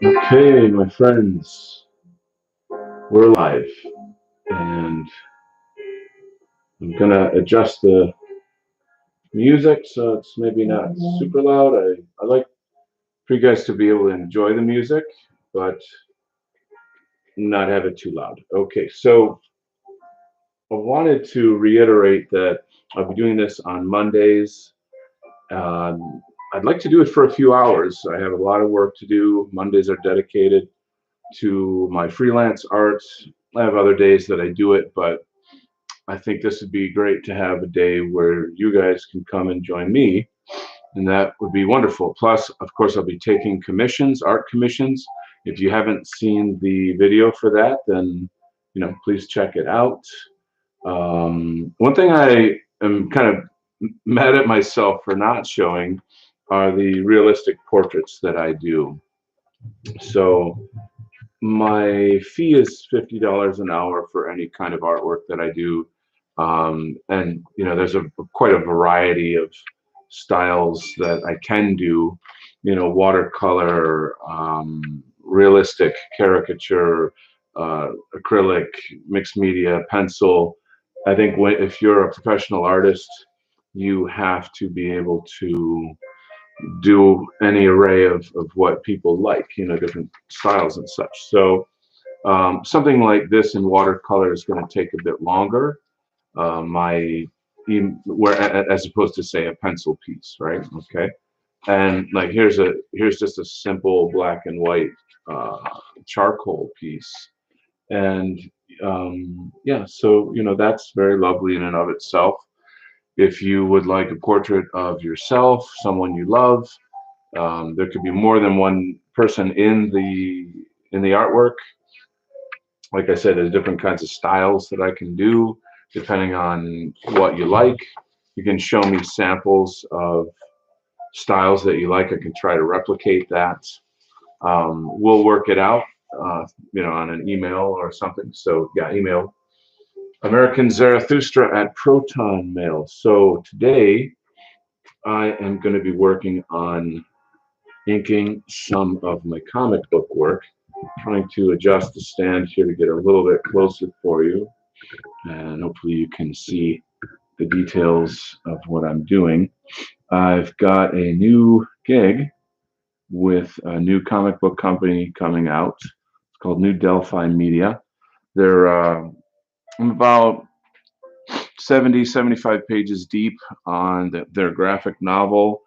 Okay, my friends, we're live, and I'm gonna adjust the music so it's maybe not super loud. I like for you guys to be able to enjoy the music, but not have it too loud. Okay, so I wanted to reiterate that I'll be doing this on Mondays. I'd like to do it for a few hours. I have a lot of work to do. Mondays are dedicated to my freelance art. I have other days that I do it, but I think this would be great to have a day where you guys can come and join me, and that would be wonderful. Plus, of course, I'll be taking commissions, art commissions. If you haven't seen the video for that, then please check it out. One thing I am kind of mad at myself for not showing are the realistic portraits that I do. So my fee is $50 an hour for any kind of artwork that I do, and there's quite a variety of styles that I can do. Watercolor, realistic, caricature, acrylic, mixed media, pencil. I think if you're a professional artist, you have to be able to do any array of what people like, different styles and such. So something like this in watercolor is going to take a bit longer. Where as opposed to say a pencil piece, right? Okay, and like here's just a simple black and white charcoal piece, and yeah, so that's very lovely in and of itself. If you would like a portrait of yourself, someone you love, there could be more than one person in the artwork. Like I said, there's different kinds of styles that I can do depending on what you like. You can show me samples of styles that you like. I can try to replicate that. We'll work it out, on an email or something. So yeah, email American Zarathustra at Proton Mail. So today I am going to be working on inking some of my comic book work. Trying to adjust the stand here to get a little bit closer for you, and hopefully you can see the details of what I'm doing. I've got a new gig with a new comic book company coming out. It's called New Delphi Media. I'm about 75 pages deep on their graphic novel,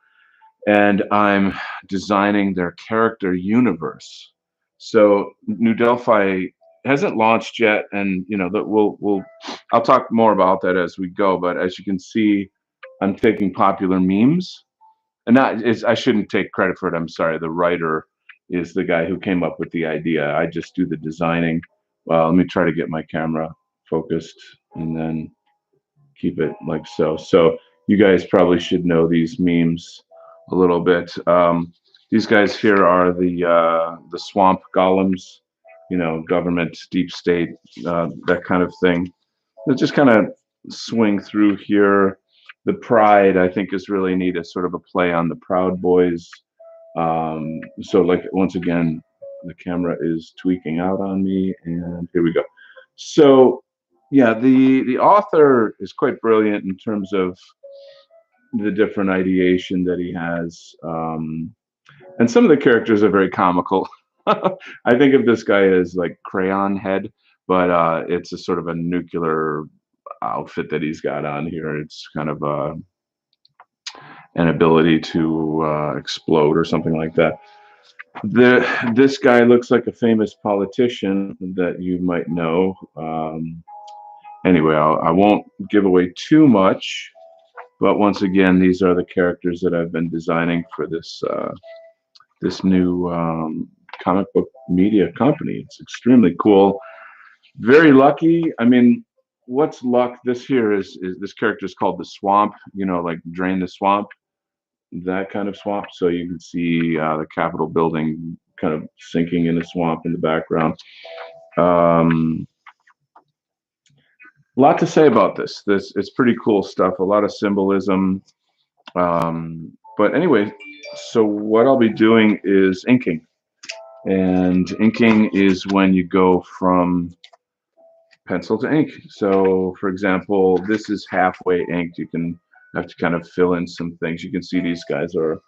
and I'm designing their character universe. So New Delphi hasn't launched yet, and that I'll talk more about that as we go. But as you can see, I'm taking popular memes, and I shouldn't take credit for it. I'm sorry. The writer is the guy who came up with the idea. I just do the designing. Well, let me try to get my camera focused, and then keep it like so. So you guys probably should know these memes a little bit. These guys here are the swamp golems, government, deep state, that kind of thing. They just kind of swing through here. The Pride, I think, is really neat. It's sort of a play on the Proud Boys. So, like, once again, the camera is tweaking out on me, and here we go. So, yeah, the author is quite brilliant in terms of the different ideation that he has, and some of the characters are very comical. I think of this guy as like Crayon Head, but it's a sort of a nuclear outfit that he's got on here. It's kind of an ability to explode or something like that. This guy looks like a famous politician that you might know. Anyway, I won't give away too much, but once again, these are the characters that I've been designing for this new comic book media company. It's extremely cool. Very lucky. I mean, what's luck? This here is this character is called the Swamp. Like Drain the Swamp, that kind of swamp. So you can see the Capitol building kind of sinking in the swamp in the background. A lot to say about this. It's pretty cool stuff. A lot of symbolism. But anyway, so what I'll be doing is inking. And inking is when you go from pencil to ink. So, for example, this is halfway inked. You can have to kind of fill in some things. You can see these guys are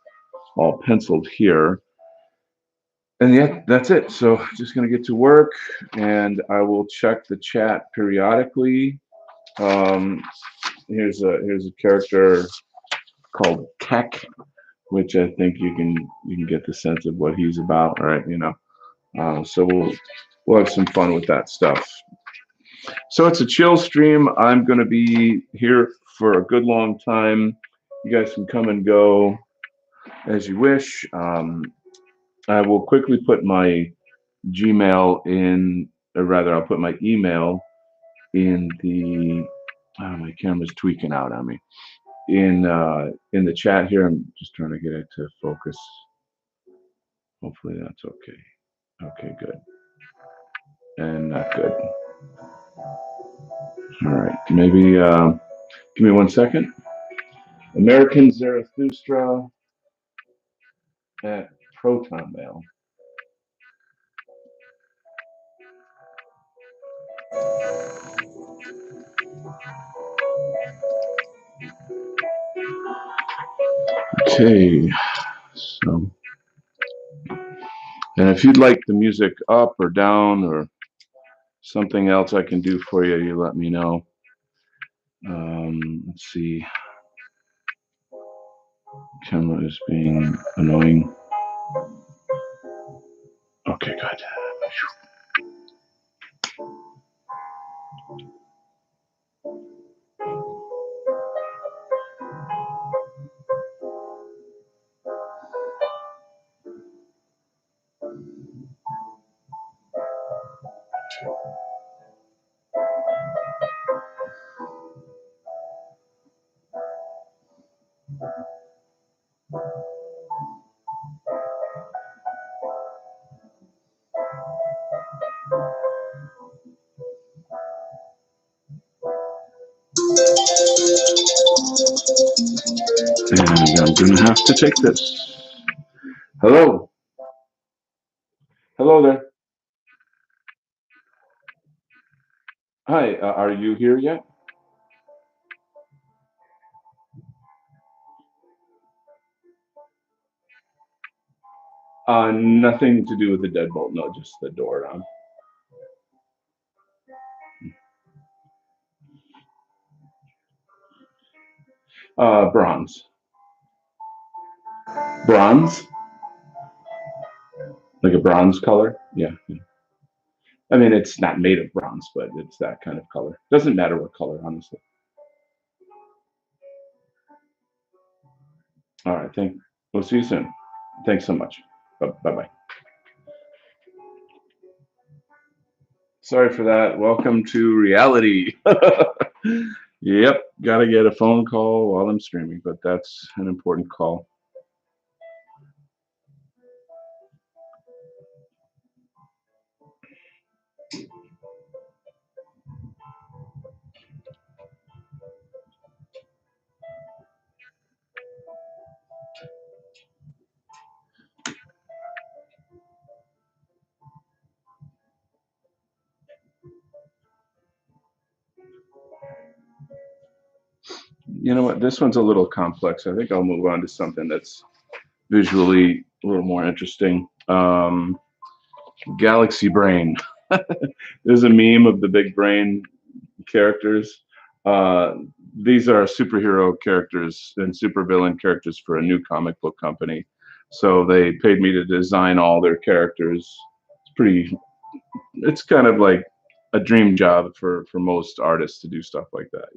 all penciled here. And yeah, that's it. So, just going to get to work, and I will check the chat periodically. Um, here's a character called Keck, which I think you can get the sense of what he's about, right? So we'll have some fun with that stuff. So it's a chill stream. I'm going to be here for a good long time. You guys can come and go as you wish. I will quickly put my Gmail in, or rather, I'll put my email in the. Oh, my camera's tweaking out on me. In the chat here, I'm just trying to get it to focus. Hopefully that's okay. Okay, good. And not good. All right, maybe give me 1 second. American Zarathustra at Proton Mail. Okay, so, and if you'd like the music up or down or something else I can do for you, you let me know. Let's see. Camera is being annoying. Okay, good. And I'm gonna have to take this. Hello. Hello there. Hi, are you here yet? Nothing to do with the deadbolt. No, just the door. Bronze. Bronze? Like a bronze color? Yeah. I mean, it's not made of bronze, but it's that kind of color. Doesn't matter what color, honestly. All right. We'll see you soon. Thanks so much. Bye bye. Sorry for that. Welcome to reality. Yep. Got to get a phone call while I'm streaming, but that's an important call. You know what? This one's a little complex. I think I'll move on to something that's visually a little more interesting. Galaxy Brain. There's a meme of the big brain characters. Uh, these are superhero characters and supervillain characters for a new comic book company. So they paid me to design all their characters. It's kind of like a dream job for most artists to do stuff like that.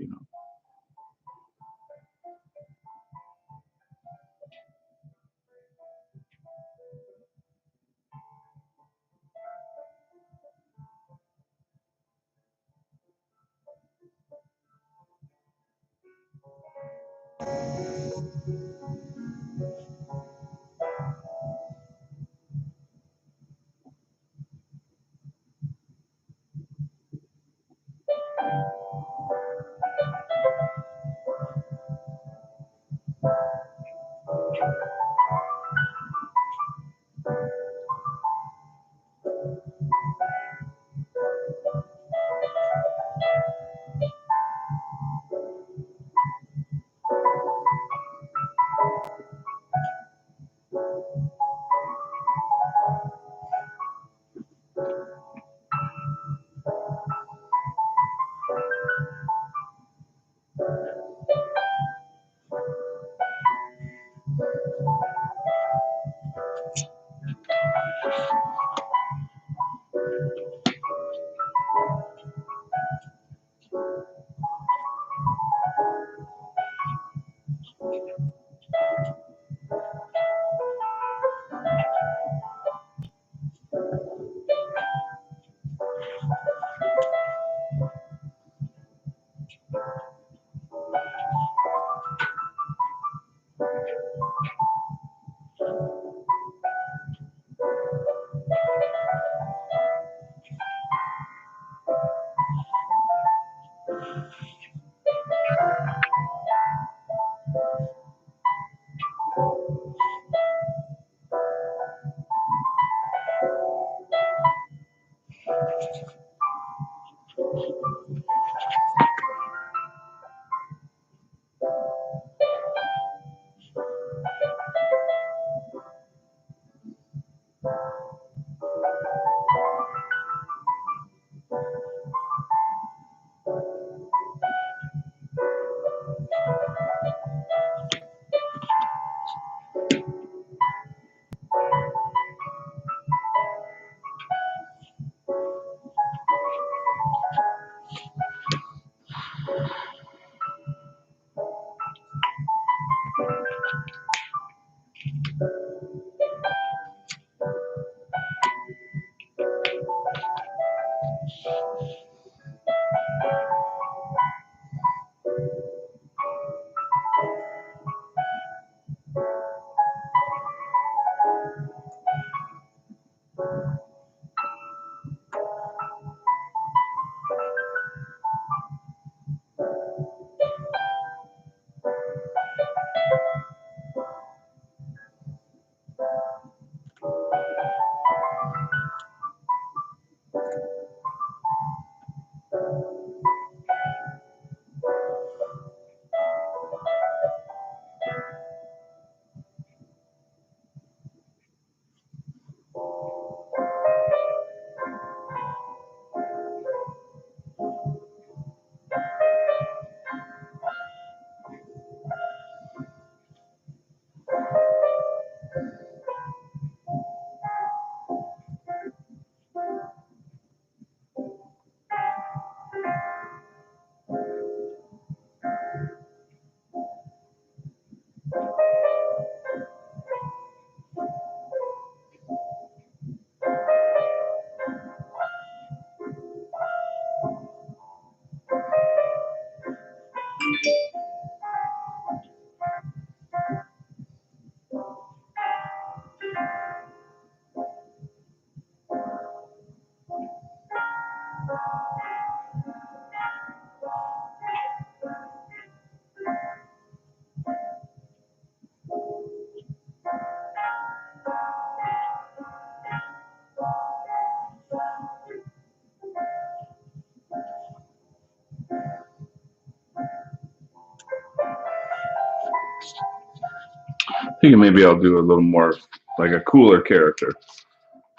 Thinking maybe I'll do a little more like a cooler character.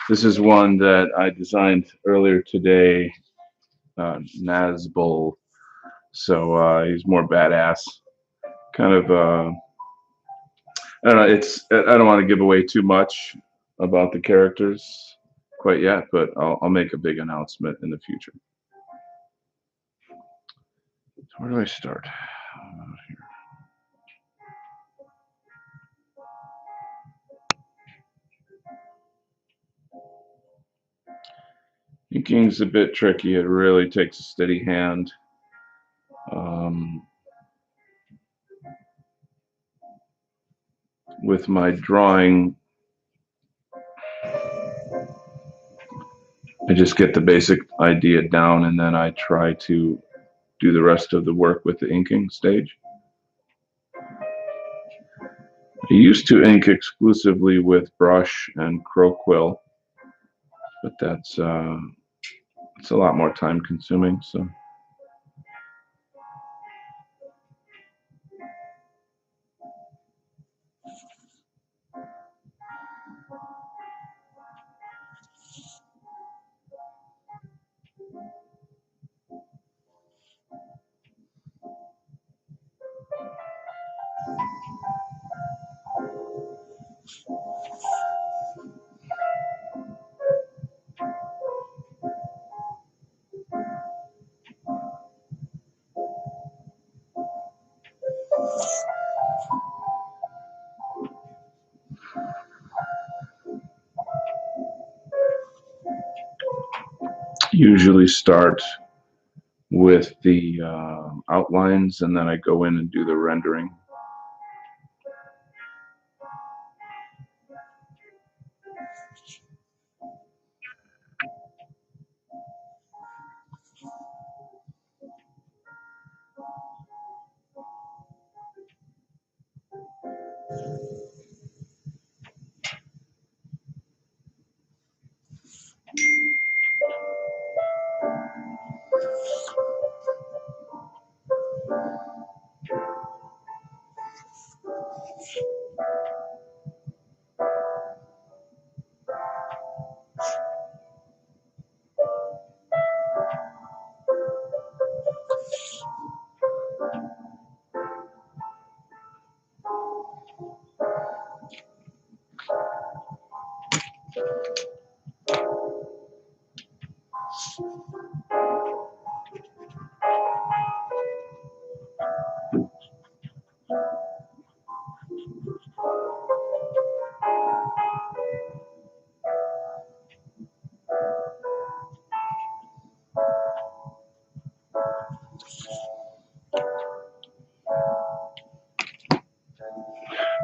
This is one that I designed earlier today, Nazbul. So he's more badass. Kind of, I don't know. I don't want to give away too much about the characters quite yet, but I'll make a big announcement in the future. So where do I start? Here. Inking's a bit tricky. It really takes a steady hand. With my drawing, I just get the basic idea down and then I try to do the rest of the work with the inking stage. I used to ink exclusively with brush and crow quill, but that's it's a lot more time consuming. So usually start with the outlines, and then I go in and do the rendering.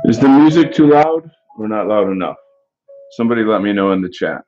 Is the music too loud or not loud enough? Somebody let me know in the chat.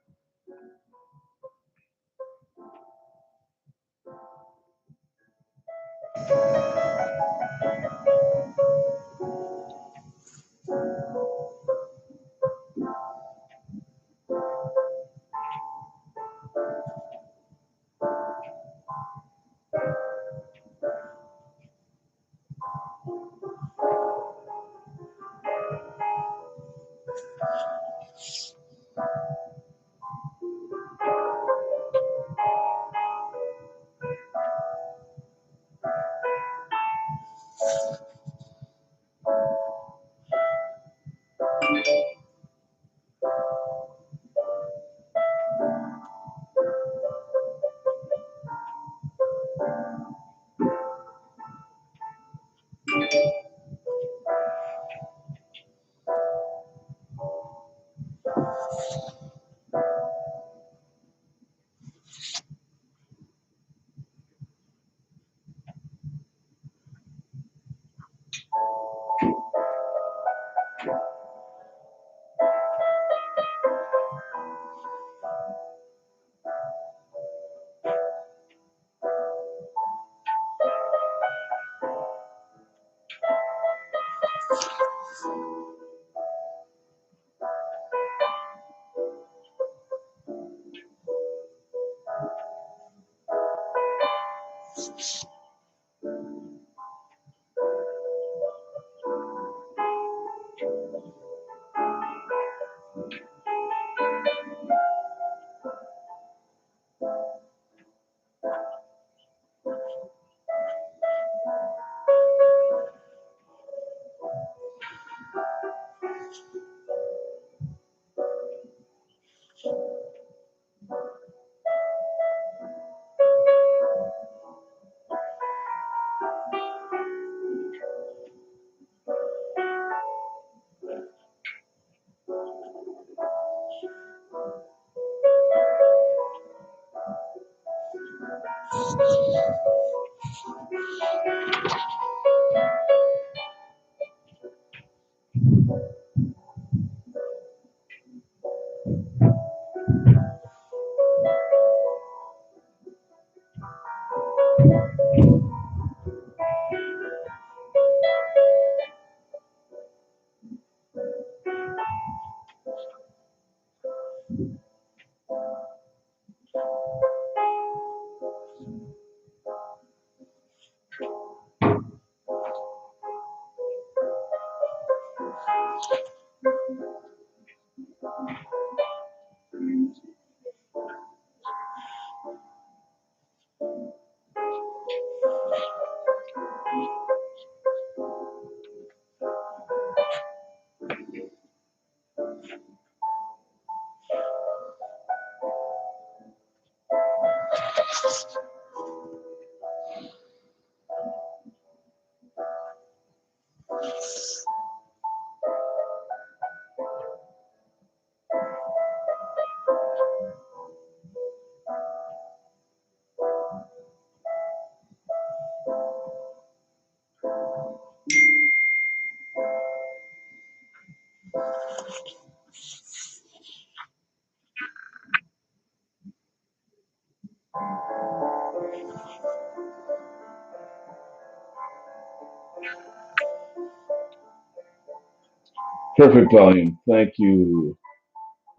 Perfect volume. Thank you.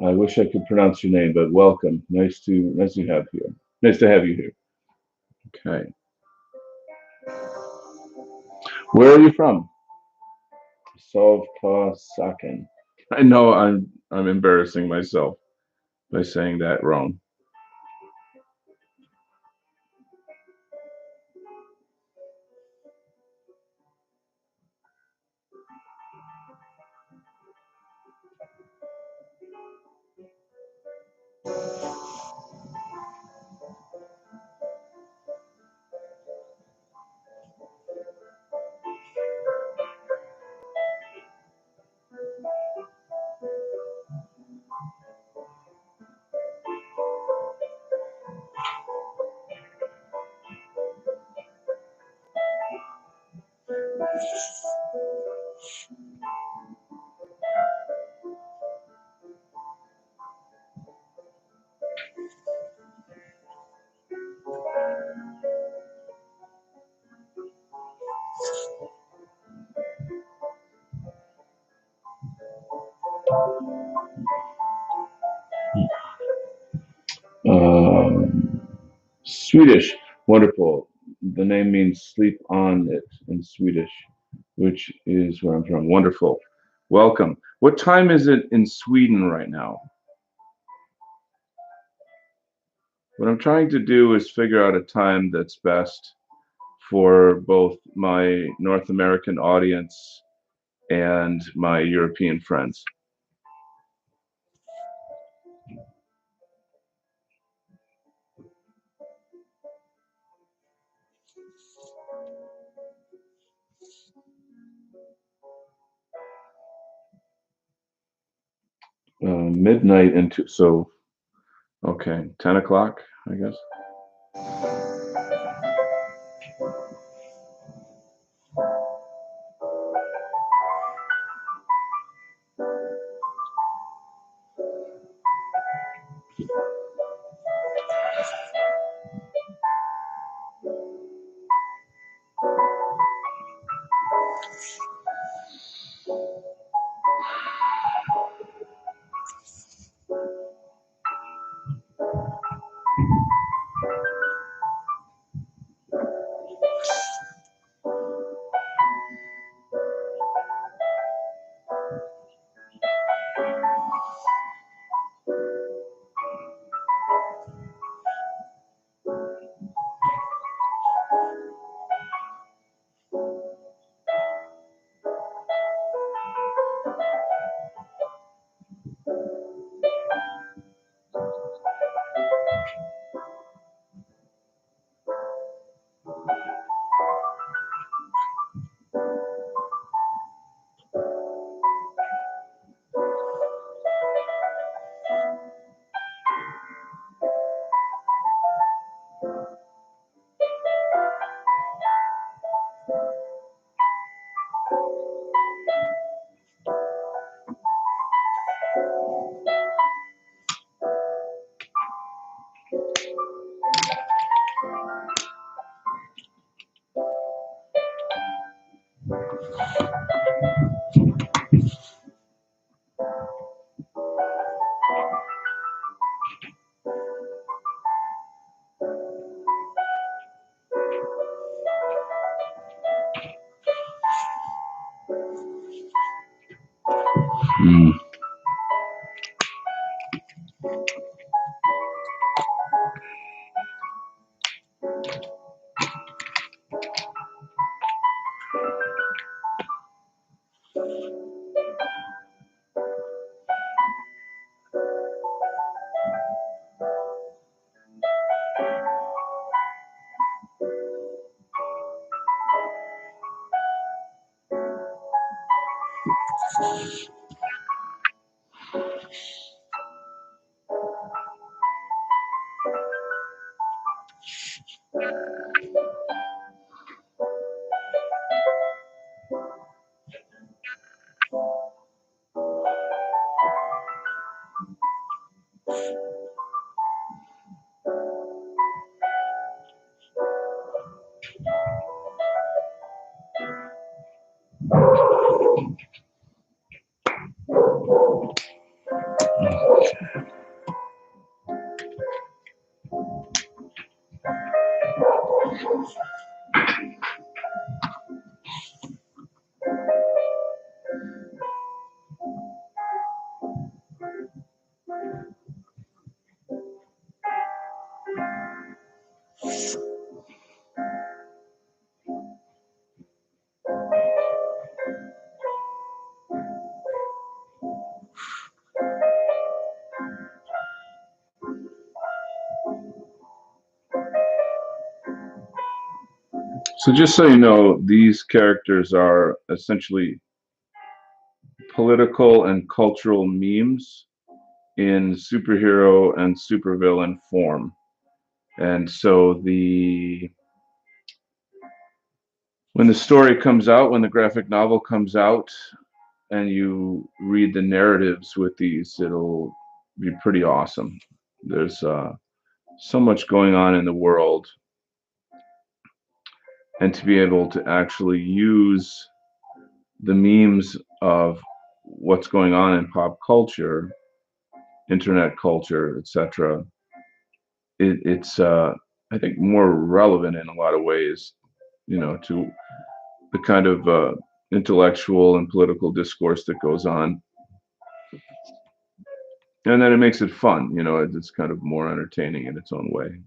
I wish I could pronounce your name, but welcome. Nice to have you. Nice to have you here. Okay. Where are you from? Saken. I know I'm embarrassing myself by saying that wrong. Swedish, wonderful. The name means sleep on it in Swedish, which is where I'm from. Wonderful. Welcome. What time is it in Sweden right now? What I'm trying to do is figure out a time that's best for both my North American audience and my European friends. Midnight into, so, okay, 10 o'clock, I guess. Mm. So just so you know, these characters are essentially political and cultural memes in superhero and supervillain form. And so when the story comes out, when the graphic novel comes out, and you read the narratives with these, it'll be pretty awesome. There's so much going on in the world, and to be able to actually use the memes of what's going on in pop culture, internet culture, etc. It's I think more relevant in a lot of ways, to the kind of intellectual and political discourse that goes on, and then it makes it fun. It's kind of more entertaining in its own way.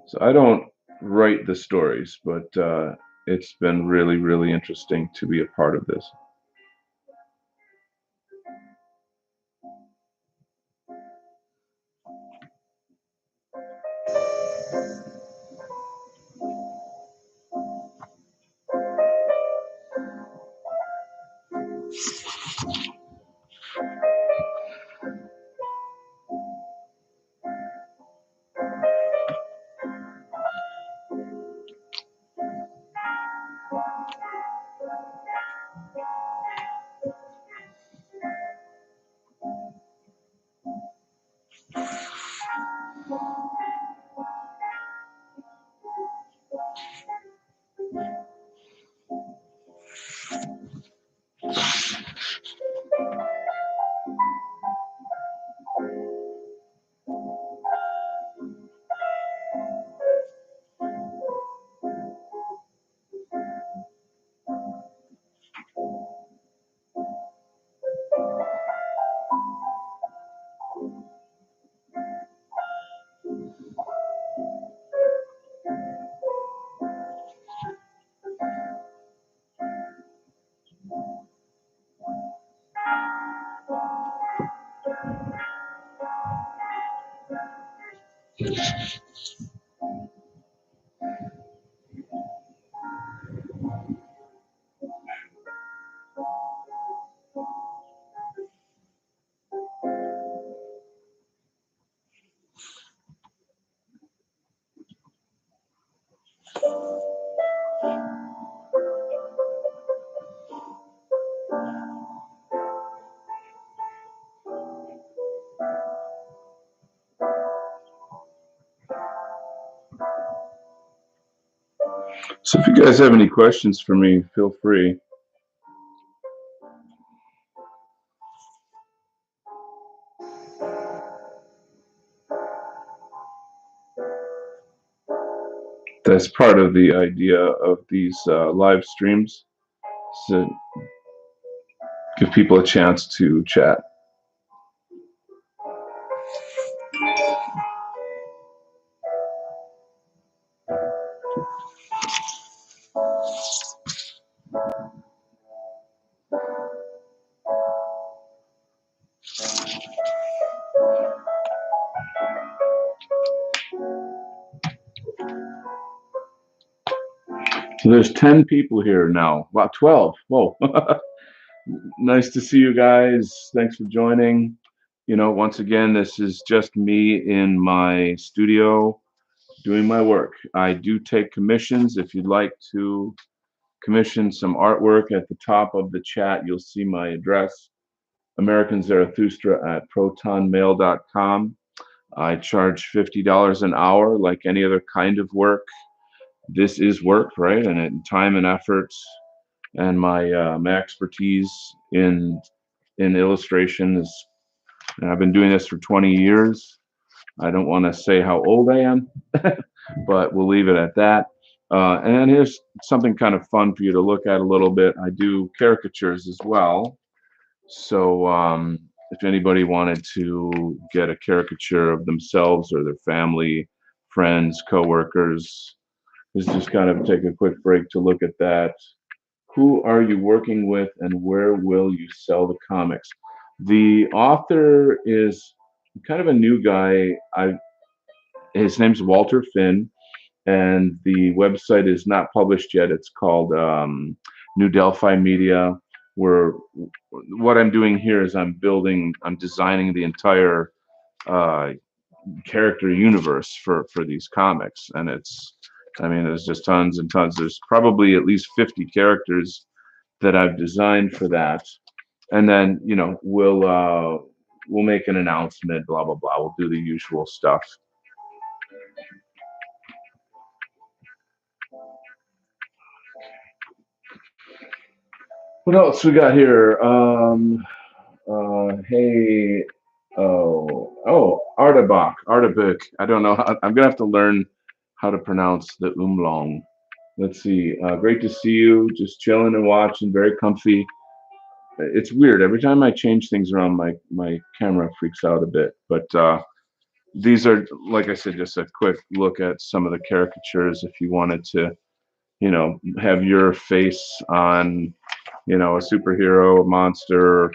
So I don't write the stories, but it's been really, really interesting to be a part of this. So if you guys have any questions for me, feel free. That's part of the idea of these live streams, to give people a chance to chat. So there's 10 people here now. Wow, 12. Whoa. Nice to see you guys. Thanks for joining. Once again, this is just me in my studio doing my work. I do take commissions. If you'd like to commission some artwork, at the top of the chat, you'll see my address, American Zarathustra at protonmail.com. I charge $50 an hour like any other kind of work. This is work, right? And time and effort, and my expertise in illustration is. And I've been doing this for 20 years. I don't want to say how old I am, but we'll leave it at that. And here's something kind of fun for you to look at a little bit. I do caricatures as well. So if anybody wanted to get a caricature of themselves or their family, friends, coworkers, let's just kind of take a quick break to look at that. Who are you working with, and where will you sell the comics? The author is kind of a new guy. His name's Walter Finn, and the website is not published yet. It's called New Delphi Media. Where what I'm doing here is I'm designing the entire uh, character universe for these comics, and I mean, there's just tons and tons. There's probably at least 50 characters that I've designed for that, and then we'll make an announcement, blah blah blah. We'll do the usual stuff. What else we got here? Hey, Artabach. I don't know. I'm gonna have to learn how to pronounce the umlaut. Let's see. Great to see you. Just chilling and watching. Very comfy. It's weird. Every time I change things around, my camera freaks out a bit. But these are, like I said, just a quick look at some of the caricatures. If you wanted to, have your face on, a superhero, a monster,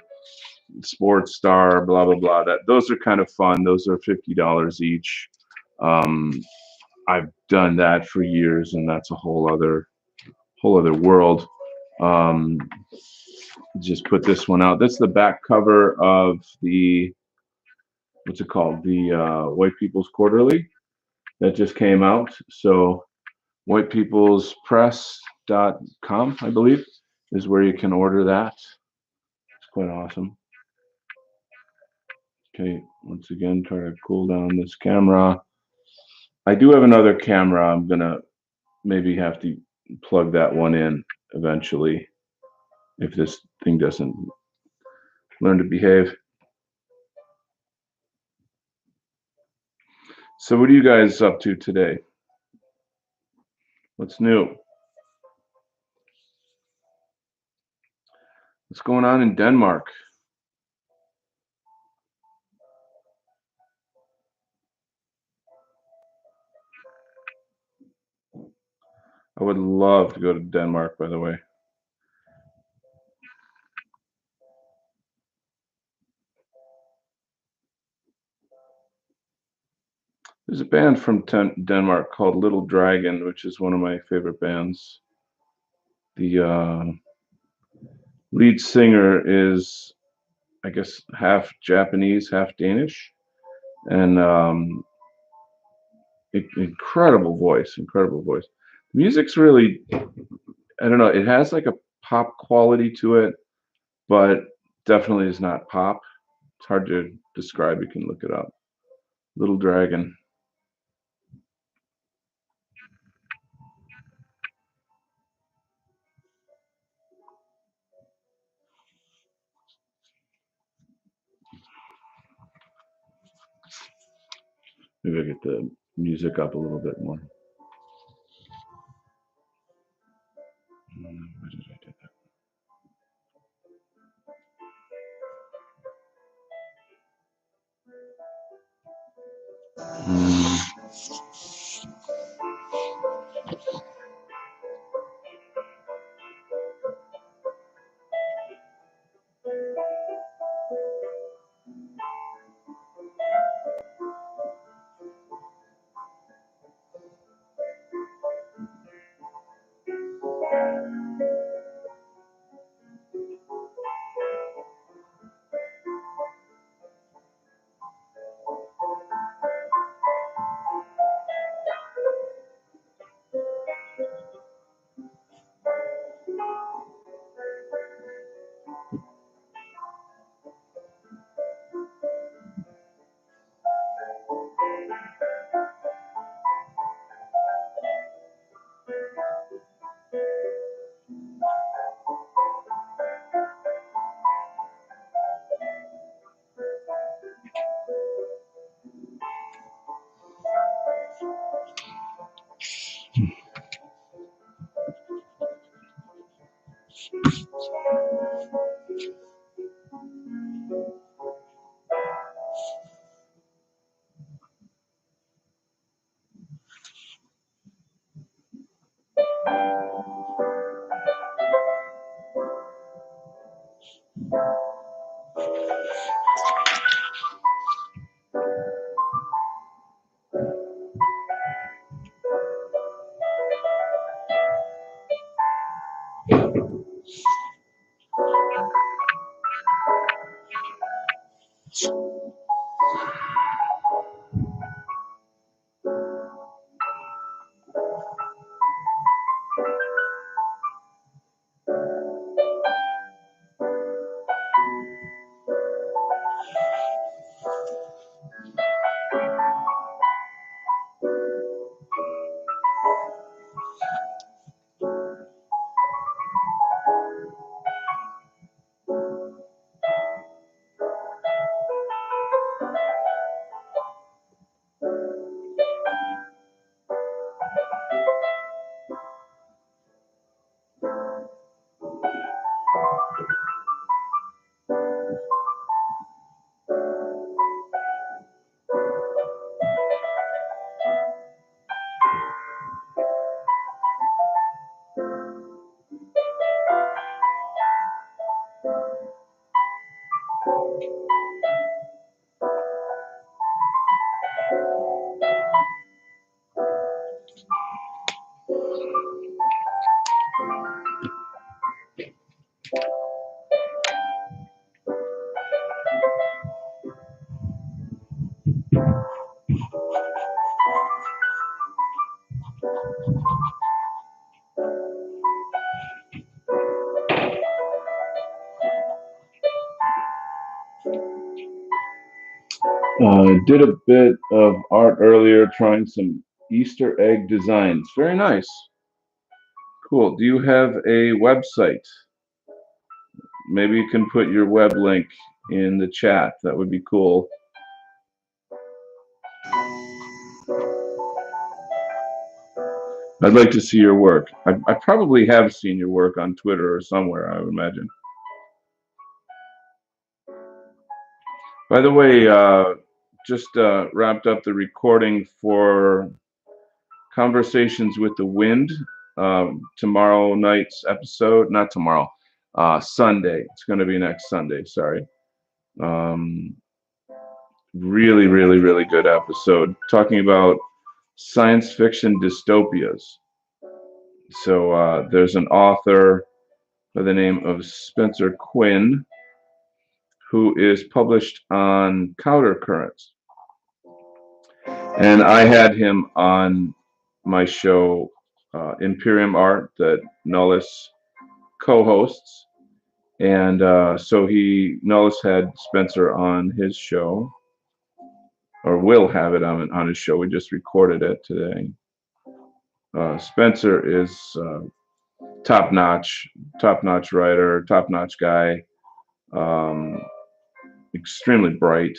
sports star, blah blah blah. Those are kind of fun. Those are $50 each. Um, I've done that for years, and that's a whole other world. Um, just put this one out. That's the back cover of the, what's it called? The White People's Quarterly that just came out. So whitepeoplespress.com, I believe, is where you can order that. It's quite awesome. Okay, once again, try to cool down this camera. I do have another camera. I'm gonna maybe have to plug that one in eventually if this thing doesn't learn to behave. So what are you guys up to today? What's new? What's going on in Denmark? I would love to go to Denmark, by the way. There's a band from Denmark called Little Dragon, which is one of my favorite bands. The lead singer is, I guess, half Japanese, half Danish, and incredible voice, incredible voice. The music's really, I don't know, it has like a pop quality to it, but definitely is not pop. It's hard to describe. You can look it up. Little Dragon. Maybe I get the music up a little bit more. Where did I do that? Did a bit of art earlier, trying some Easter egg designs. Very nice. Cool. Do you have a website? Maybe you can put your web link in the chat. That would be cool. I'd like to see your work. I probably have seen your work on Twitter or somewhere, I would imagine. By the way, just wrapped up the recording for Conversations with the Wind. Tomorrow night's episode, not tomorrow, Sunday. It's going to be next Sunday, sorry. Really, really, really good episode talking about science fiction dystopias. So there's an author by the name of Spencer Quinn who is published on Counter Currents. And I had him on my show, Imperium Art, that Nullis co-hosts. And so Nullis had Spencer on his show, or will have it on his show. We just recorded it today. Spencer is top-notch writer, top-notch guy, extremely bright.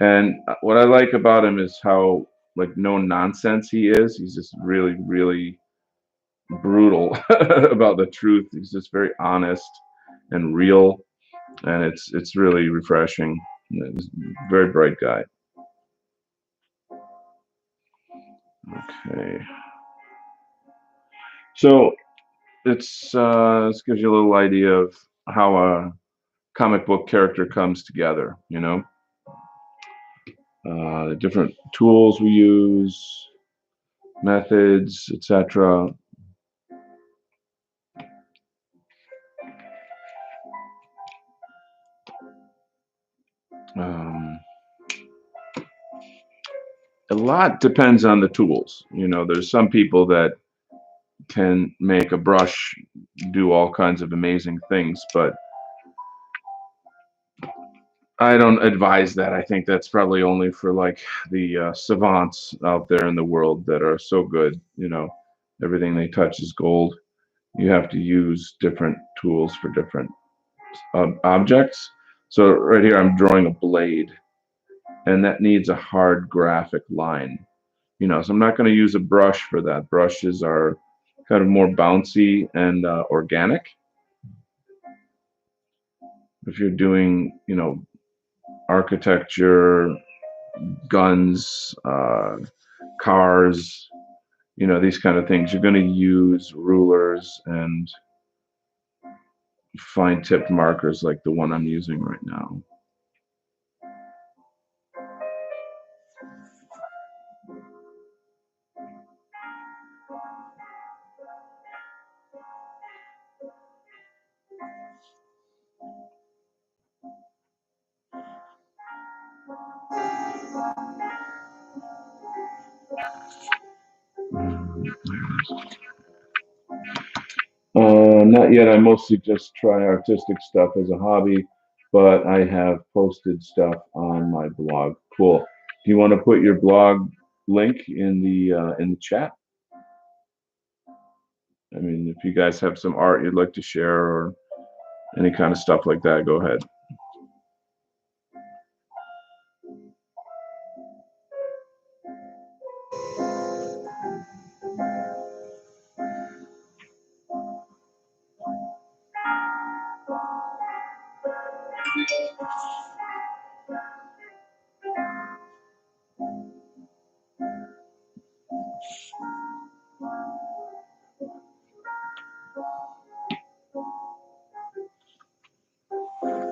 And what I like about him is how like no nonsense he is. He's just really, really brutal about the truth. He's just very honest and real, and it's really refreshing. He's a very bright guy. Okay, so this gives you a little idea of how a comic book character comes together. The different tools we use, methods, etc. Um, a lot depends on the tools. There's some people that can make a brush do all kinds of amazing things, but I don't advise that. I think that's probably only for like the savants out there in the world that are so good. Everything they touch is gold. You have to use different tools for different objects. So right here, I'm drawing a blade, and that needs a hard graphic line. So I'm not going to use a brush for that. Brushes are kind of more bouncy and organic. If you're doing, architecture, guns, cars, these kind of things, you're going to use rulers and fine tipped markers like the one I'm using right now. Not yet. I mostly just try artistic stuff as a hobby, but I have posted stuff on my blog. Cool. Do you want to put your blog link in the chat? I mean, if you guys have some art you'd like to share or any kind of stuff like that, go ahead.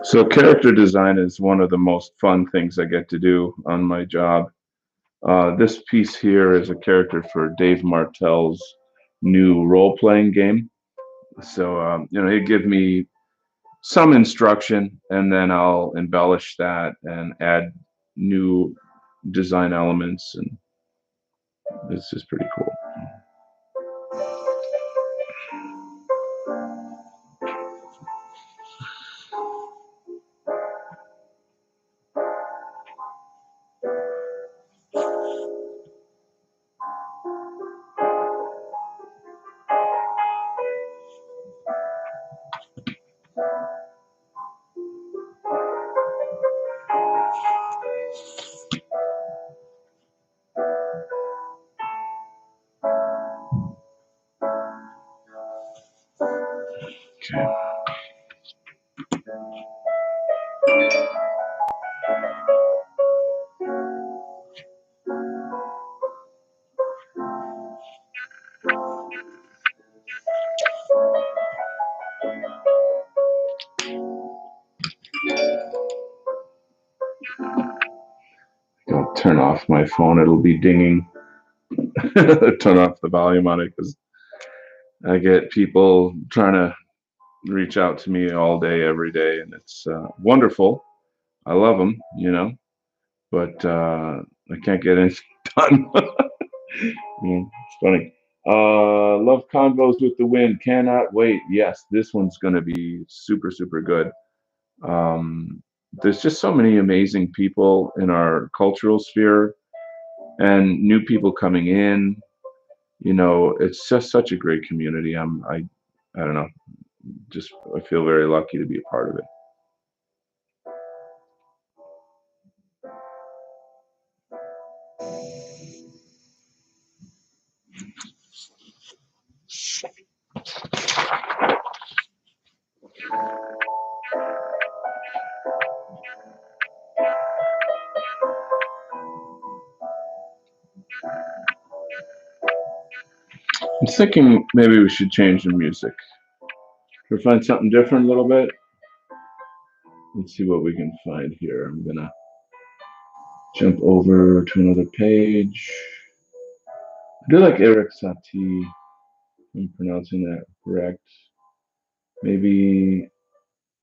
So character design is one of the most fun things I get to do on my job. This piece here is a character for Dave Martell's new role-playing game. So, he'd give me some instruction, and then I'll embellish that and add new design elements, and it's just pretty cool. Okay. Don't turn off my phone; it'll be dinging. Turn off the volume on it because I get people trying to reach out to me all day, every day, and it's wonderful. I love them, but I can't get anything done. It's funny. Love Convos with the Wind. Cannot wait. Yes, this one's going to be super, super good. There's just so many amazing people in our cultural sphere and new people coming in. It's just such a great community. I don't know. Just I feel very lucky to be a part of it. I'm thinking maybe we should change the music. Or find something different a little bit. Let's see what we can find here. I'm gonna jump over to another page. I do like Eric Satie. I'm pronouncing that correct. Maybe,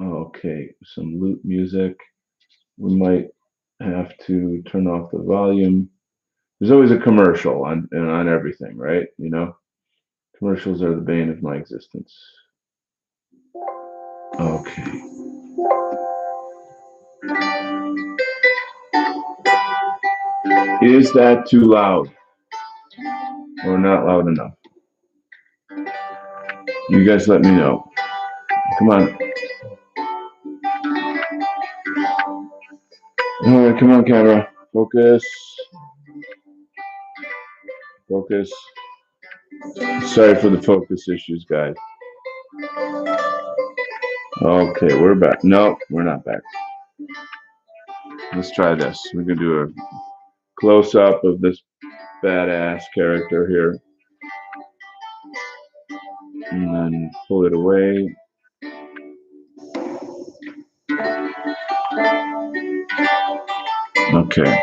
oh, okay, some lute music. We might have to turn off the volume. There's always a commercial on everything, right? You know, commercials are the bane of my existence. Okay. Is that too loud or not loud enough? You guys let me know. Come on. All right, come on, camera. Focus. Focus. Sorry for the focus issues, guys. Okay, we're back. No, we're not back. Let's try this. We're going to do a close-up of this badass character here. And then pull it away. Okay.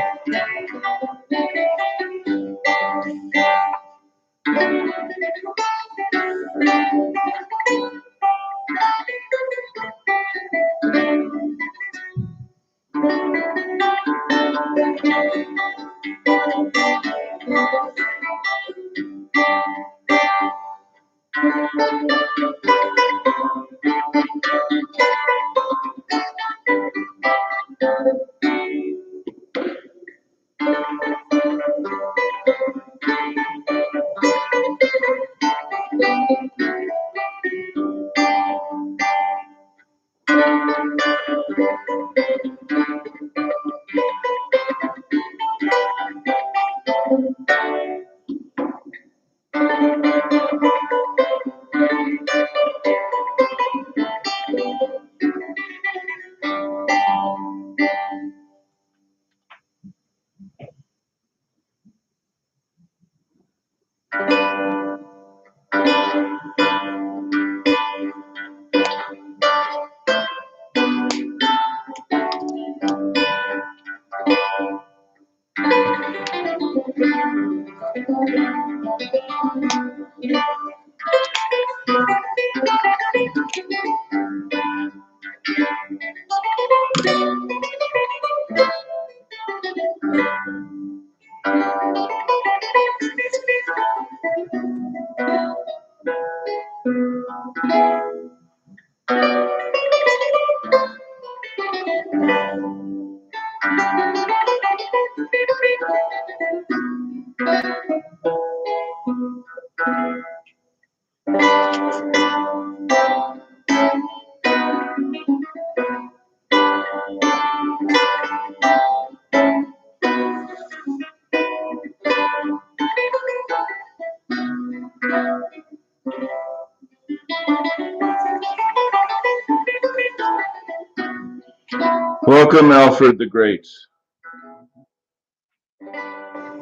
Welcome, Alfred the Great.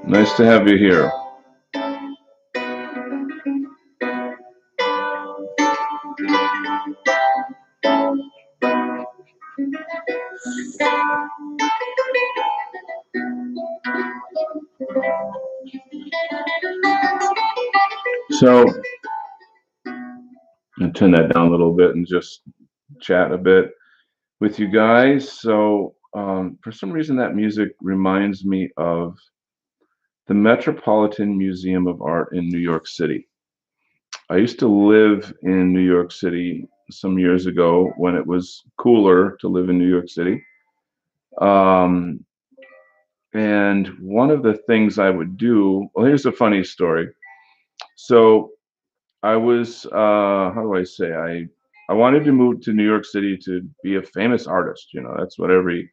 Nice to have you here. So, I'll turn that down a little bit and just chat a bit with you guys. So, for some reason, that music reminds me of the Metropolitan Museum of Art in New York City. I used to live in New York City some years ago when it was cooler to live in New York City. Um, and one of the things I would do, well, here's a funny story. So I was, how do I say, I wanted to move to New York City to be a famous artist. You know, that's what every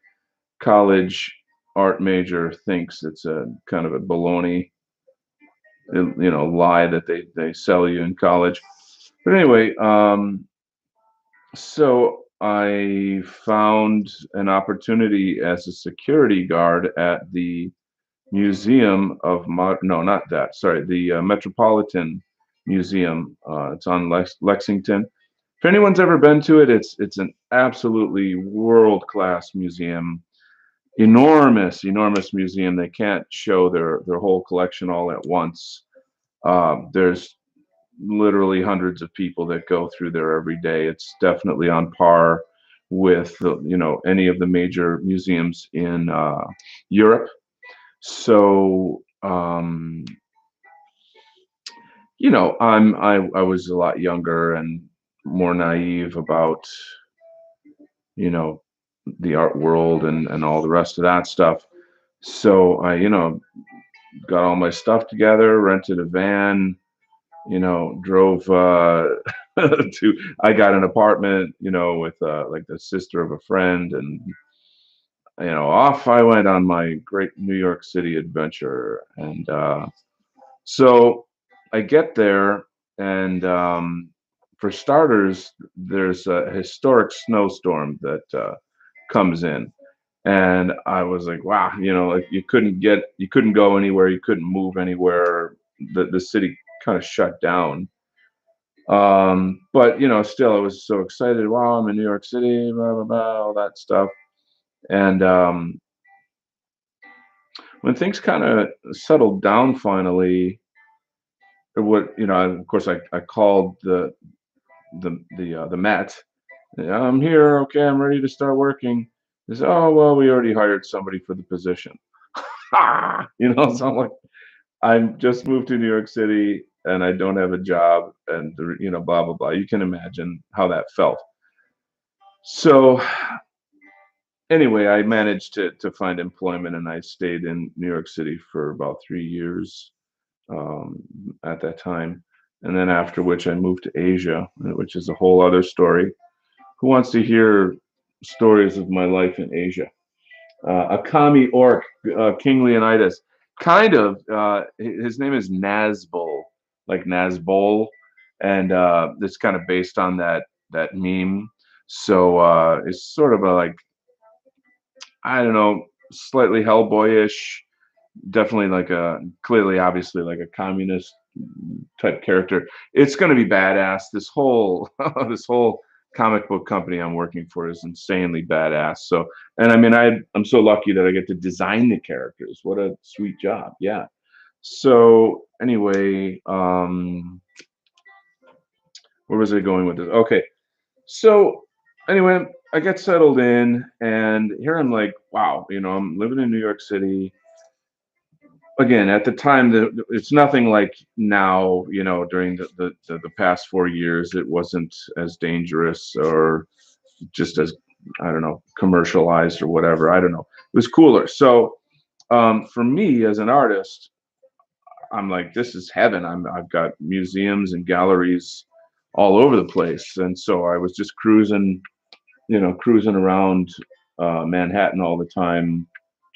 college art major thinks. It's a kind of a baloney, you know, lie that they sell you in college. But anyway, so I found an opportunity as a security guard at the Museum of no, not that. Sorry, the Metropolitan Museum. It's on Lexington. If anyone's ever been to it, it's an absolutely world-class museum. Enormous museum. They can't show their whole collection all at once. There's literally hundreds of people that go through there every day. It's definitely on par with any of the major museums in Europe. So I was a lot younger and more naive about you know the art world and all the rest of that stuff. So I got all my stuff together, rented a van, drove to I got an apartment, with like the sister of a friend, and off I went on my great New York City adventure. And so I get there, and for starters, there's a historic snowstorm that comes in, and I was like, wow, like you couldn't go anywhere, you couldn't move anywhere. The city kind of shut down. But still, I was so excited. Wow, I'm in New York City, blah blah blah, all that stuff. And when things kind of settled down finally, of course, I called the Met. "Yeah, I'm here. Okay, I'm ready to start working." They said, "Oh well, we already hired somebody for the position." So I'm like, I'm just moved to New York City and I don't have a job, and blah blah blah. You can imagine how that felt. So anyway, I managed to find employment, and I stayed in New York City for about 3 years um, at that time. And then after which I moved to Asia, which is a whole other story. Who wants to hear stories of my life in Asia? A commie orc, King Leonidas. Kind of. His name is Nazbol, like Nazbol, and it's kind of based on that meme. So it's sort of a, like, I don't know, slightly Hellboyish, definitely like a clearly, obviously, like a communist type character. It's going to be badass. This whole this whole comic book company I'm working for is insanely badass. So, and I mean, I'm so lucky that I get to design the characters. What a sweet job. Yeah. So anyway, where was I going with this? Okay. So anyway, I get settled in, and here I'm like, wow, I'm living in New York City again. At the time, it's nothing like now. During the past 4 years, it wasn't as dangerous or just as, I don't know, commercialized or whatever. I don't know. It was cooler. So for me as an artist, I'm like, this is heaven. I've got museums and galleries all over the place, and so I was just cruising around Manhattan all the time,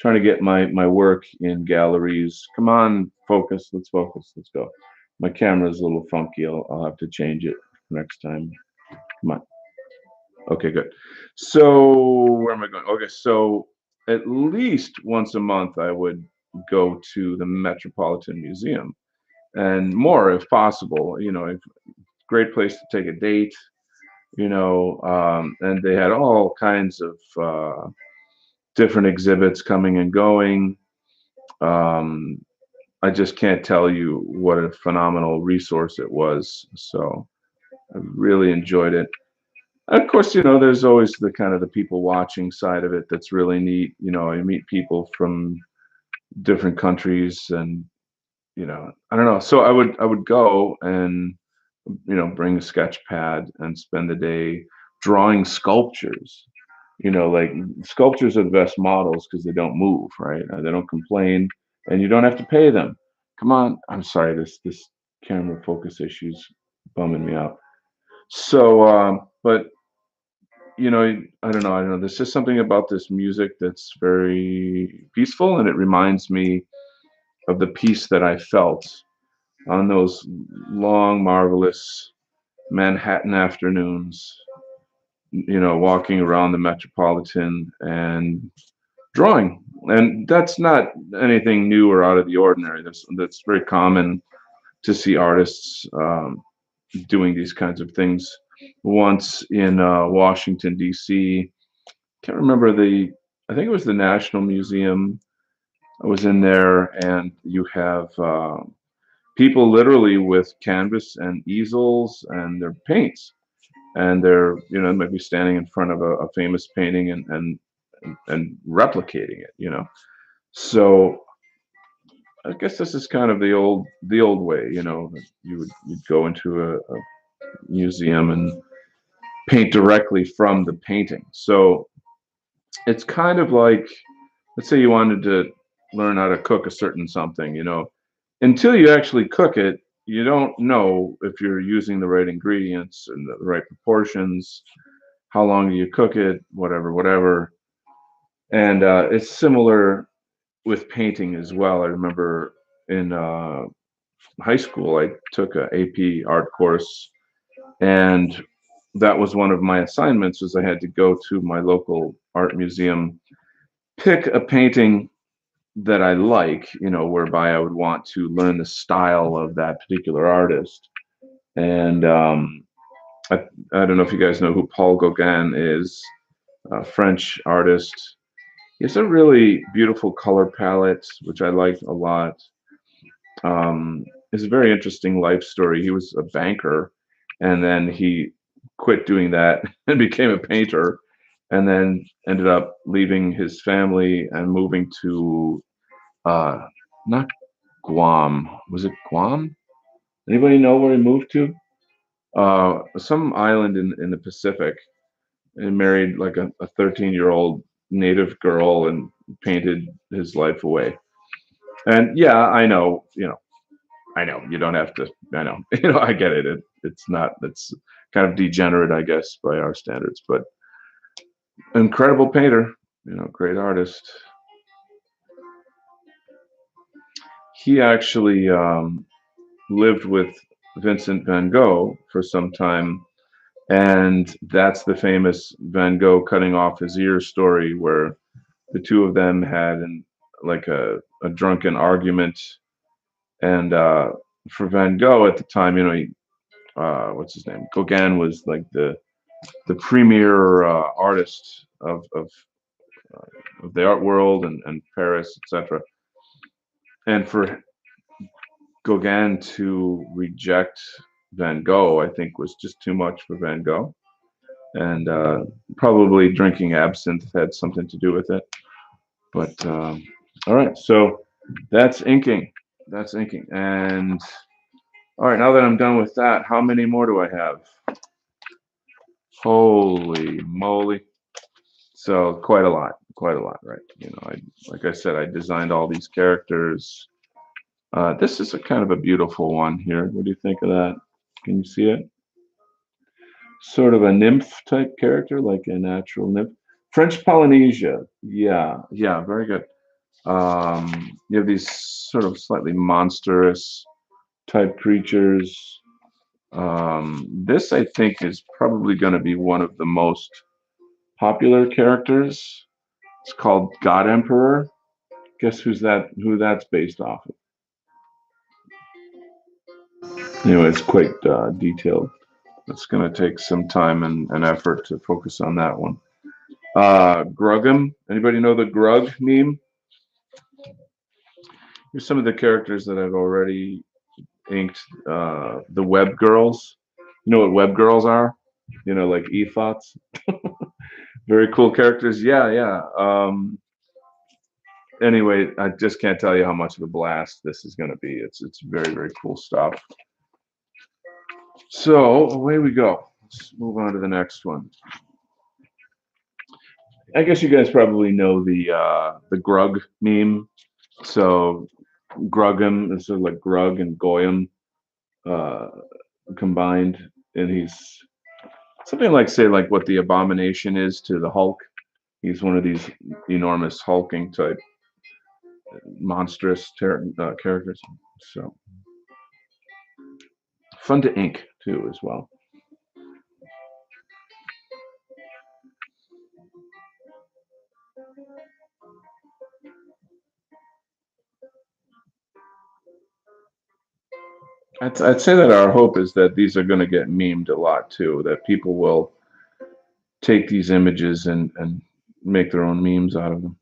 trying to get my work in galleries. Come on, focus. Let's focus. Let's go. My camera's a little funky. I'll have to change it next time. Come on. Okay, good. So where am I going? Okay, so at least once a month I would go to the Metropolitan Museum, and more if possible. Great place to take a date. And they had all kinds of different exhibits coming and going. Um, I just can't tell you what a phenomenal resource it was. So I really enjoyed it. And of course, there's always the kind of the people watching side of it that's really neat. You meet people from different countries, and I don't know. So I would go and bring a sketch pad and spend the day drawing sculptures. Like, sculptures are the best models because they don't move, right? They don't complain, and you don't have to pay them. Come on, I'm sorry, this camera focus issue's bumming me out. So, but I don't know. There's just something about this music that's very peaceful, and it reminds me of the peace that I felt on those long, marvelous Manhattan afternoons, walking around the Metropolitan and drawing. And that's not anything new or out of the ordinary. That's very common to see artists doing these kinds of things. Once in Washington D.C., can't remember I think it was the National Museum. I was in there, and you have people literally with canvas and easels and their paints, and they're maybe standing in front of a famous painting and replicating it. So I guess this is kind of the old way. That you'd go into a museum and paint directly from the painting. So it's kind of like, let's say you wanted to learn how to cook a certain something, until you actually cook it, you don't know if you're using the right ingredients and the right proportions, how long do you cook it, whatever, whatever. And it's similar with painting as well. I remember in high school, I took a AP art course, and that was one of my assignments was I had to go to my local art museum, pick a painting that I like, whereby I would want to learn the style of that particular artist. And I don't know if you guys know who Paul Gauguin is, a French artist. He has a really beautiful color palette, which I like a lot. It's a very interesting life story. He was a banker, and then he quit doing that and became a painter, and then ended up leaving his family and moving to not Guam. Was it Guam? Anybody know where he moved to? Some island in the Pacific, and married like a 13-year-old native girl and painted his life away. And yeah, I know you don't have to. I know, I get it. It's not. It's kind of degenerate, I guess, by our standards, but incredible painter. Great artist. He actually lived with Vincent van Gogh for some time, and that's the famous Van Gogh cutting off his ear story, where the two of them had like a drunken argument. And for Van Gogh at the time, what's his name? Gauguin was like the premier artist of the art world and Paris, etc. And for Gauguin to reject Van Gogh, I think, was just too much for Van Gogh. And probably drinking absinthe had something to do with it. But all right, so that's inking. That's inking. And all right, now that I'm done with that, how many more do I have? Holy moly. So quite a lot, right? Like I said, I designed all these characters. This is a kind of a beautiful one here. What do you think of that? Can you see it? Sort of a nymph type character, like a natural nymph. French Polynesia. Yeah, yeah, very good. You have these sort of slightly monstrous type creatures. This, I think, is probably going to be one of the most popular characters. It's called God Emperor. Guess who that's based off of? Anyway, it's quite detailed. It's going to take some time and effort to focus on that one. Grugum. Anybody know the Grug meme? Here's some of the characters that I've already inked. The Web Girls. You know what Web Girls are? Like e-thoughts. Very cool characters. Yeah, yeah. Anyway, I just can't tell you how much of a blast this is going to be. It's very, very cool stuff. So away we go. Let's move on to the next one. I guess you guys probably know the Grug meme. So Grugum is sort of like Grug and Goyim uh, combined, and he's something like, say, like what the Abomination is to the Hulk. He's one of these enormous hulking type monstrous characters. So fun to ink too as well. I'd say that our hope is that these are going to get memed a lot too, that people will take these images and make their own memes out of them.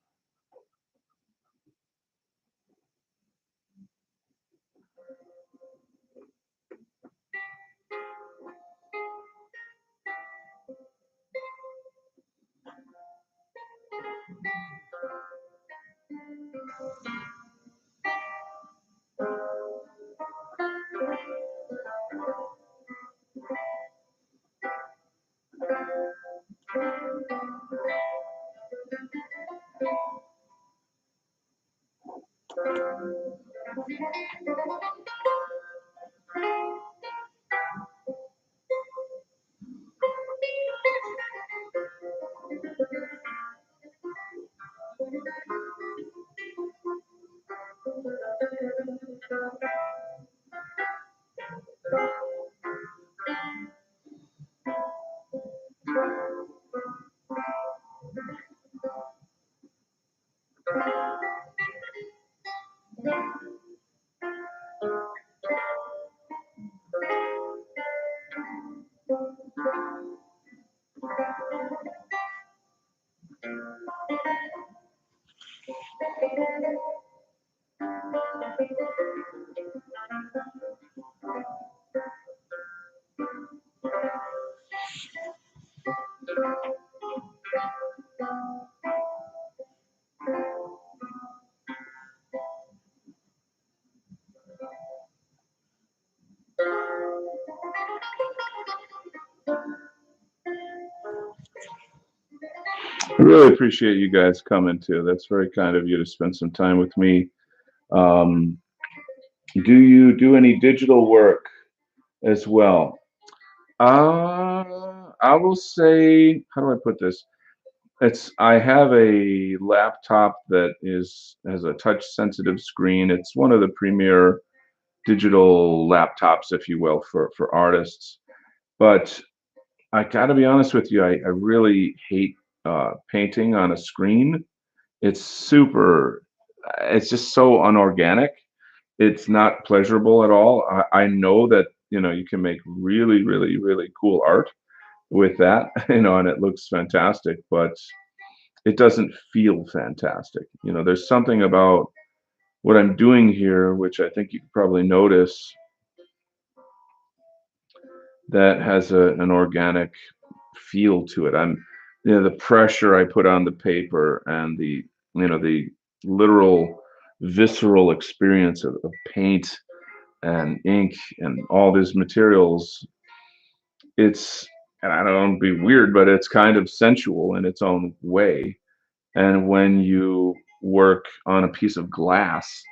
I really appreciate you guys coming too. That's very kind of you to spend some time with me. Um, do you do any digital work as well? I will say, how do I put this? I have a laptop that is has a touch sensitive screen. It's one of the premier digital laptops, if you will, for artists. But I got to be honest with you, I really hate painting on a screen. It's super, it's just so unorganic. It's not pleasurable at all. I know that, you can make really, really, really cool art with that, and it looks fantastic, but it doesn't feel fantastic. There's something about what I'm doing here, which I think you could probably notice, that has an organic feel to it. The pressure I put on the paper and the literal visceral experience of paint and ink and all these materials. It's, and I don't want to be weird, but it's kind of sensual in its own way. And when you work on a piece of glass,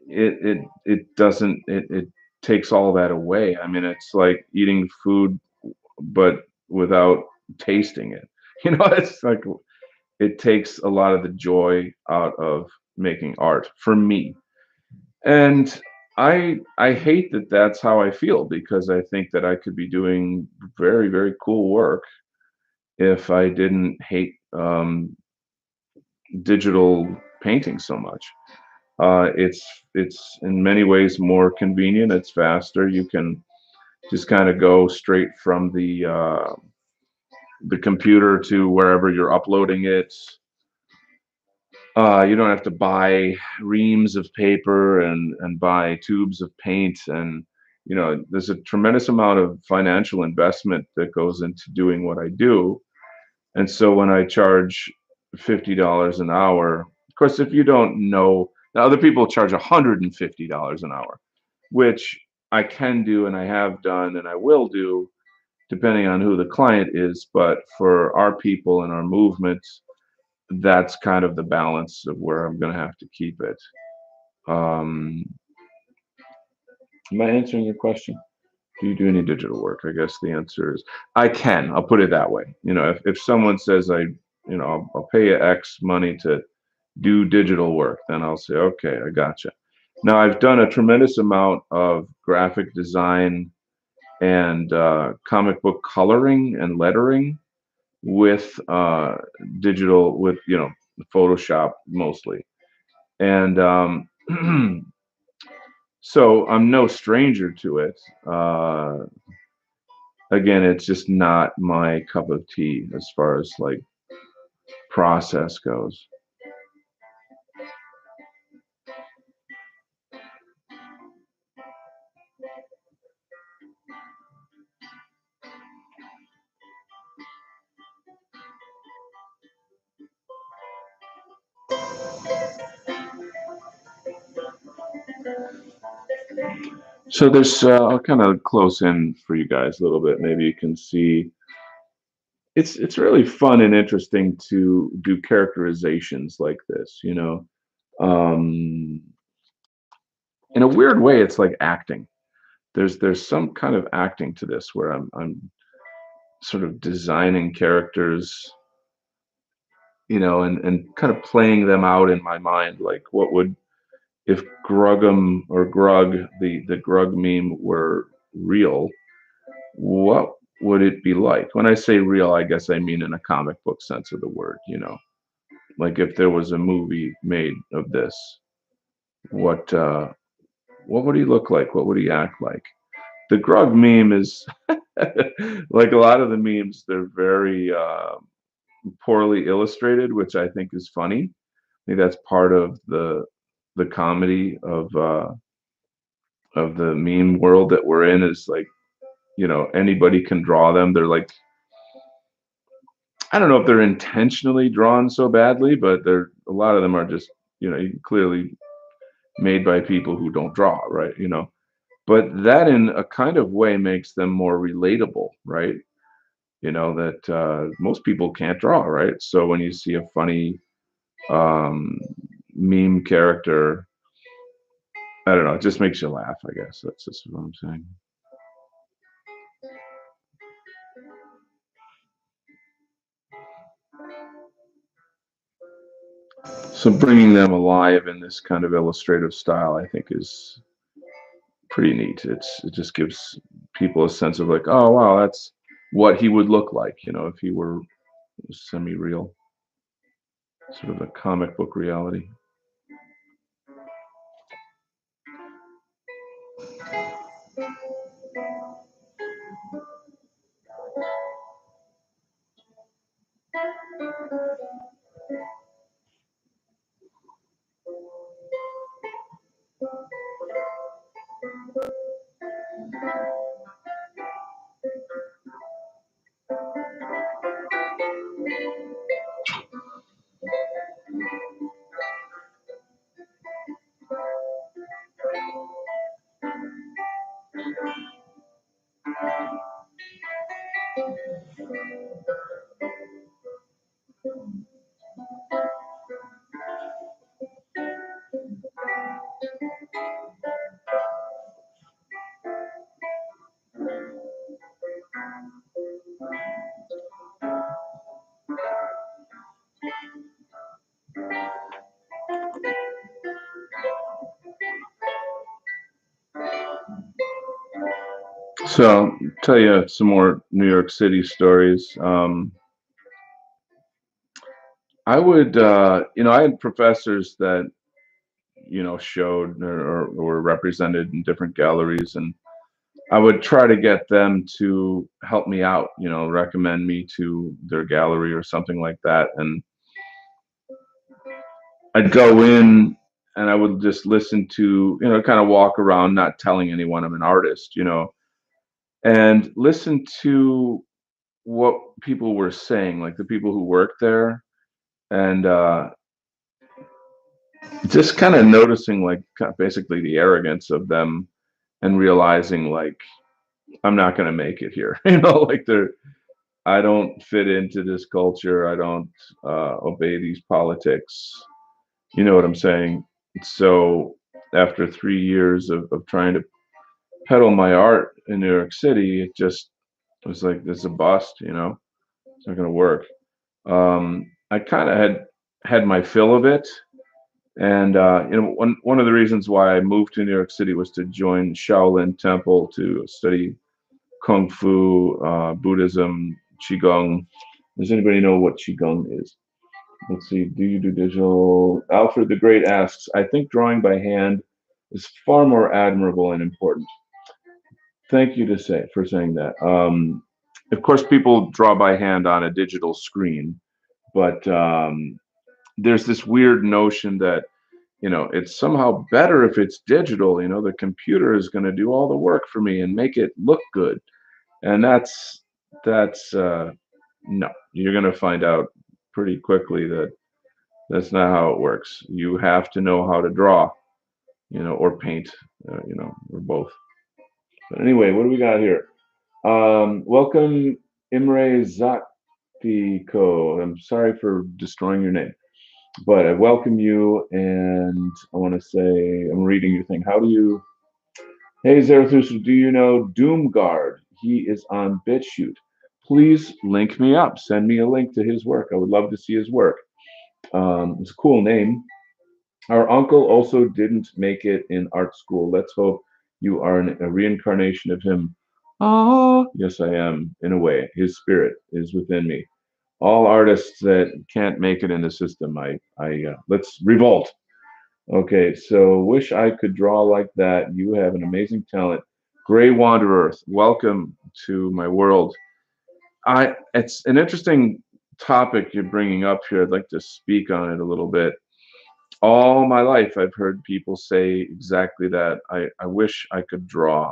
it doesn't it takes all that away. I mean, it's like eating food but without tasting it. It's like it takes a lot of the joy out of making art for me. And I hate that that's how I feel, because I think that I could be doing very, very cool work if I didn't hate digital painting so much. It's in many ways more convenient. It's faster. You can just kind of go straight from the computer to wherever you're uploading it. You don't have to buy reams of paper and buy tubes of paint, and there's a tremendous amount of financial investment that goes into doing what I do. And so when I charge $50 an hour, of course, if you don't know, now other people charge $150 an hour, which I can do and I have done and I will do depending on who the client is. But for our people and our movement, that's kind of the balance of where I'm going to have to keep it. Um, am I answering your question? Do you do any digital work? I guess the answer is I can. I'll put it that way. If someone says I'll pay you X money to do digital work, then I'll say, okay, I gotcha. Now, I've done a tremendous amount of graphic design and comic book coloring and lettering with digital, with Photoshop mostly. And So I'm no stranger to it. Again, it's just not my cup of tea as far as like process goes. So there's, I'll kind of close in for you guys a little bit. Maybe you can see it's really fun and interesting to do characterizations like this. Um, in a weird way, it's like acting. There's some kind of acting to this where I'm sort of designing characters, and kind of playing them out in my mind. Like, what would if Grugum or Grug, the Grug meme, were real? What would it be like? When I say real, I guess I mean in a comic book sense of the word. Like if there was a movie made of this, what uh, what would he look like? What would he act like? The Grug meme is like a lot of the memes. They're very poorly illustrated, which I think is funny. I think that's part of the comedy of the meme world that we're in. Is like, anybody can draw them. They're like, I don't know if they're intentionally drawn so badly, but they're a lot of them are just, clearly made by people who don't draw, right? But that in a kind of way makes them more relatable, right? That most people can't draw, right? So when you see a funny um, meme character, I don't know, it just makes you laugh, I guess. That's just what I'm saying. So bringing them alive in this kind of illustrative style, I think, is pretty neat. It just gives people a sense of like, oh wow, that's what he would look like, if he were semi-real, sort of a comic book reality. So I'll tell you some more New York City stories. I would, I had professors that, showed or were represented in different galleries, and I would try to get them to help me out, recommend me to their gallery or something like that. And I'd go in and I would just listen to, kind of walk around, not telling anyone I'm an artist, and listen to what people were saying, like the people who worked there, and just kind of noticing, like, basically the arrogance of them, and realizing, like, I'm not going to make it here, like I don't fit into this culture. I don't obey these politics. You know what I'm saying? So after 3 years of trying to peddle my art in New York City, it just was like, this is a bust, it's not going to work. I kind of had my fill of it. And one of the reasons why I moved to New York City was to join Shaolin Temple to study Kung Fu, Buddhism, Qigong. Does anybody know what Qigong is? Let's see. Do you do digital? Alfred the Great asks, I think drawing by hand is far more admirable and important. Thank you for saying that. Of course, people draw by hand on a digital screen, but there's this weird notion that it's somehow better if it's digital. The computer is going to do all the work for me and make it look good, and that's no. You're going to find out pretty quickly that that's not how it works. You have to know how to draw, or paint, or both. But anyway, what do we got here? Welcome, Imre Zatiko. I'm sorry for destroying your name, but I welcome you, and I want to say I'm reading your thing. How do you? Hey, Zarathustra, do you know Doomguard? He is on BitChute. Please link me up. Send me a link to his work. I would love to see his work. It's a cool name. Our uncle also didn't make it in art school. Let's hope you are a reincarnation of him. Ah, yes, I am, in a way. His spirit is within me. All artists that can't make it in the system, let's revolt. Okay, so wish I could draw like that. You have an amazing talent. Gray Wanderer, welcome to my world. It's an interesting topic you're bringing up here. I'd like to speak on it a little bit. All my life, I've heard people say exactly that. I wish I could draw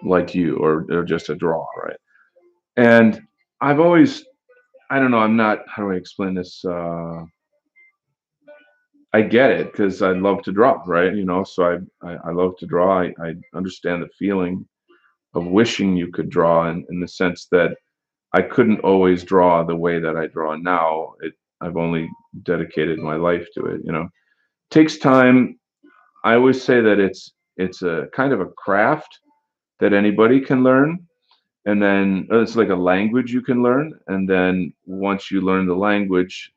like you, or just a draw, right? And I've always, I don't know, I'm not, how do I explain this? I get it because I love to draw, right? So I love to draw. I understand the feeling of wishing you could draw in the sense that I couldn't always draw the way that I draw now. I've only dedicated my life to it. Takes time. I always say that it's a kind of a craft that anybody can learn, and then it's like a language you can learn, and then once you learn the language,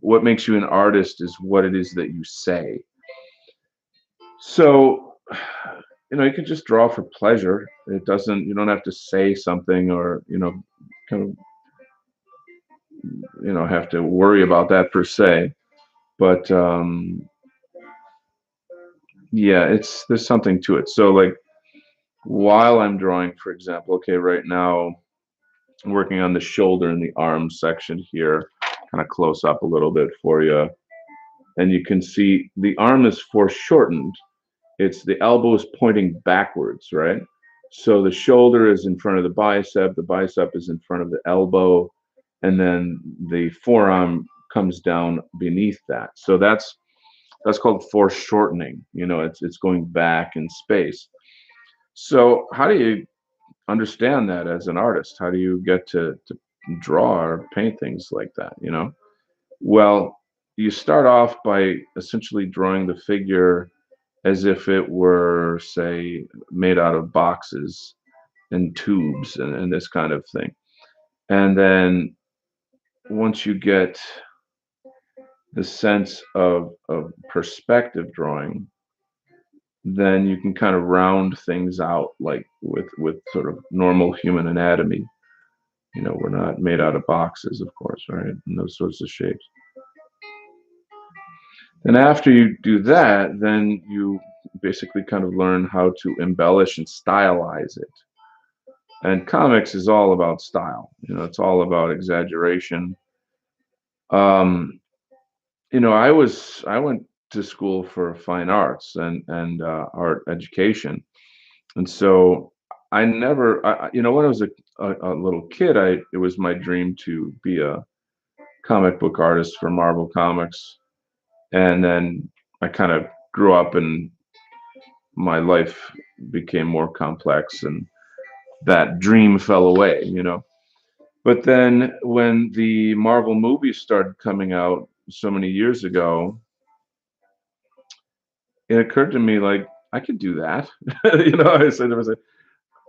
what makes you an artist is what it is that you say. So, you can just draw for pleasure. You don't have to say something, or, kind of, have to worry about that per se. But yeah, there's something to it. So, like, while I'm drawing, for example, okay, right now I'm working on the shoulder and the arm section here, kind of close up a little bit for you. And you can see the arm is foreshortened. It's the elbow is pointing backwards, right? So the shoulder is in front of the bicep is in front of the elbow, and then the forearm comes down beneath that. So that's called foreshortening. It's going back in space. So how do you understand that as an artist? How do you get to draw or paint things like that? Well, you start off by essentially drawing the figure as if it were, say, made out of boxes and tubes and this kind of thing. And then once you get the sense of perspective drawing, then you can kind of round things out like with sort of normal human anatomy. We're not made out of boxes, of course, right? And those sorts of shapes. And after you do that, then you basically kind of learn how to embellish and stylize it. And comics is all about style. It's all about exaggeration. Um, I went to school for fine arts and art education, and so I never, when I was a little kid, it was my dream to be a comic book artist for Marvel Comics, and then I kind of grew up and my life became more complex, and that dream fell away. But then when the Marvel movies started coming out so many years ago, it occurred to me, like, I could do that. I said to myself,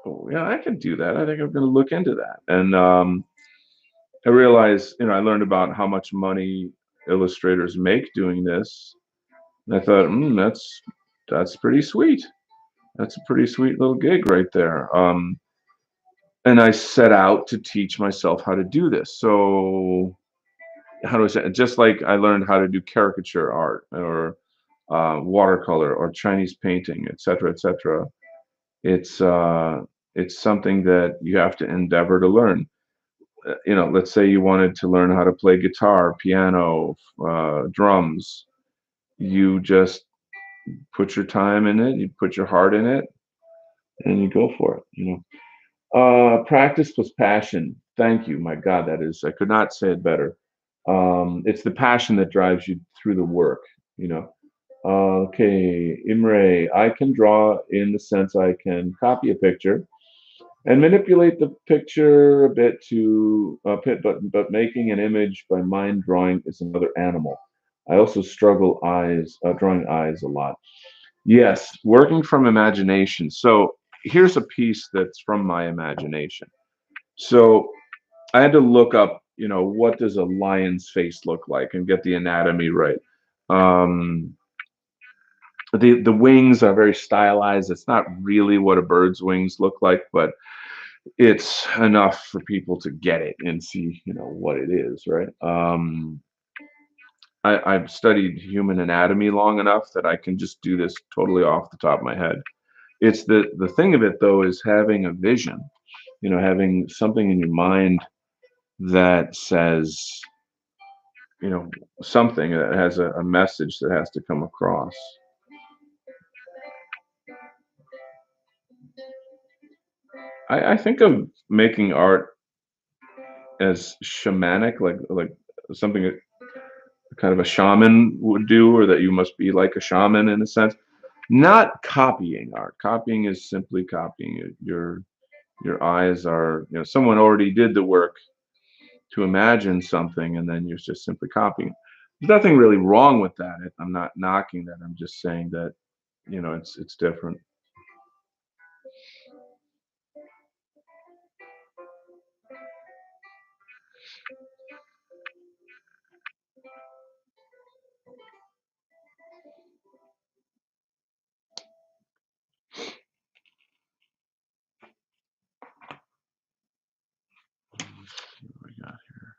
oh, yeah, I can do that. I think I'm going to look into that. And I realized, I learned about how much money illustrators make doing this. And I thought, that's pretty sweet. That's a pretty sweet little gig right there. And I set out to teach myself how to do this. So how do I say it? Just like I learned how to do caricature art, or watercolor or Chinese painting, etc., etc. It's it's something that you have to endeavor to learn. Let's say you wanted to learn how to play guitar, piano, drums. You just put your time in it, you put your heart in it, and you go for it. Practice plus passion. Thank you. My God, I could not say it better. It's the passion that drives you through the work, you know. Okay, Imre, I can draw in the sense I can copy a picture and manipulate the picture a bit to but making an image by mind drawing is another animal. I also struggle drawing eyes a lot. Yes, working from imagination. So here's a piece that's from my imagination. So I had to look up, what does a lion's face look like and get the anatomy right. Um, the wings are very stylized. It's not really what a bird's wings look like, but it's enough for people to get it and see, what it is, right? I've studied human anatomy long enough that I can just do this totally off the top of my head. It's the thing of it though is having a vision, having something in your mind that says, you know, something that has a message that has to come across. I think of making art as shamanic, like something that kind of a shaman would do, or that you must be like a shaman in a sense. Not copying art. Copying is simply copying it. Your eyes are, someone already did the work to imagine something, and then you're just simply copying it. There's nothing really wrong with that. I'm not knocking that. I'm just saying that, it's different. What we got here.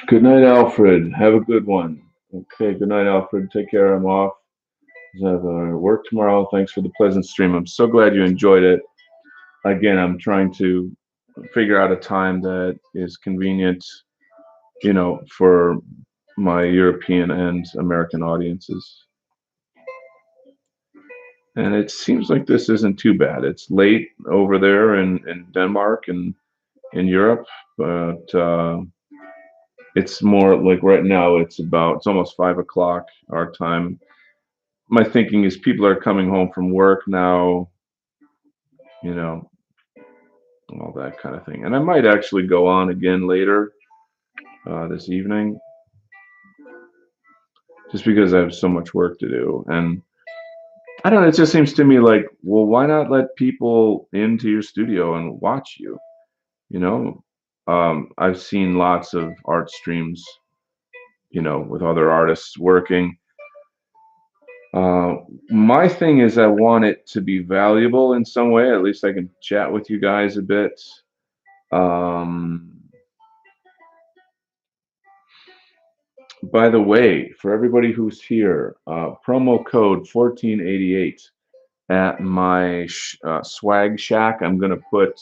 Good night, Alfred. Have a good one. Okay, good night, Alfred. Take care. I'm off. I have work tomorrow. Thanks for the pleasant stream. I'm so glad you enjoyed it. Again, I'm trying to figure out a time that is convenient, for my European and American audiences. And it seems like this isn't too bad. It's late over there in Denmark and in Europe, but it's more like right now it's almost 5 o'clock our time. My thinking is people are coming home from work now, you know, all that kind of thing. And I might actually go on again later this evening, just because I have so much work to do. And I don't know, it just seems to me like, well, why not let people into your studio and watch you? You know, I've seen lots of art streams, with other artists working. Uh, my thing is, I want it to be valuable in some way. At least I can chat with you guys a bit. Um, by the way, for everybody who's here, promo code 1488 at my swag shack. I'm going to put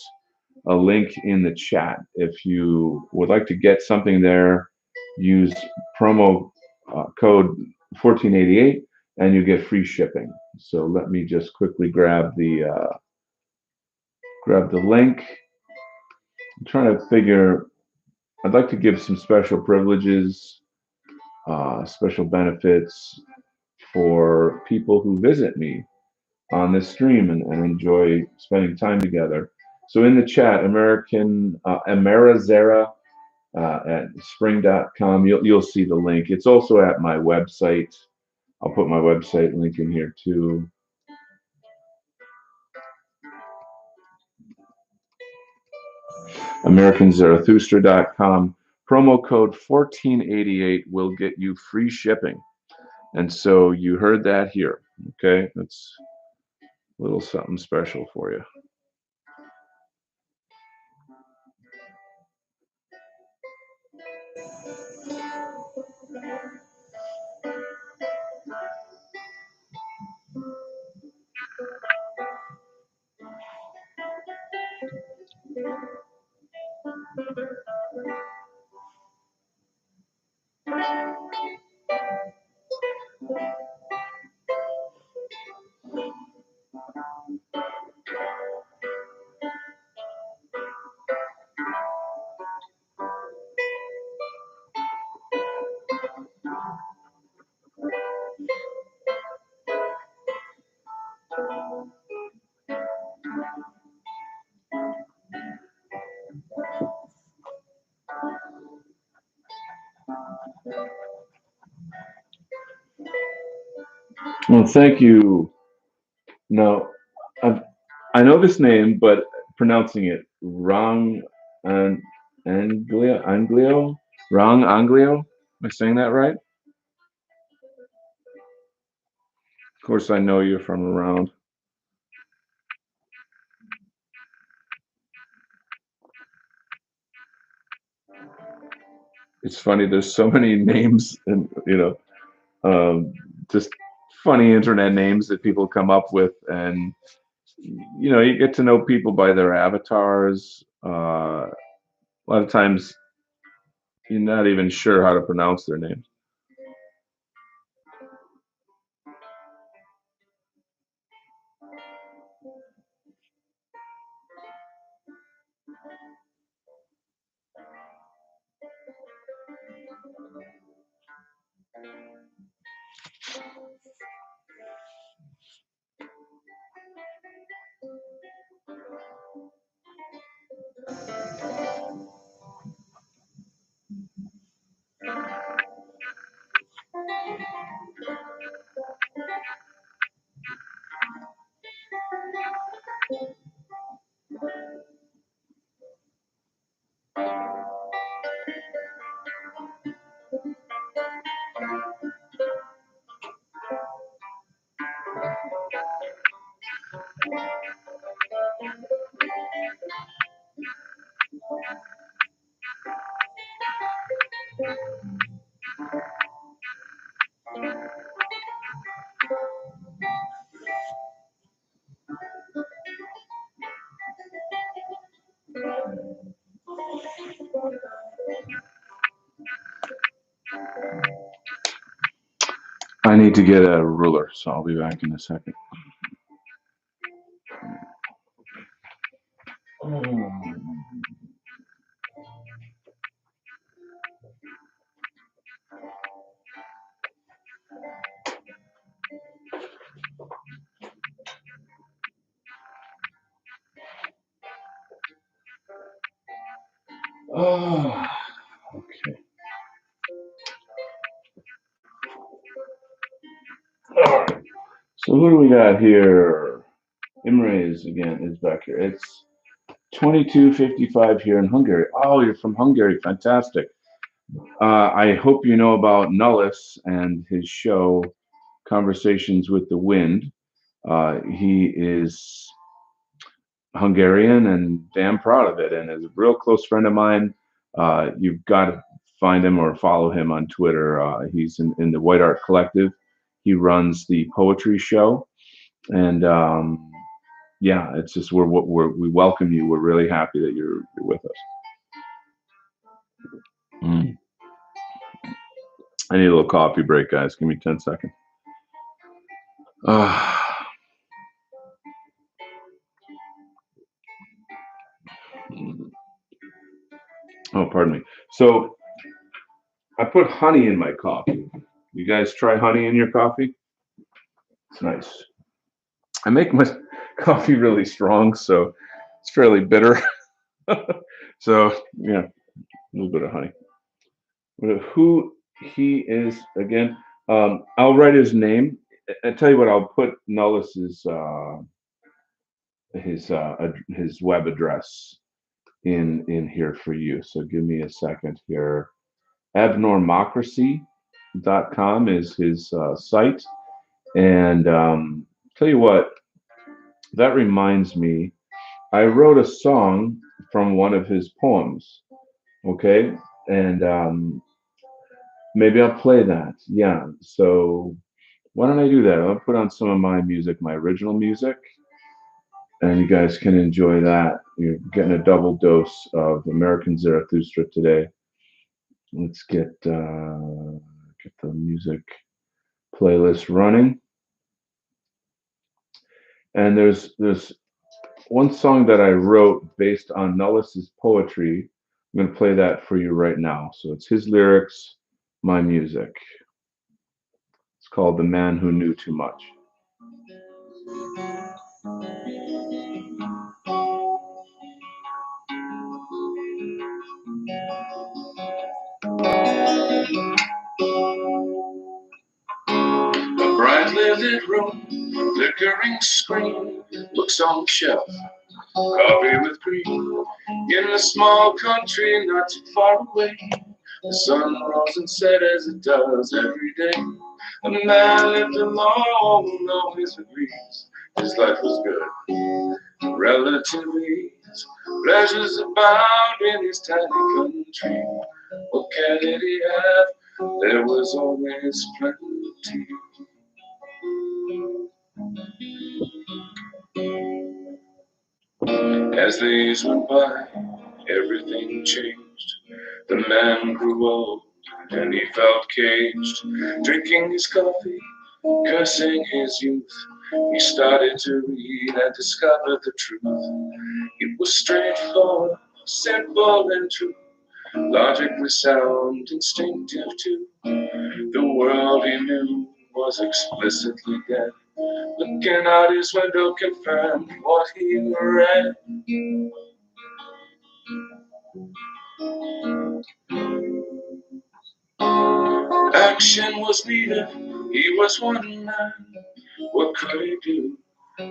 a link in the chat. If you would like to get something there, use promo code 1488 and you get free shipping. So let me just quickly grab the link. I'm trying to figure, I'd like to give some special privileges, special benefits for people who visit me on this stream and enjoy spending time together. So in the chat, American Amerizera at spring.com. You'll see the link. It's also at my website. I'll put my website link in here too. AmericanZarathustra.com. Promo code 1488 will get you free shipping. And so you heard that here. Okay, that's a little something special for you. Well, thank you. No, I know this name, but pronouncing it wrong. Anglio, wrong Anglio. Am I saying that right? Of course, I know you're from around. It's funny. There's so many names, and just funny internet names that people come up with, and you get to know people by their avatars. A lot of times, you're not even sure how to pronounce their names. I need to get a ruler, so I'll be back in a second. Oh, okay. All right. So who do we got here? Imre's again is back here. It's 22:55 here in Hungary. Oh, you're from Hungary. Fantastic. I hope you know about Nullis and his show, Conversations with the Wind. He is Hungarian and damn proud of it, and is a real close friend of mine. You've got to find him or follow him on Twitter. He's in the White Art Collective. He runs the poetry show, and yeah, it's just we welcome you. We're really happy that you're with us. Mm. I need a little coffee break, guys. Give me 10 seconds. Oh, pardon me. So I put honey in my coffee. You guys try honey in your coffee? It's nice. I make my coffee really strong, so it's fairly bitter. So yeah. A little bit of honey. Who he is again? I'll write his name. I tell you what, I'll put Nullis's his web address in here for you. So give me a second here. Abnormocracy.com is his site, and tell you what, that reminds me. I wrote a song from one of his poems. Okay, and maybe I'll play that. Yeah. So why don't I do that? I'll put on some of my music, my original music, and you guys can enjoy that. You're getting a double dose of American Zarathustra today. Let's get the music playlist running. And there's one song that I wrote based on Nullis's poetry. I'm going to play that for you right now. So it's his lyrics, my music. It's called "The Man Who Knew Too Much." A brightly lit room, flickering screen, books on the shelf, coffee with cream. In a small country not too far away, the sun rose and set as it does every day. A man lived alone, always agrees his life was good, relatively. Pleasures abound in his tiny country. What can he have? There was always plenty. As the years went by, everything changed. The man grew old and he felt caged, drinking his coffee, cursing his youth. He started to read and discovered the truth. It was straightforward, simple and true, logically sound, instinctive too. The world he knew was explicitly dead. Looking out his window confirmed what he read. Action was needed, he was one man. What could he do?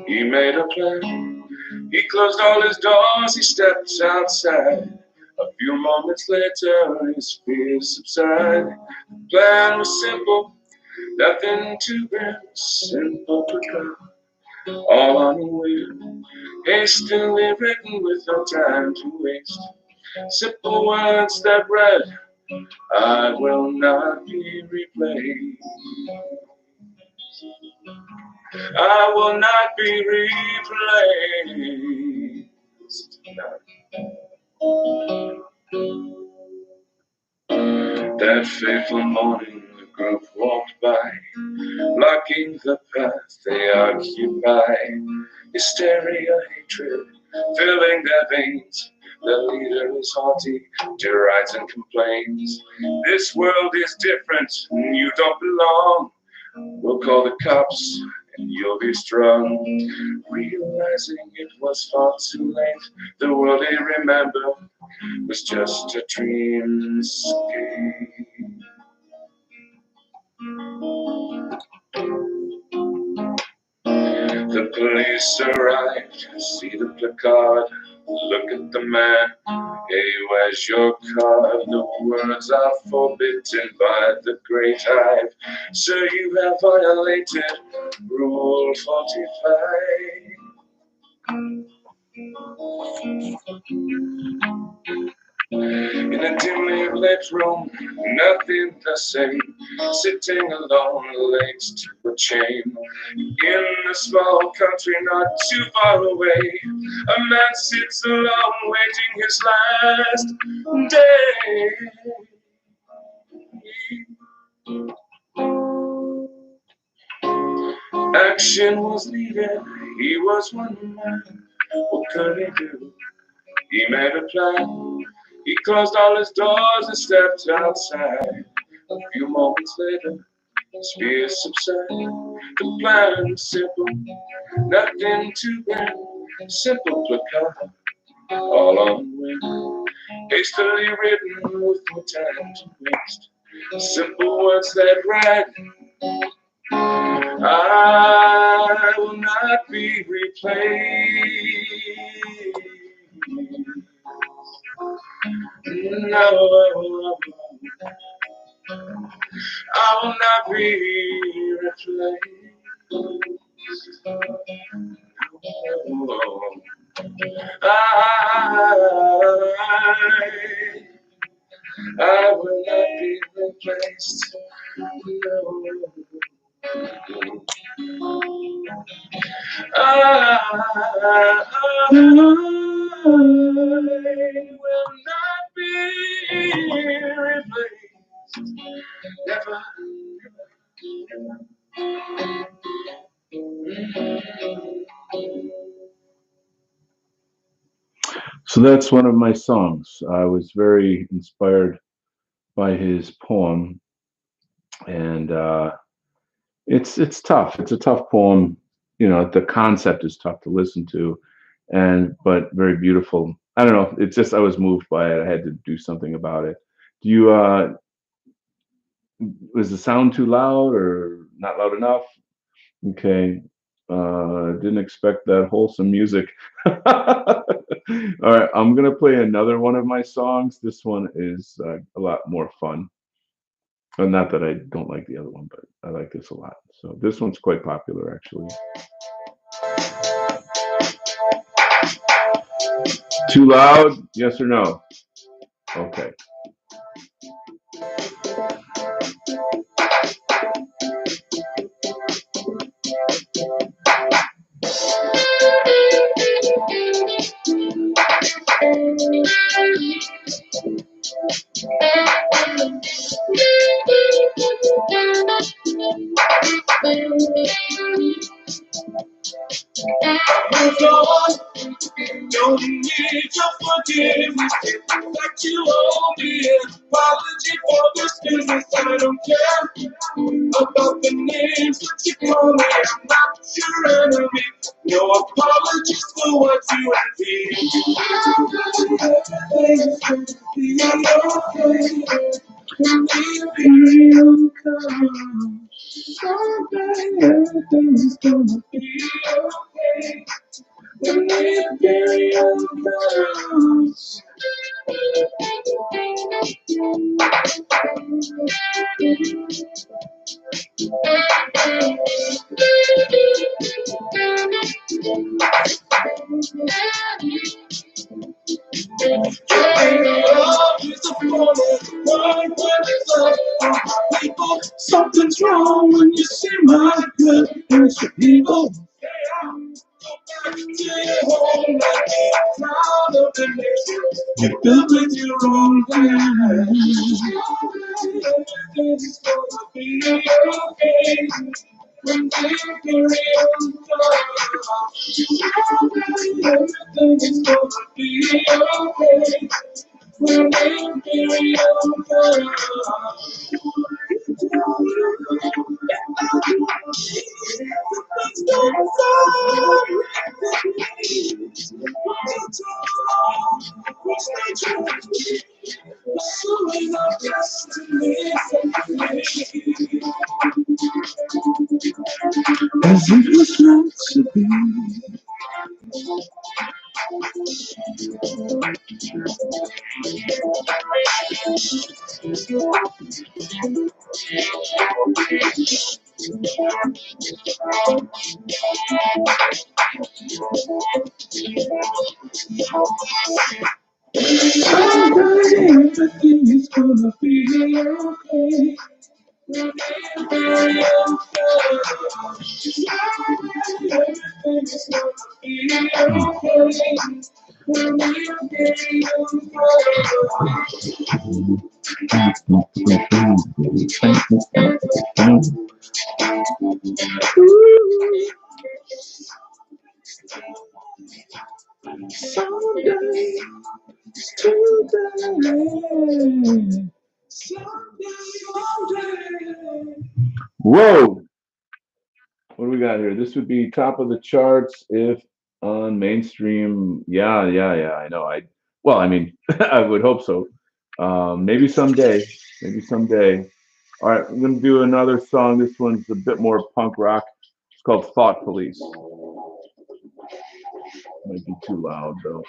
He made a plan. He closed all his doors, he stepped outside. A few moments later, his fears subsided. The plan was simple, nothing too grand. Simple to all unaware. Hastily written with no time to waste. Simple words that read, I will not be replaced. I will not be replaced. That fateful morning, the group walked by, blocking the path they occupy. Hysteria, hatred, filling their veins. The leader is haughty, derides and complains. This world is different, you don't belong. We'll call the cops and you'll be strung. Realizing it was far too late, the world they remember was just a dreamscape. The police arrived, see the placard, look at the man. Hey, where's your card? The words are forbidden by the great hive. Sir, you have violated Rule 45. In a dimly lit room, nothing the same. Sitting alone, legs to a chain. In a small country not too far away, a man sits alone, waiting his last day. Action was needed, he was one man. What could he do? He made a plan. He closed all his doors and stepped outside. A few moments later, his fears subsided. The plan was simple, nothing too grand. Simple placard, all on the wind, hastily written with no time to waste. Simple words that write, I will not be replaced. No, I will not be replaced. I will not be replaced. I will not be replaced. Never. So that's one of my songs. I was very inspired by his poem, and it's tough. It's a tough poem. You know, the concept is tough to listen to, and but very beautiful. I don't know. It's just I was moved by it. I had to do something about it. Do you? Was the sound too loud or not loud enough? Okay. Didn't expect that wholesome music. All right, I'm gonna play another one of my songs. This one is a lot more fun. Well, not that I don't like the other one, but I like this a lot. So this one's quite popular, actually. Too loud? Yes or no? Okay. Don't need your forgiveness. Like you owe me an apology for this business. I don't care about the names that you call me. I'm not your enemy. No apologies for what you have did. Everything's gonna be okay. When the period comes, someday everything's gonna be okay. When the period comes. People, something's wrong when you see my goodness. People, go back to your home and be proud of the nation you built with your own hands. Everything's gonna be okay. When the period comes, everything's gonna be okay. When the period comes, as it was meant to be. Someday everything is gonna be okay. Everything is gonna be okay. Someday, today, someday. Whoa! What do we got here? This would be top of the charts if on mainstream. Yeah, yeah, yeah. I know. Well, I mean, I would hope so. Maybe someday. Maybe someday. All right, I'm gonna do another song. This one's a bit more punk rock. It's called Thought Police. Might be too loud though.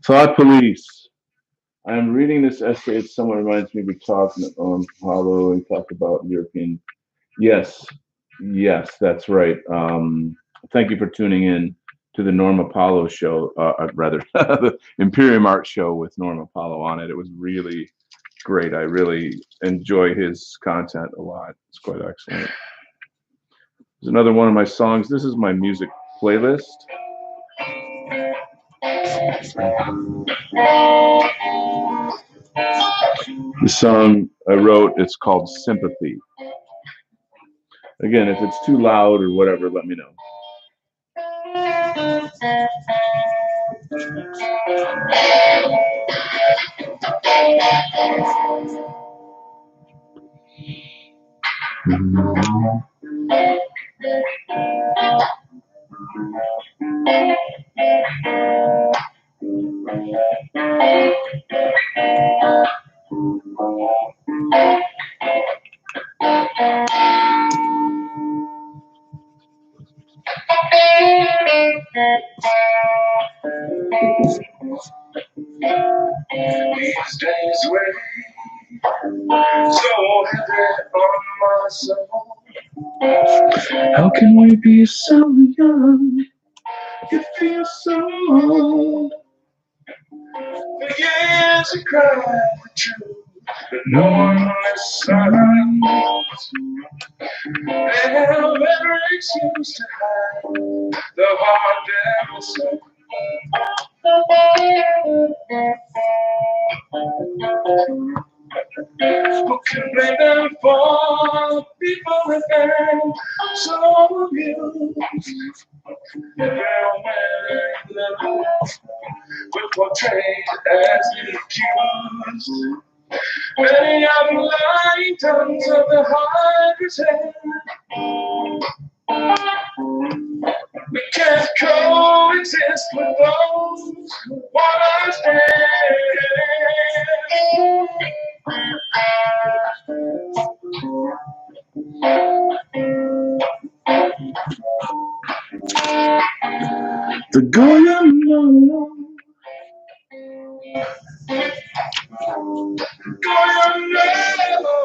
Thought Police. I'm reading this essay. It somewhat reminds me of we talked on Paulo. We talked about European. Yes, yes, that's right. Thank you for tuning in to the Norm Apollo show, rather the Imperium Art show with Norm Apollo on it. It was really great. I really enjoy his content a lot. It's quite excellent. There's another one of my songs. This is my music playlist. The song I wrote, it's called Sympathy. Again, if it's too loud or whatever, let me know. These days weigh so heavy on my soul. How can we be so young? You feel so old. The years are crying the truth, but no one listens. They have every excuse to hide the heart that was so. Who can blame them for people that been so abused? were portrayed as the accused. Many are the lying tongues of the hydra's head. We can't coexist with those who want us dead. The Gauguin no. Gauguin no.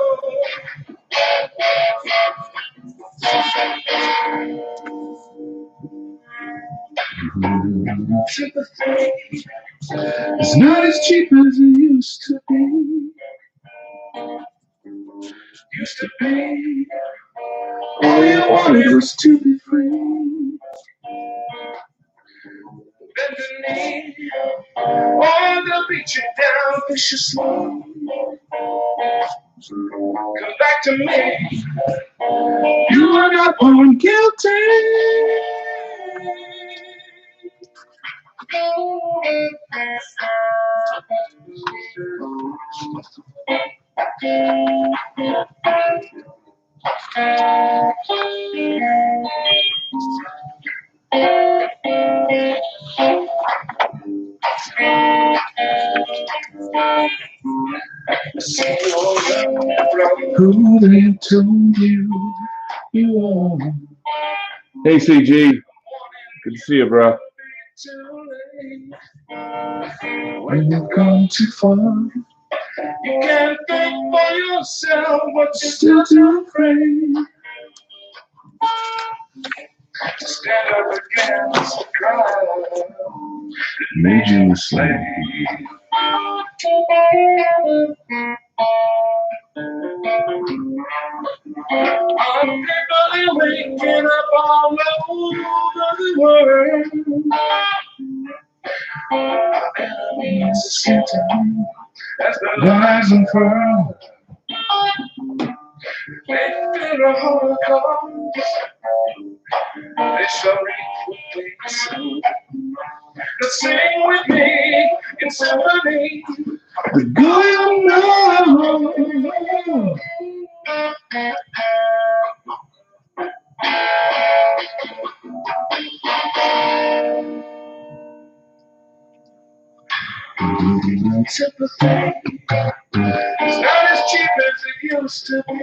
Sympathy is not as cheap as it used to be. Used to be. All you wanted was to be free. Bend the knee, or they'll beat you down viciously. Come back to me. You are not born guilty. Who they told you are. Hey CG, good to see you, bro. When you've gone too far, you can't think for yourself, but you're still too afraid to stand up against the crowd that made you a slave. People waking up all over the world. Our enemies are scattered as the lies unfurl. They fear a holocaust. They shall reap what they sow. But sing with me in symphony. The Gauguin no. Sympathy is not as cheap as it used to be.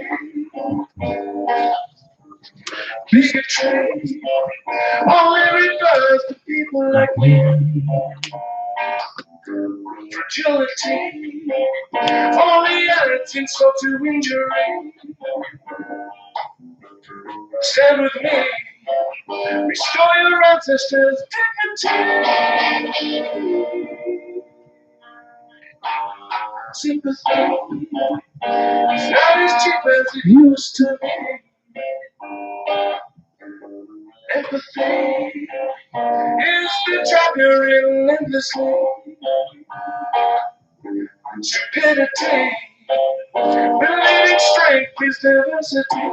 Bigotry only refers to people like me. Fragility only adds insult to injury. Stand with me, restore your ancestors' dignity. Sympathy is not as cheap as it used to be. Empathy is the chapter in endlessly. Stupidity, believing strength is diversity.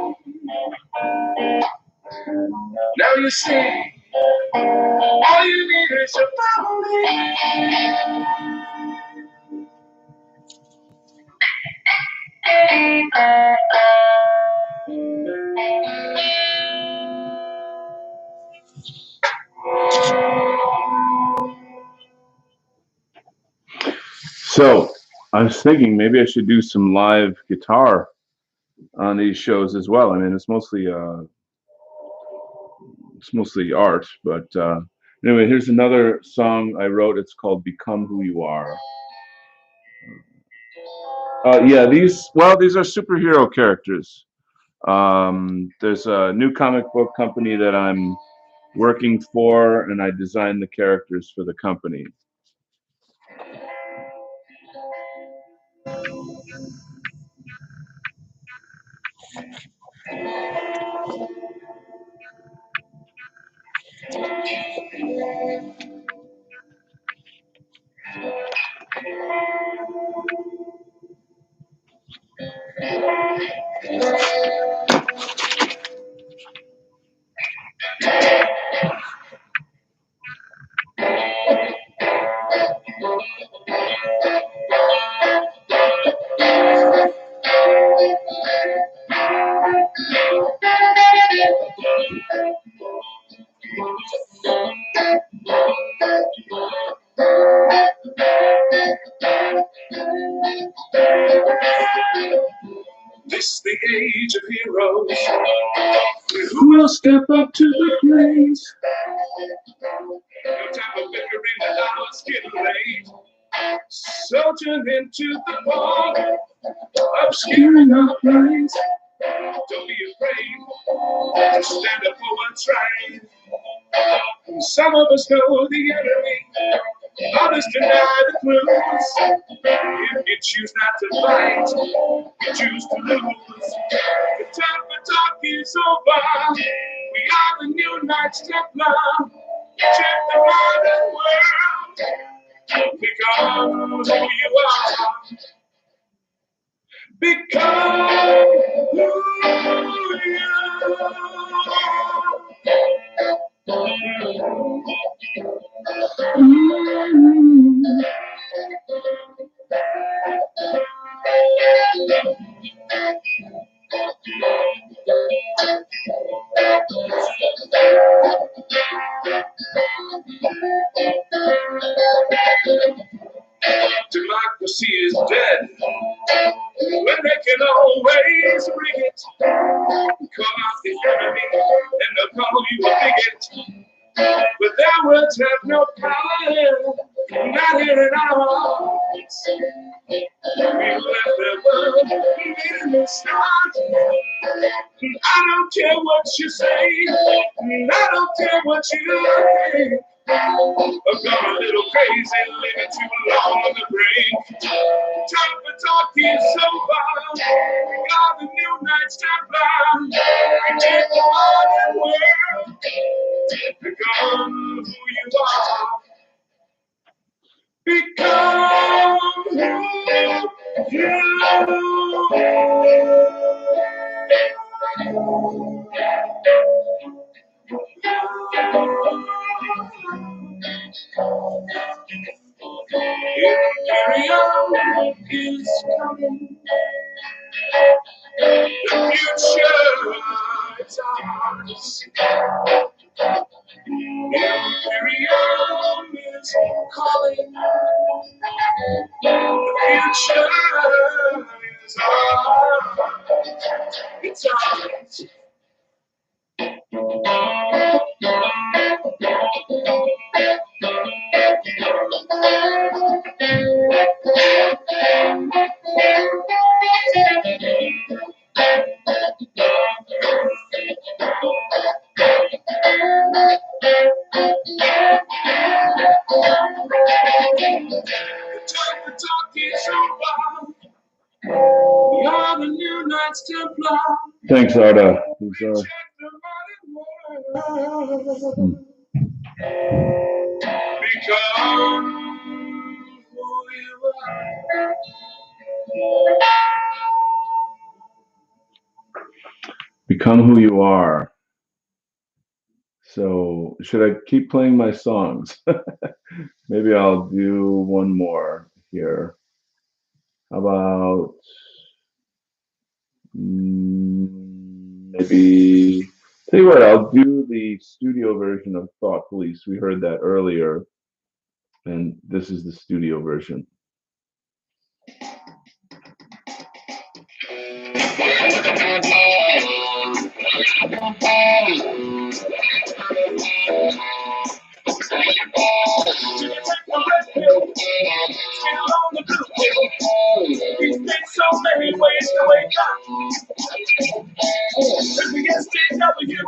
Now you see, all you need is your family. So, I was thinking maybe I should do some live guitar on these shows as well. I mean, it's mostly art, but anyway, here's another song I wrote. It's called "Become Who You Are." Yeah, these are superhero characters. There's a new comic book company that I'm working for, and I designed the characters for the company. This the age of heroes. Who will step up to the plate? No time for bickering, the hours getting late. Soldier into the ball, obscuring our place. Don't be afraid, stand up for what's right. Some of us know the enemy, others deny the clues. If you choose not to fight, you choose to lose. The time for talk is over. We are the new Knights Templar. Check the modern world. Become who you are. Become who you Democracy is dead when they can always bring it. Call out the enemy and they'll call you a bigot. But their words have no power, not here in our hearts. We left the world in the start. I don't care what you say, I don't care what you think. I've gone a little crazy, living too long on the brink. Time for talk is over. We are the new Knights Templar. We take the modern world. Become who you are. Become who you Imperium is coming. The future is ours. Imperium is calling. The future is ours. It's ours. Thanks, Arda. Become who you are. So, should I keep playing my songs? Maybe I'll do one more here. How about maybe, tell you what, I'll do the studio version of Thought Police. We heard that earlier, and this is the studio version. These things so many ways to wake up. If we get STW,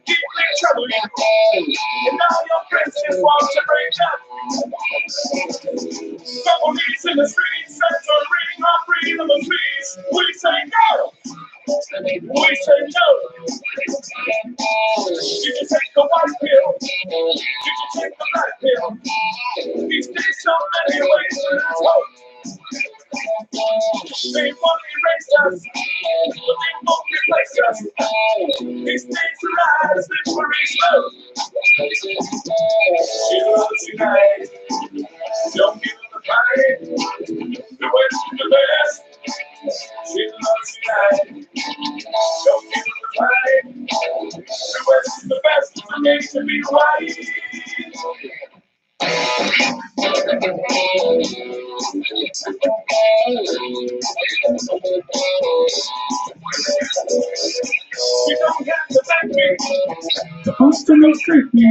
keep in trouble. And now your friends just want to break up. Police in the streets, centering our freedom of speech. We say no. We say no. You can take the white pill. You can take the black pill. These days so many ways to vote. They won't erase us, but they won't replace us. These things rise, they will explode. Heroes unite, don't give the fight. The West is the best. Heroes unite, don't give the fight. The West is the best to make to be white. You don't have to thank me. The post to illuż me.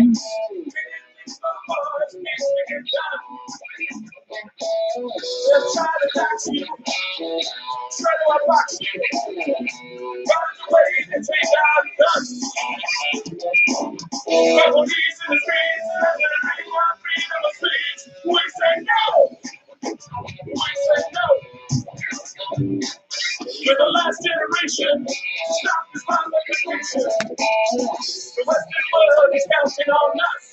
Let's try to tax you. Try to unbox you. Run away and take our guns. But police in the streets, and the freedom of speech. We say no. We say no. We're the last generation. Stop this violent. The Western world is counting on us.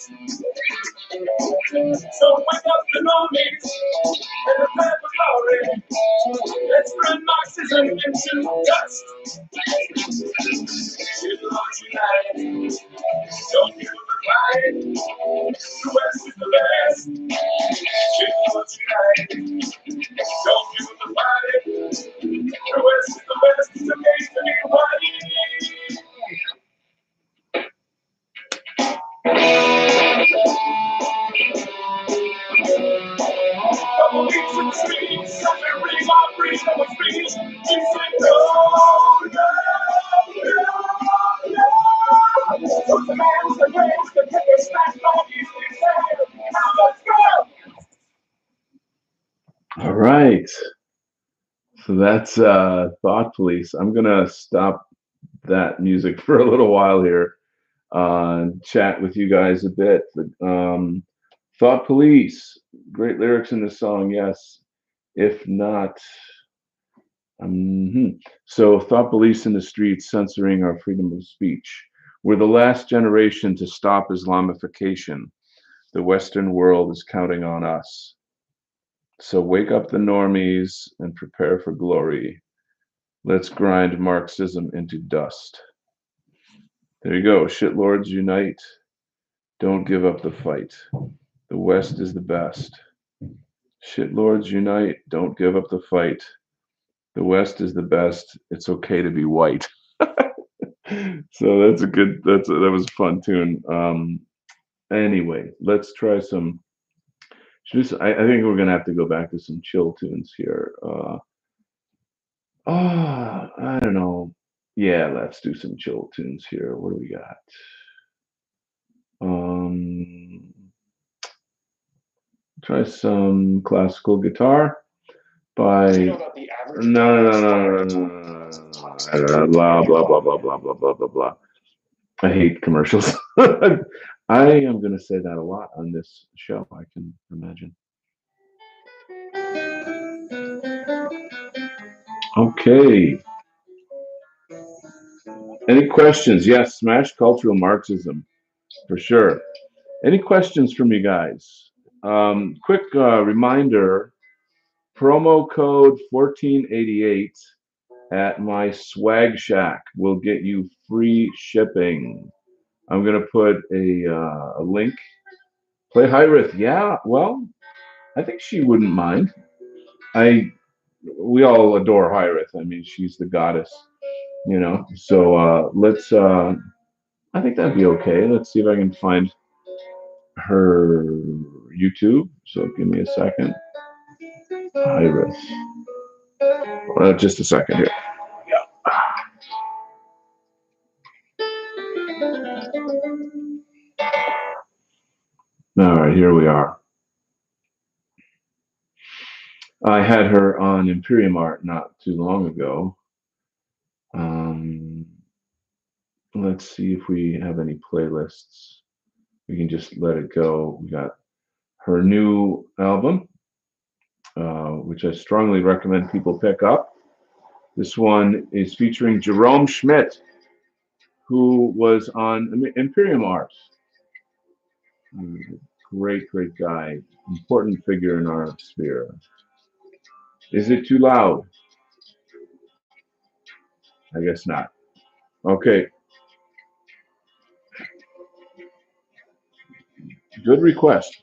So wake up the normies and prepare for glory. Let's burn Marxism into dust. Children unite, don't you divide. The West is the best. Children unite, don't you divide. The West is the best. It's amazing anybody. The police in the streets, and they read my freedom of speech. We say no, no, no, no. Those demands and ways that take us back on easily said. Now let's go. All right. So that's Thought Police. I'm gonna stop that music for a little while here. Chat with you guys a bit. Thought Police, great lyrics in this song, yes. If not, so Thought Police in the streets censoring our freedom of speech. We're the last generation to stop Islamification. The Western world is counting on us. So wake up the normies and prepare for glory. Let's grind Marxism into dust. There you go. Shitlords unite. Don't give up the fight. The West is the best. Shitlords unite. Don't give up the fight. The West is the best. It's okay to be white. So that's a good. That was a fun tune. Anyway, let's try some. I think we're gonna have to go back to some chill tunes here. I don't know. Yeah, let's do some chill tunes here. What do we got? Try some classical guitar by. No. Blah blah blah blah blah blah blah blah blah. I hate commercials. I am going to say that a lot on this show. I can imagine. Okay. Any questions? Yes, smash cultural Marxism for sure. Any questions from you guys? Quick reminder, promo code 1488 at my swag shack will get you free shipping. I'm going to put a link. Play Hyrith. Yeah, well, I think she wouldn't mind. We all adore Hyrith. I mean, she's the goddess, you know. So let's. I think that'd be okay. Let's see if I can find her YouTube. So give me a second. Hyrith. Just a second here. Yeah. All right, here we are. I had her on Imperium Art not too long ago. Let's see if we have any playlists. We can just let it go. We got her new album, which I strongly recommend people pick up. This one is featuring Jerome Schmidt, who was on Imperium Art. Great guy, important figure in our sphere. Is it too loud? I guess not. Okay. Good request.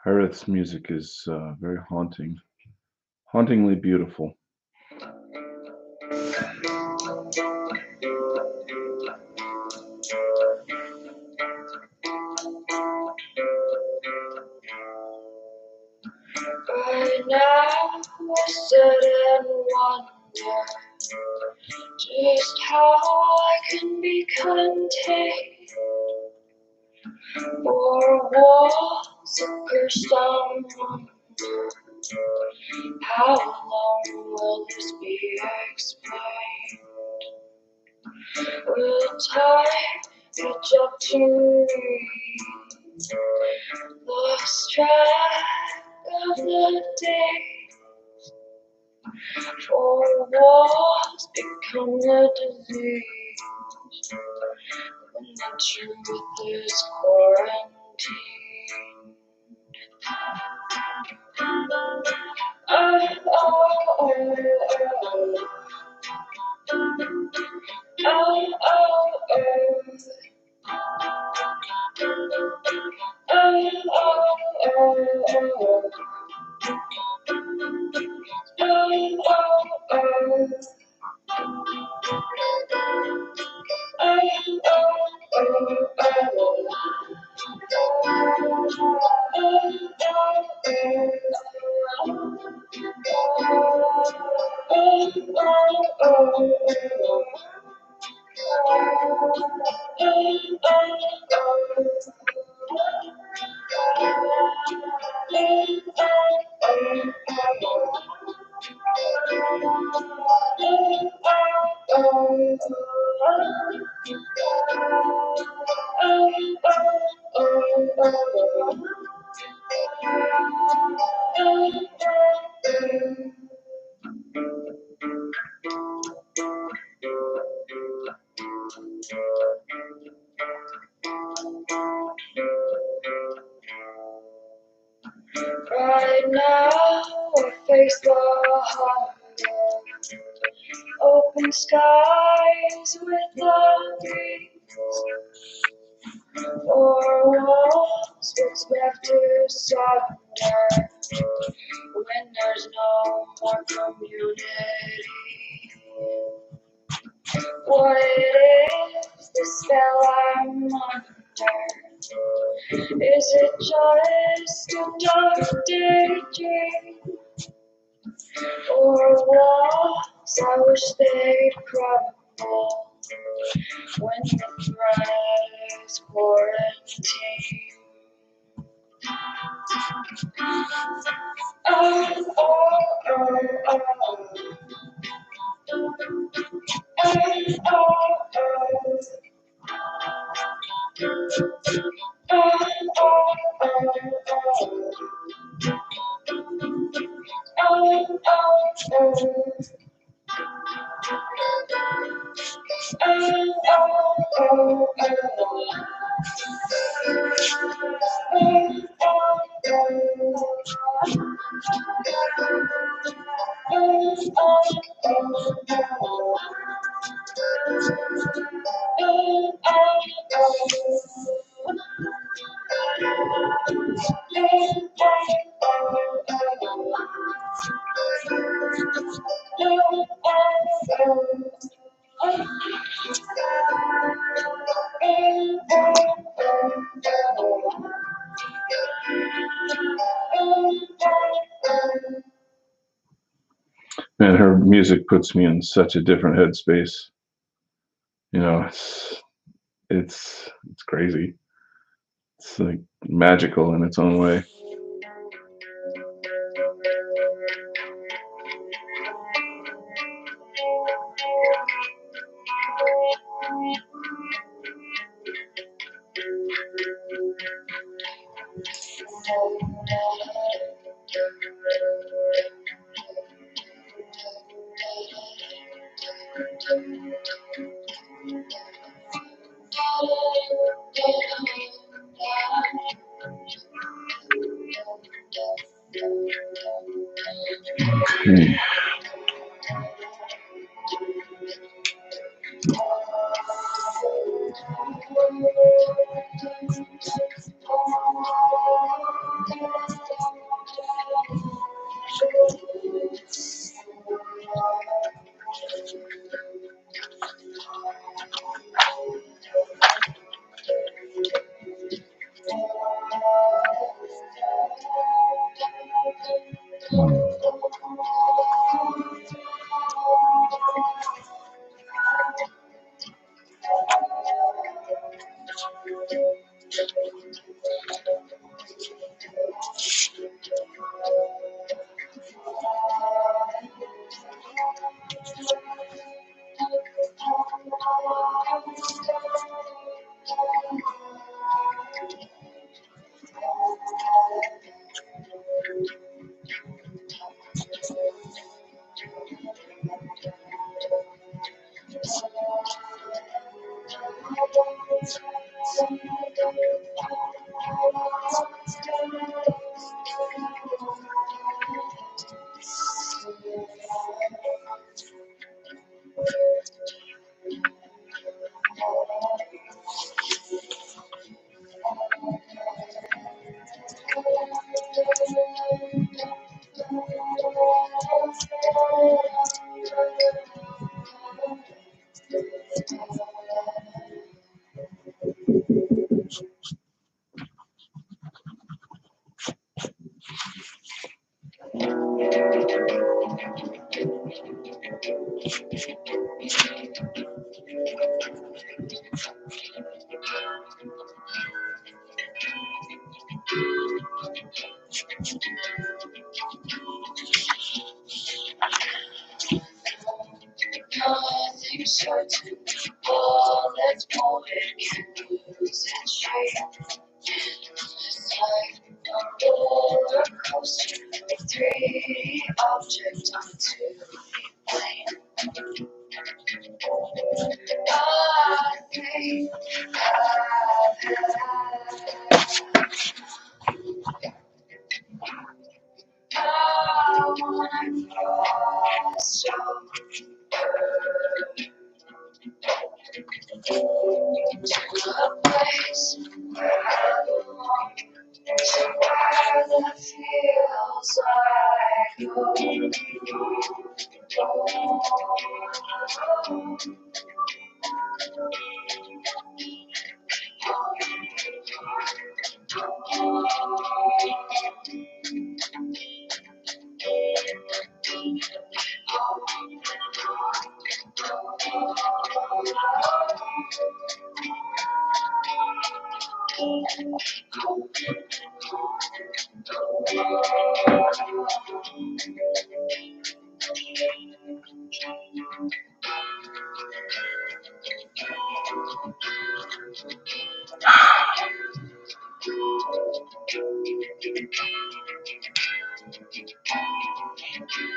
Harith's music is very haunting, hauntingly beautiful. By now I sit and wonder just how I can be contained. Four walls appear someone. How long will this be explained? Will time catch up to me? Lost track of the day. Four walls become a disease when the truth is quarantine. Oh, oh, oh, oh. Oh, oh, oh. Oh, oh, oh, oh. Oh, oh, oh. Right now, I face the hunger, open skies with the breeze, or walls what's left to sunder when there's no more community. What is the spell I'm under? Is it just a dark daydream? Or walls I wish they'd crumble when the threat is quarantine? Oh, oh, oh, oh. Oh, oh, oh. And her music puts me in such a different headspace. You know, it's crazy. It's like magical in its own way. Okay. Nothing certain, all that's moving can lose its shape. It's like a roller coaster, a 3D object on a 2D plane. I think I've had, I wanna cross to a place where I belong, somewhere that feels like home.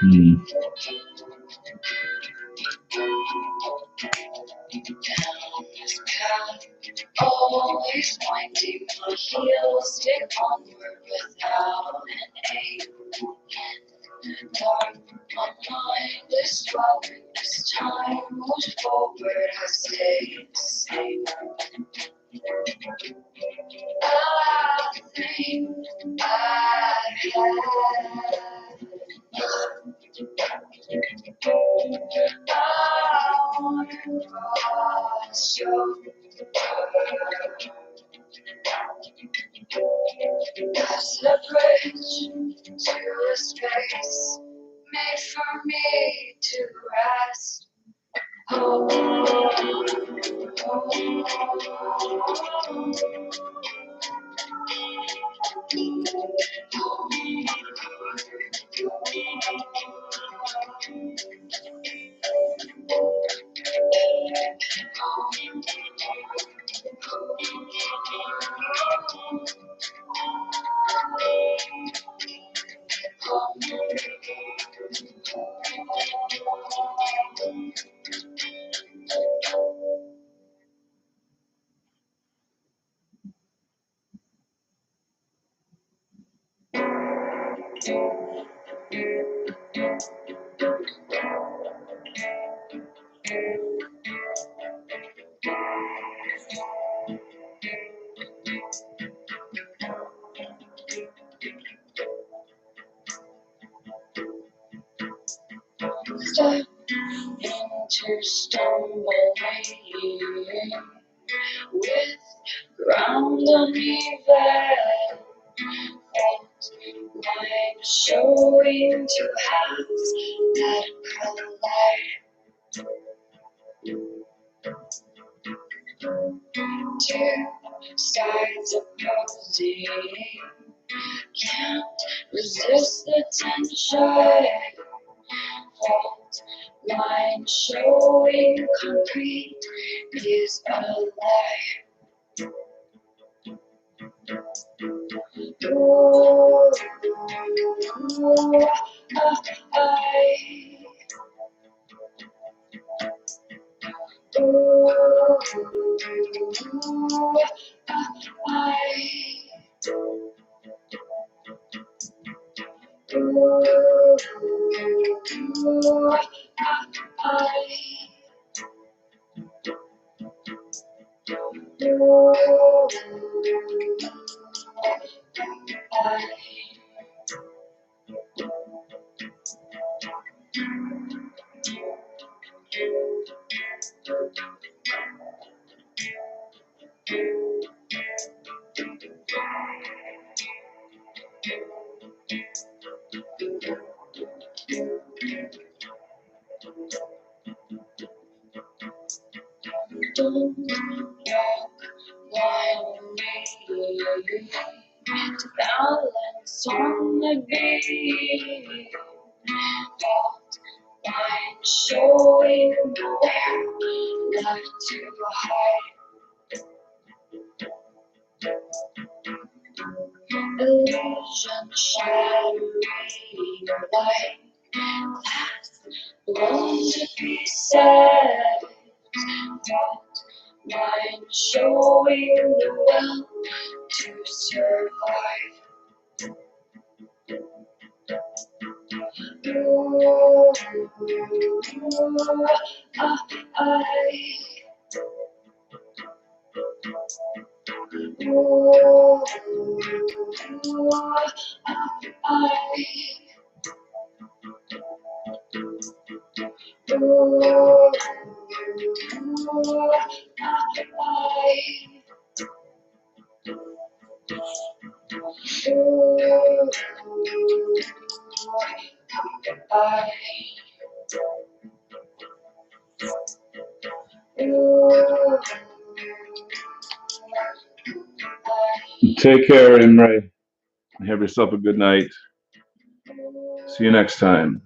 Hmm. Down this path, always winding, my heels stick onward without an aim. In the dark, my mind is dwelling. As time moves forward, I stay the same. I think I've had, I wanna cross your There's a bridge to a space made for me to rest. Oh, step into stumbling with ground uneven, fault line showing two halves that collide. Two sides opposing, can't resist the tension. Fault line showing concrete is a lie. Ooh, I. Ooh, I. Don't walk while me to balance on the beam. Fault line showing nowhere left to hide. Illusion shattering light, glass blown to pieces. Fault line showing the will to survive. Ooh, I. Ooh, I. Ooh, Take care, Imre. Have yourself a good night. See you next time.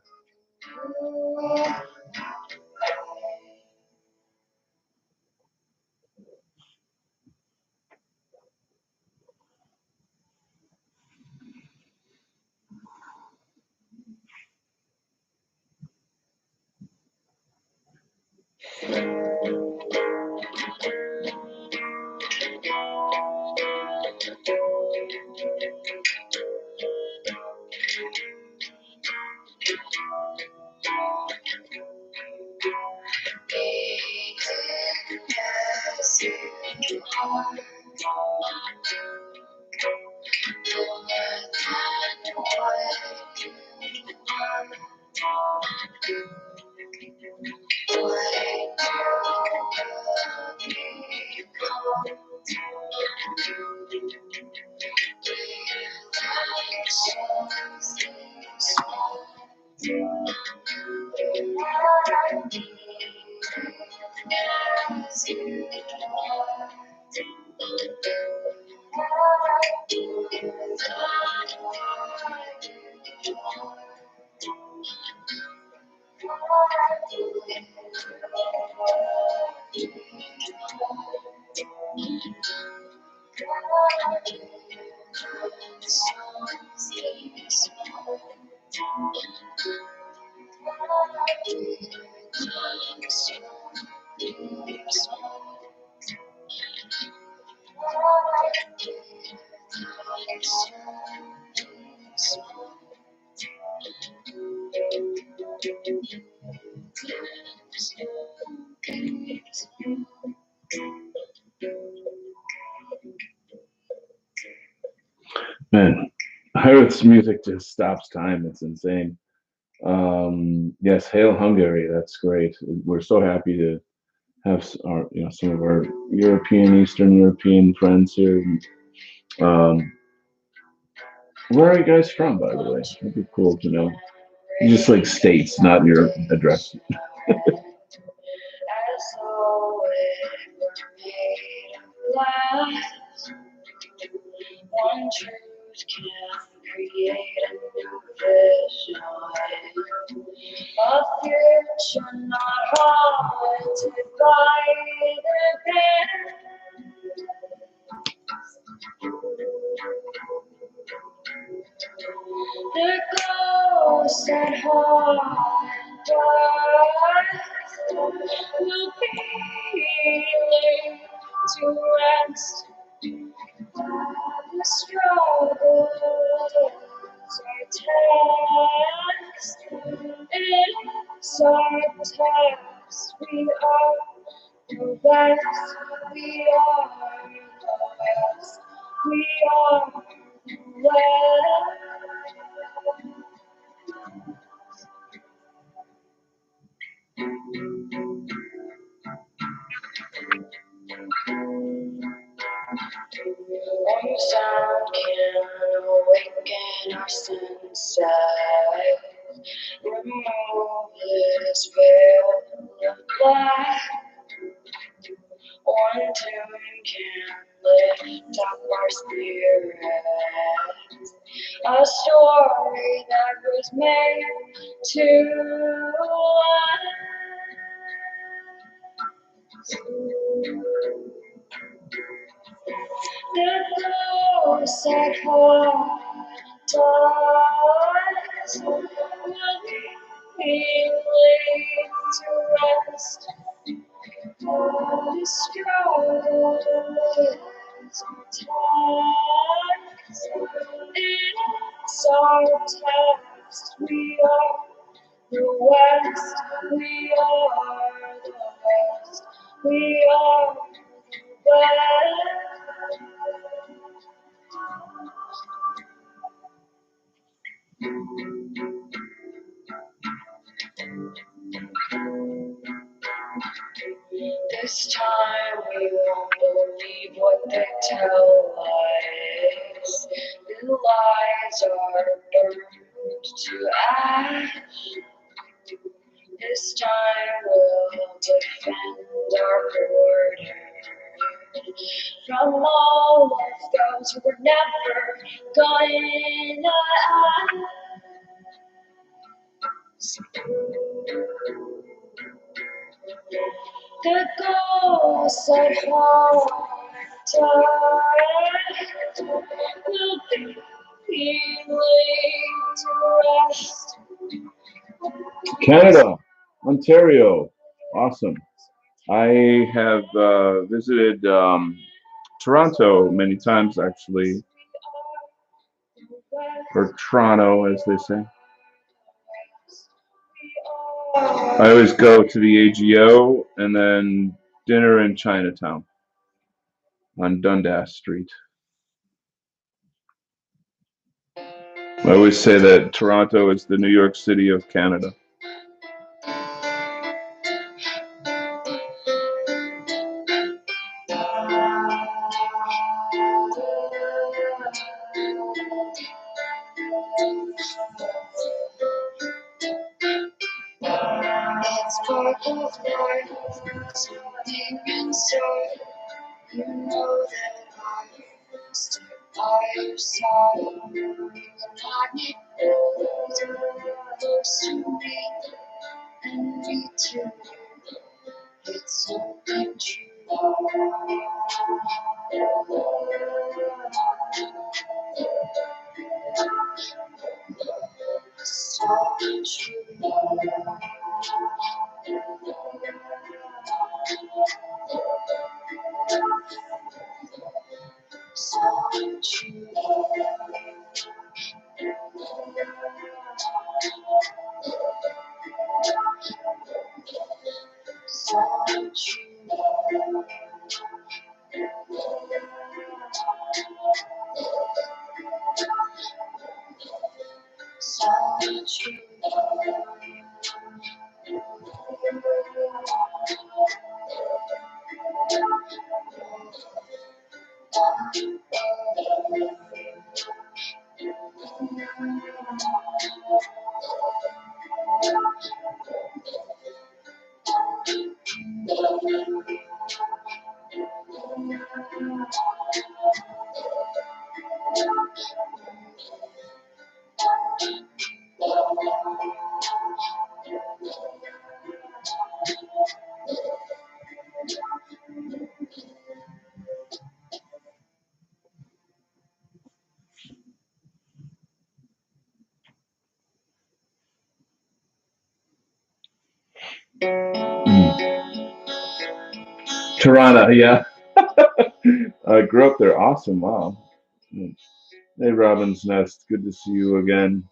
Man, Harriet's music just stops time. It's insane. Yes, hail Hungary. That's great. We're so happy to have our, some of our European, Eastern European friends here. Um, where are you guys from, by the way? It'd be cool to know. Just like states, not your address. As though it were made of glass, one truth can create a new vision, a future not haunted by the past. The ghosts that haunt us will be laid to rest. The struggles are tests. It's our test. We are the West. We are the West. We are the West. One sound can awaken our senses, remove this veil of black. One tune can lift up our spirits, a story that was made to last. The ghosts that haunt us will be laid to rest. The struggles are tests. It's our test. We are the West. We are the West. We are the West. This time we won't believe what they tell us. The lies are burned to ash. This time we'll defend our border from all of those who were never gonna ask. The ghosts that haunt us will be laid to rest. Canada, Ontario. Awesome. I have visited Toronto many times, actually, or Toronto, as they say. I always go to the AGO and then dinner in Chinatown on Dundas Street. I always say that Toronto is the New York City of Canada. spark of life, something inside. You know that I stood by your side. Not need close to me and me too. It's something true. So true. So true. Tirana, yeah. I grew up there. Awesome. Wow. Hey, Robin's Nest. Good to see you again.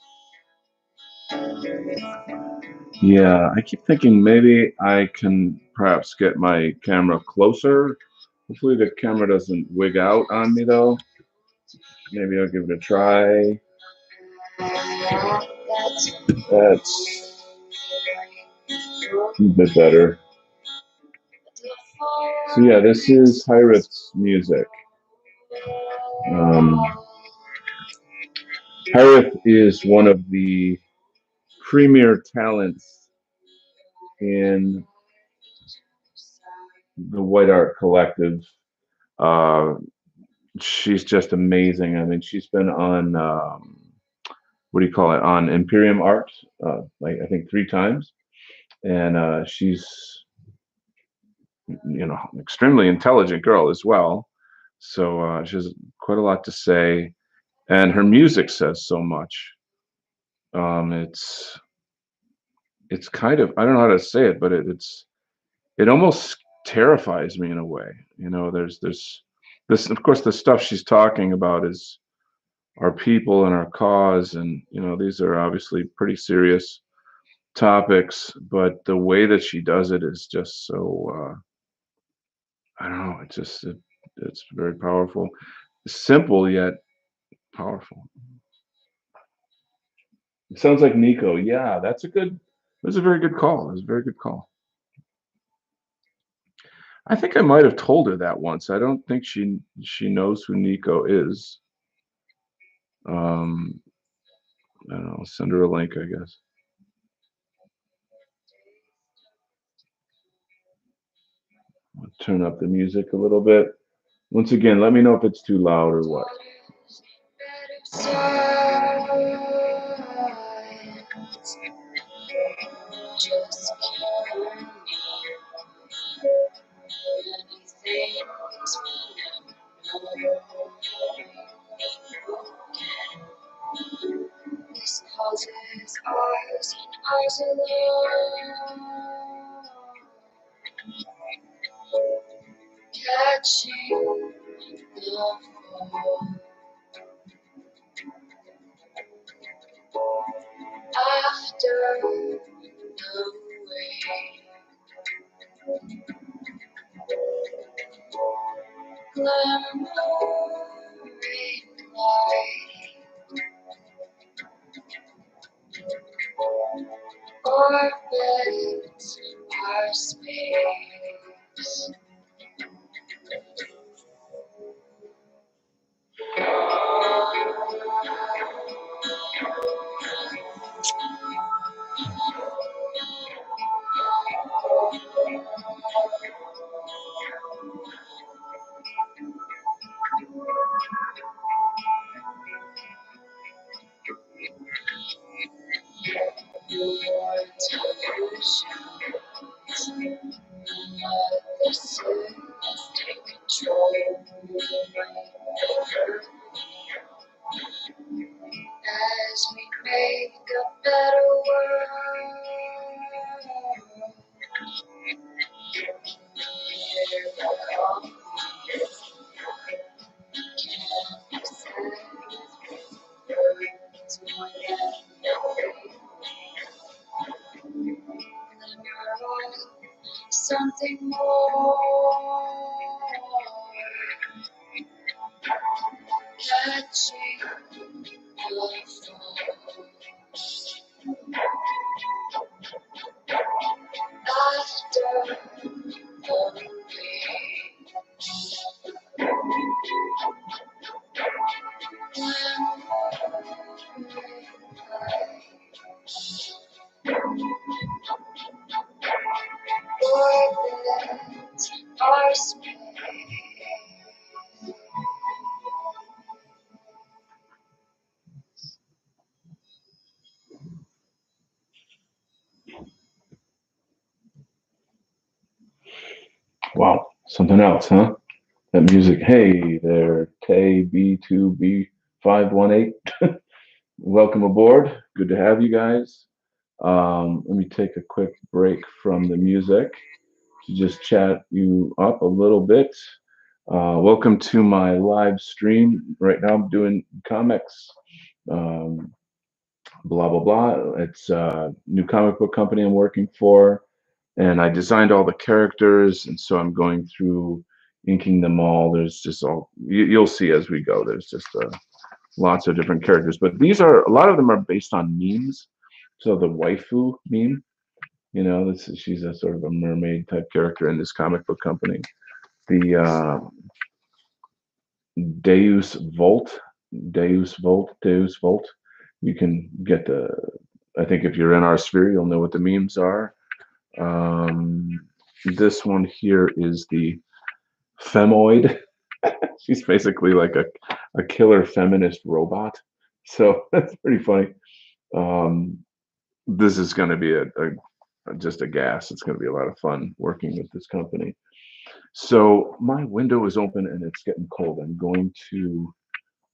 Yeah, I keep thinking maybe I can perhaps get my camera closer. Hopefully the camera doesn't wig out on me though. Maybe I'll give it a try. That's a bit better. So yeah, this is Hirith's music. Um, Hirith is one of the premier talents in the White Art Collective. Uh, she's just amazing. I mean, she's been on what do you call it? On Imperium Art, like I think 3 times, and she's an extremely intelligent girl as well. So she has quite a lot to say, and her music says so much. It's kind of, I don't know how to say it, but it almost terrifies me in a way. There's this, of course, the stuff she's talking about is our people and our cause, and these are obviously pretty serious topics, but the way that she does it is just so I don't know, it's very powerful. Simple yet powerful. It sounds like Nico. Yeah, that's a very good call. That's a very good call. I think I might have told her that once. I don't think she knows who Nico is. Um, I don't know. Send her a link, I guess. I'll turn up the music a little bit. Once again, let me know if it's too loud or what. Just this causes ours and ours alone. Catching the fall after the wave. Glimmering light, orbits our space. your delusions. Let the sickness take control. As we make a better world, here will come. Can't be said words more than something more. Catching the fall. After the rain. Orbit our space. Wow, something else, huh? That music. Hey there, Tay B2B518. Welcome aboard. Good to have you guys. Let me take a quick break from the music to just chat you up a little bit. Welcome to my live stream. Right now, I'm doing comics. Um, blah blah blah. It's a new comic book company I'm working for, and I designed all the characters, and so I'm going through inking them all. There's just you'll see as we go. There's just lots of different characters, but these are a lot of them are based on memes. So the waifu meme, she's a sort of a mermaid type character in this comic book company. The Deus Volt, Deus Volt. You can get the. I think if you're in our sphere, you'll know what the memes are. Um, this one here is the Femoid. She's basically like a killer feminist robot. So that's pretty funny. Um, this is going to be just a gas. It's going to be a lot of fun working with this company. So my window is open and it's getting cold. I'm going to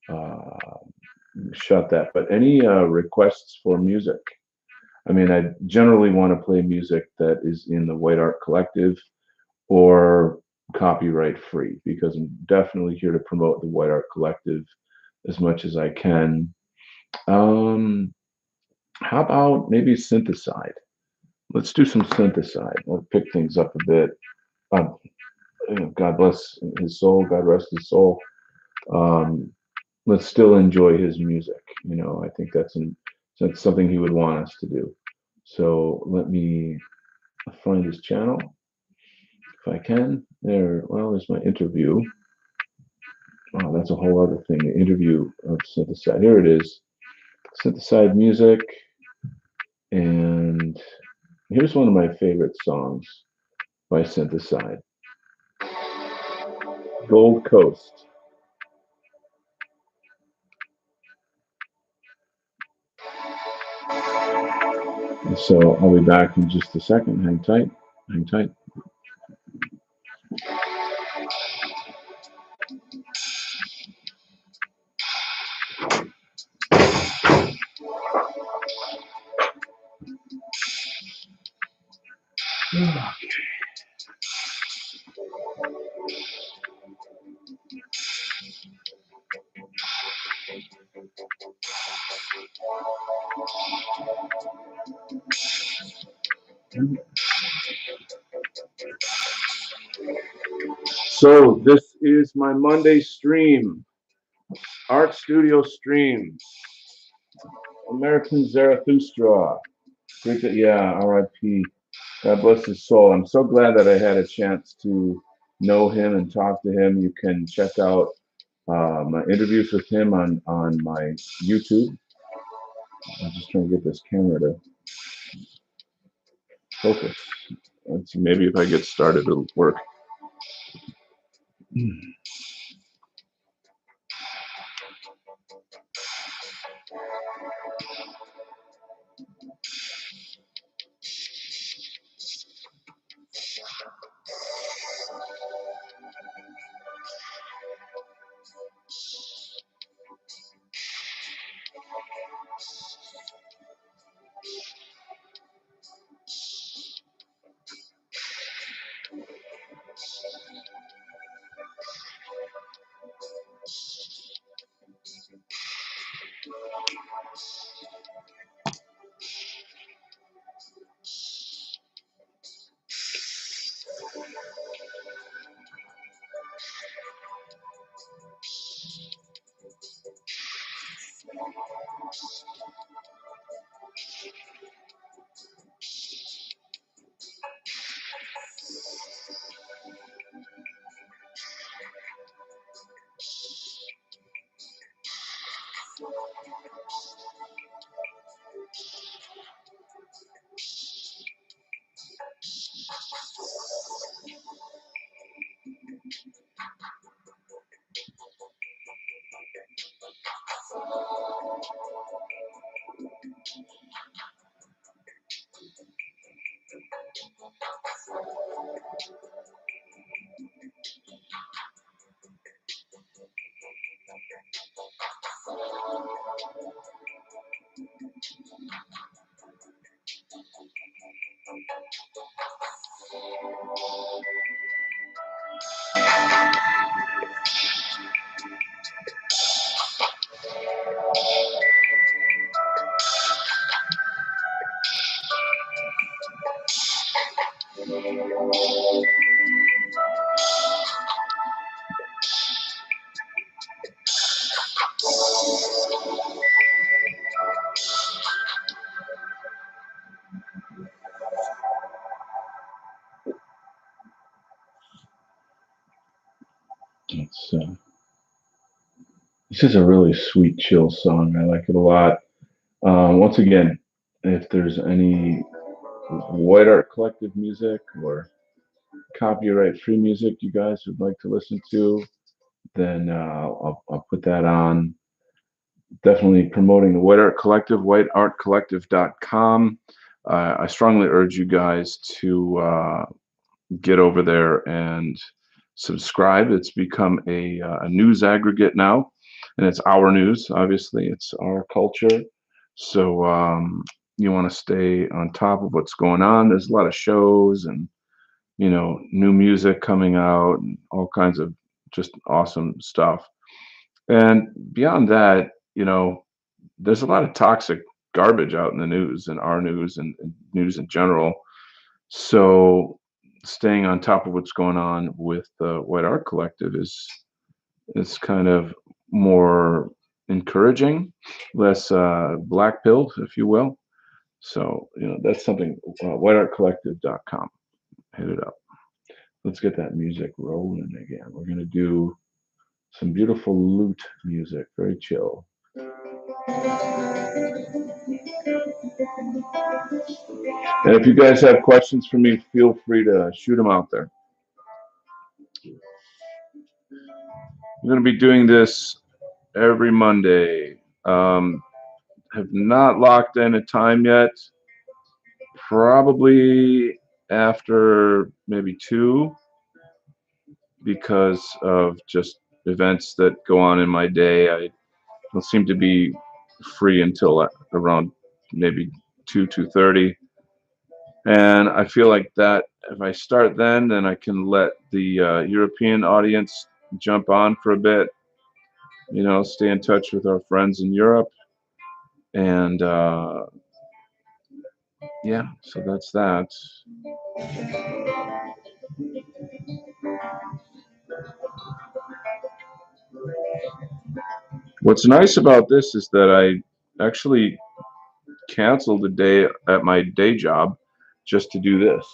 uh, shut that. But any requests for music? I mean, I generally want to play music that is in the White Art Collective or copyright free because I'm definitely here to promote the White Art Collective as much as I can. Um, how about maybe Syntheside? Let's do some Syntheside. I'll pick things up a bit. Um, God bless his soul. God rest his soul. Um, let's still enjoy his music. I think that's something he would want us to do. So let me find his channel if I can. There's my interview. Oh, that's a whole other thing. The interview of Syntheside. Here it is. Syntheside music. And here's one of my favorite songs by Syntheside. Gold Coast. So I'll be back in just a second. Hang tight. Hang tight. So this is my Monday stream, Art Studio stream, American Zarathustra. Yeah, R.I.P. God bless his soul. I'm so glad that I had a chance to know him and talk to him. You can check out my interviews with him on my YouTube. I'm just trying to get this camera to focus. Let's see, maybe if I get started, it'll work. It's, this is a really sweet, chill song. I like it a lot. Once again, if there's any White Art Collective music or copyright-free music you guys would like to listen to, then I'll put that on. Definitely promoting the White Art Collective, whiteartcollective.com. I strongly urge you guys to get over there and subscribe. It's become a news aggregate now, and it's our news. Obviously, it's our culture. So you want to stay on top of what's going on. There's a lot of shows and new music coming out and all kinds of just awesome stuff. And beyond that, there's a lot of toxic garbage out in the news and our news and news in general. So staying on top of what's going on with the White Art Collective is kind of more encouraging, less black pilled, if you will. So that's something. Whiteartcollective.com. Hit it up. Let's get that music rolling again. We're gonna do some beautiful lute music, very chill. And if you guys have questions for me, feel free to shoot them out there. I'm going to be doing this every Monday. Have not locked in a time yet. Probably after maybe 2, because of just events that go on in my day. I don't seem to be free until around maybe 2:30. And I feel like that if I start then I can let the European audience jump on for a bit, stay in touch with our friends in Europe. And yeah, so that's that. What's nice about this is that I actually canceled a day at my day job just to do this.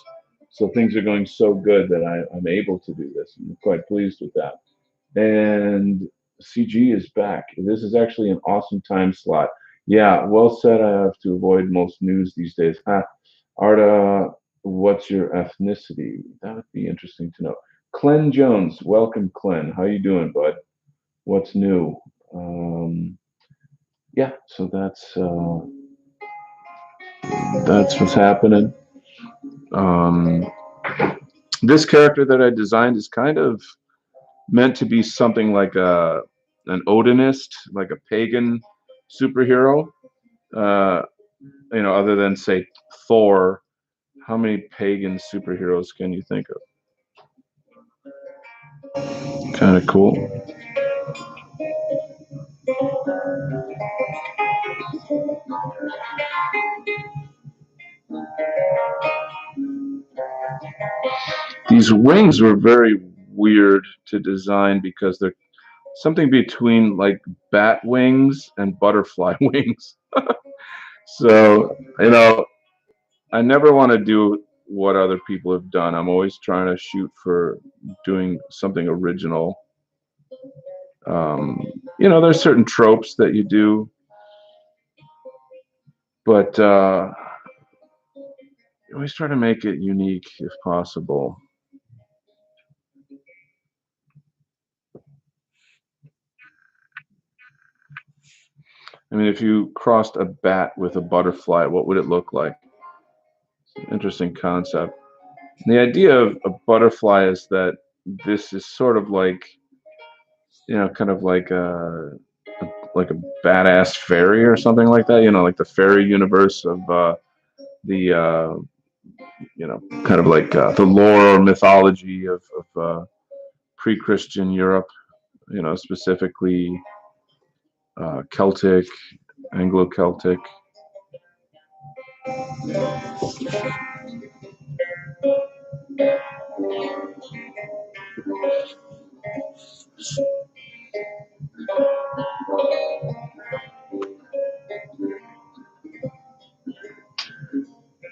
So things are going so good that I'm able to do this. I'm quite pleased with that. And CG is back. This is actually an awesome time slot. Yeah, well said. I have to avoid most news these days. Arta, what's your ethnicity? That would be interesting to know. Clen Jones, welcome, Clen. How you doing, bud? What's new? Yeah, so that's what's happening. Um, this character that I designed is kind of meant to be something like an Odinist, like a pagan superhero. Uh, other than say Thor, how many pagan superheroes can you think of? Kind of cool. These wings were very weird to design because they're something between like bat wings and butterfly wings. So, I never want to do what other people have done. I'm always trying to shoot for doing something original. There's certain tropes that you do, but you always try to make it unique if possible. I mean, if you crossed a bat with a butterfly, what would it look like? It's an interesting concept. The idea of a butterfly is that this is sort of like, kind of like a badass fairy or something like that. Like the fairy universe of the kind of like the lore or mythology of pre-Christian Europe, specifically Celtic, Anglo-Celtic.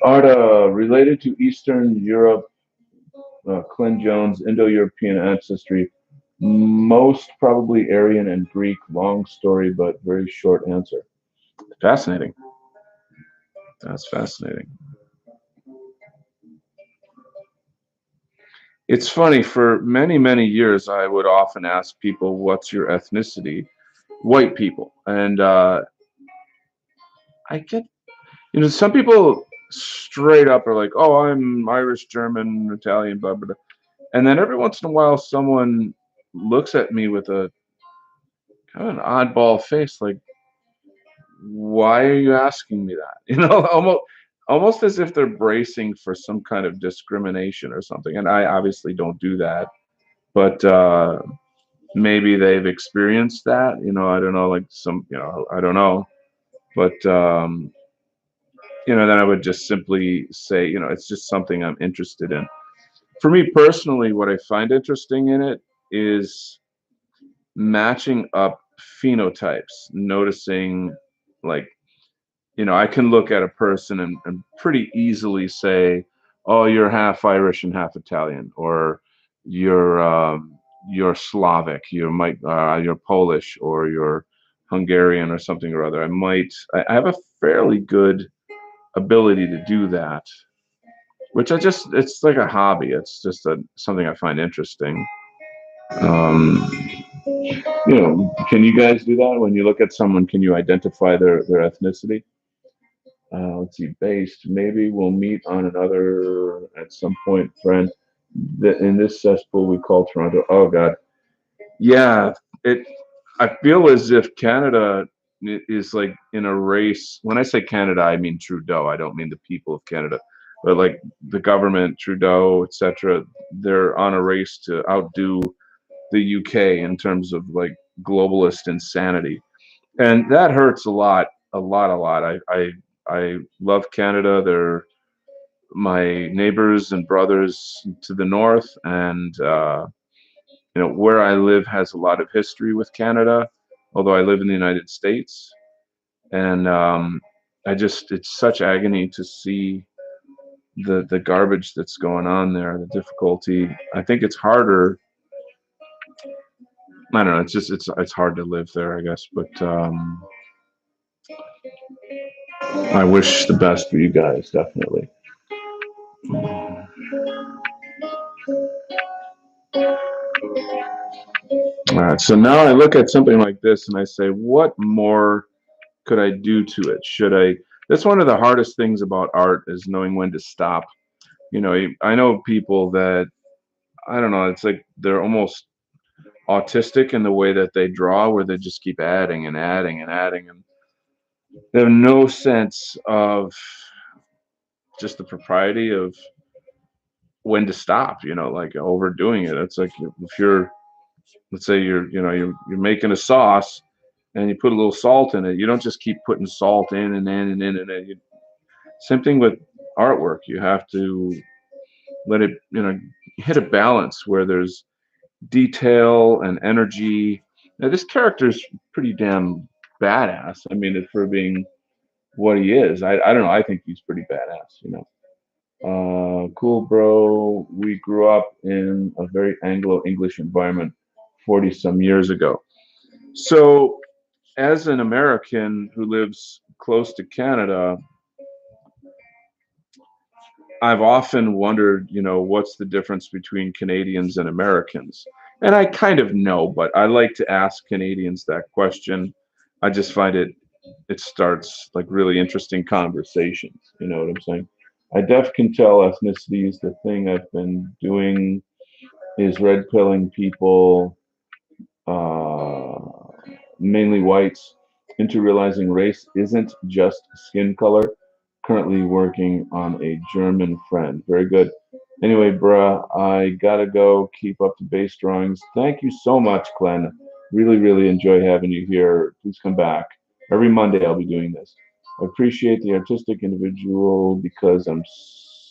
Art related to Eastern Europe, Clint Jones, Indo-European ancestry, most probably Aryan and Greek. Long story, but very short answer. Fascinating. That's fascinating. It's funny, for many, many years, I would often ask people, what's your ethnicity? White people. And I get, some people straight up are like, oh, I'm Irish, German, Italian, blah, blah, blah. And then every once in a while, someone looks at me with a kind of an oddball face, like, why are you asking me that? Almost as if they're bracing for some kind of discrimination or something. And I obviously don't do that, but maybe they've experienced that. I don't know, like I don't know, but then I would just simply say, it's just something I'm interested in. For me personally, what I find interesting in it is matching up phenotypes, noticing, like, I can look at a person and pretty easily say, oh, you're half Irish and half Italian, or you're Slavic, you're Polish, or you're Hungarian, or something or other. I have a fairly good ability to do that, which it's like a hobby. It's just something I find interesting. Um, can you guys do that when you look at someone? Can you identify their ethnicity? Let's see, based. Maybe we'll meet on another at some point, friend. In this cesspool we call Toronto. Oh God, yeah. It. I feel as if Canada is like in a race. When I say Canada, I mean Trudeau. I don't mean the people of Canada, but like the government, Trudeau, etc. They're on a race to outdo the UK in terms of like globalist insanity, and that hurts a lot, a lot, a lot. I love Canada. They're my neighbors and brothers to the north, and where I live has a lot of history with Canada, although I live in the United States, and it's such agony to see the garbage that's going on there, the difficulty. I think it's harder. I don't know. It's hard to live there, I guess, but I wish the best for you guys, definitely. All right, so now I look at something like this and I say, what more could I do to it? Should I? That's one of the hardest things about art, is knowing when to stop. I know people that, I don't know, it's like they're almost autistic in the way that they draw, where they just keep adding and adding and adding, and they have no sense of just the propriety of when to stop, like overdoing it. It's like, if you're, let's say you're making a sauce and you put a little salt in it, you don't just keep putting salt in and in and in and in. Same thing with artwork. You have to let it, hit a balance where there's detail and energy. Now, this character's pretty damn badass. I mean, for being what he is, I don't know. I think he's pretty badass. Cool, bro. We grew up in a very Anglo-English environment 40 some years ago. So, as an American who lives close to Canada, I've often wondered, what's the difference between Canadians and Americans? And I kind of know, but I like to ask Canadians that question. I just find it starts like really interesting conversations. You know what I'm saying? I can tell ethnicity is the thing I've been doing, is red pilling people, uh, mainly whites, into realizing race isn't just skin color. Currently working on a German friend. Very good. Anyway, bruh, I gotta go keep up the bass drawings. Thank you so much, Glenn. Really, really enjoy having you here. Please come back. Every Monday I'll be doing this. I appreciate the artistic individual because I'm